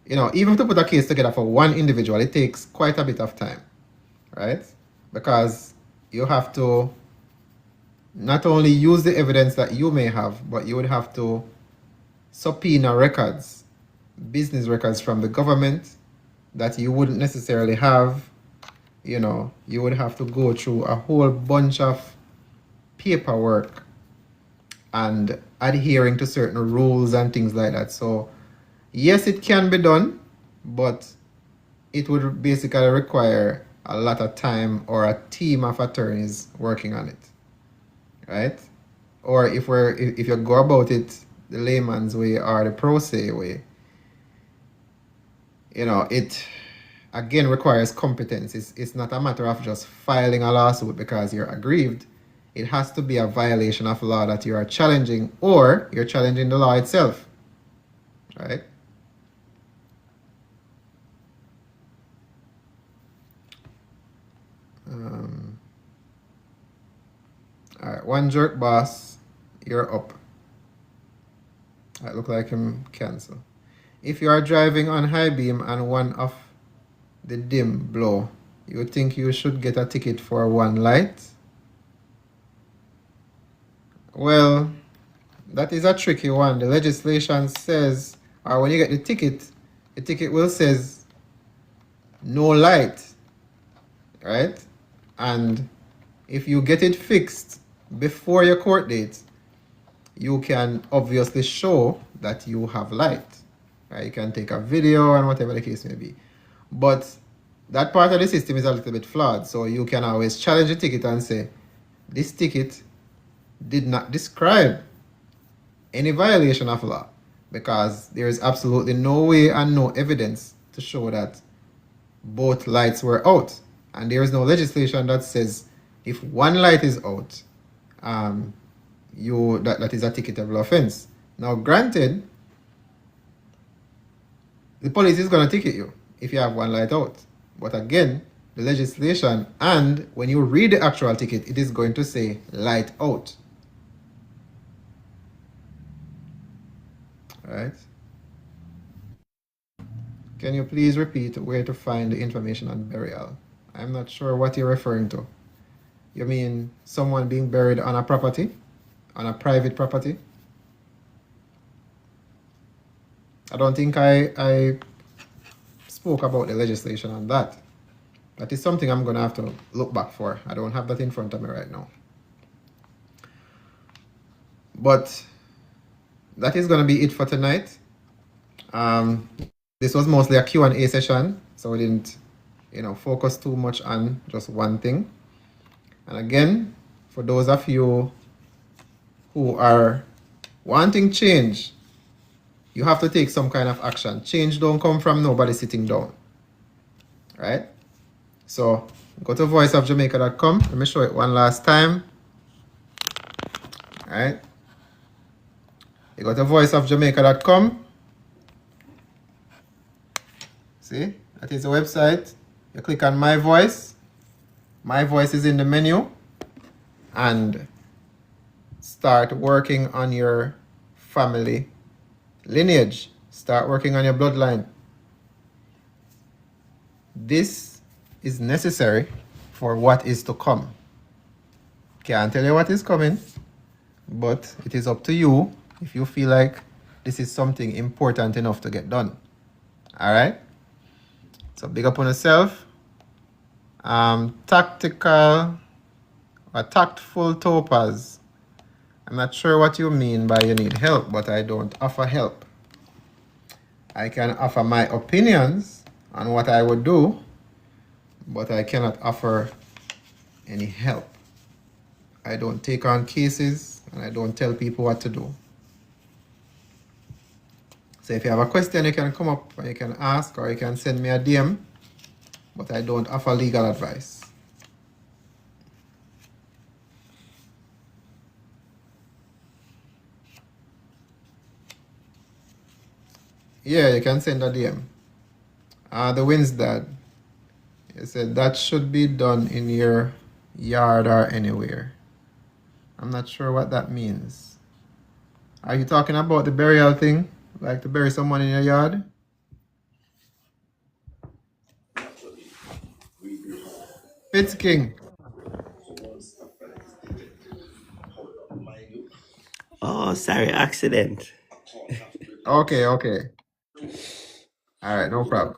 even to put a case together for one individual, it takes quite a bit of time, right? Because you have to not only use the evidence that you may have, but you would have to subpoena records, business records from the government that you wouldn't necessarily have. You would have to go through a whole bunch of paperwork and adhering to certain rules and things like that. So, yes, it can be done, but it would basically require a lot of time or a team of attorneys working on it, right? Or if you go about it the layman's way or the pro se way, it again requires competence. It's not a matter of just filing a lawsuit because you're aggrieved. It has to be a violation of law that you are challenging, or you're challenging the law itself, right? All right, one jerk boss, you're up. It look like him cancel. If you are driving on high beam and one of the dim blow, you think you should get a ticket for one light? Well, that is a tricky one. The legislation says, or when you get the ticket will says no light, right? And if you get it fixed before your court date, you can obviously show that you have light, right? You can take a video and whatever the case may be. But that part of the system is a little bit flawed. So you can always challenge the ticket and say, this ticket did not describe any violation of law, because there is absolutely no way and no evidence to show that both lights were out. And there is no legislation that says if one light is out, that is a ticketable offense. Now, granted, the police is going to ticket you if you have one light out. But again, the legislation, and when you read the actual ticket, it is going to say light out. Right? Can you please repeat where to find the information on burial? I'm not sure what you're referring to. You mean someone being buried on a property? On a private property? I don't think I spoke about the legislation on that. That is something I'm going to have to look back for. I don't have that in front of me right now. But that is going to be it for tonight. This was mostly a Q&A session, so we didn't, focus too much on just one thing. And again, for those of you who are wanting change, you have to take some kind of action. Change don't come from nobody sitting down, right? So go to voiceofjamaica.com. Let me show it one last time. All right. You go to voiceofjamaica.com. See, that is the website. You click on My Voice. My Voice is in the menu. And start working on your family lineage. Start working on your bloodline. This is necessary for what is to come. Can't tell you what is coming, but it is up to you if you feel like this is something important enough to get done. All right? So big up on yourself. Tactical or tactful topaz. I'm not sure what you mean by you need help, but I don't offer help. I can offer my opinions on what I would do, but I cannot offer any help. I don't take on cases and I don't tell people what to do. So if you have a question, you can come up and you can ask, or you can send me a DM, but I don't offer legal advice. Yeah, you can send a DM. The wind's dad. You said that should be done in your yard or anywhere. I'm not sure what that means. Are you talking about the burial thing? Like to bury someone in your yard? Fitz King. Oh, sorry, accident. Okay. All right, no problem.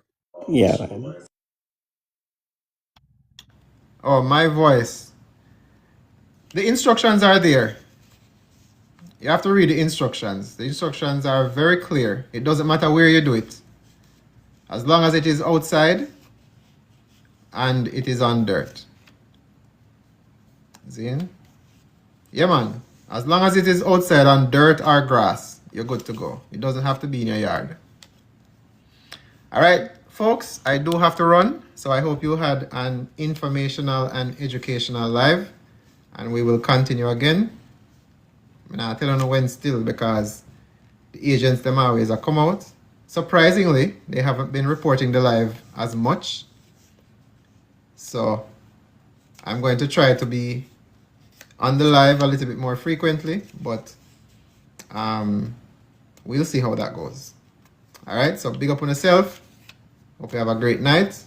Yeah, man. Oh, My Voice. The instructions are there. You have to read the instructions. The instructions are very clear. It doesn't matter where you do it. As long as it is outside and it is on dirt. Zin? Yeah, man. As long as it is outside on dirt or grass, you're good to go. It doesn't have to be in your yard. All right, folks, I do have to run. So I hope you had an informational and educational live. And we will continue again. I'm not telling you when still, because the agents them always are come out. Surprisingly, they haven't been reporting the live as much. So I'm going to try to be on the live a little bit more frequently, but we'll see how that goes. All right, so big up on yourself. Hope you have a great night.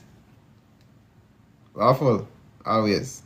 Lawful, always.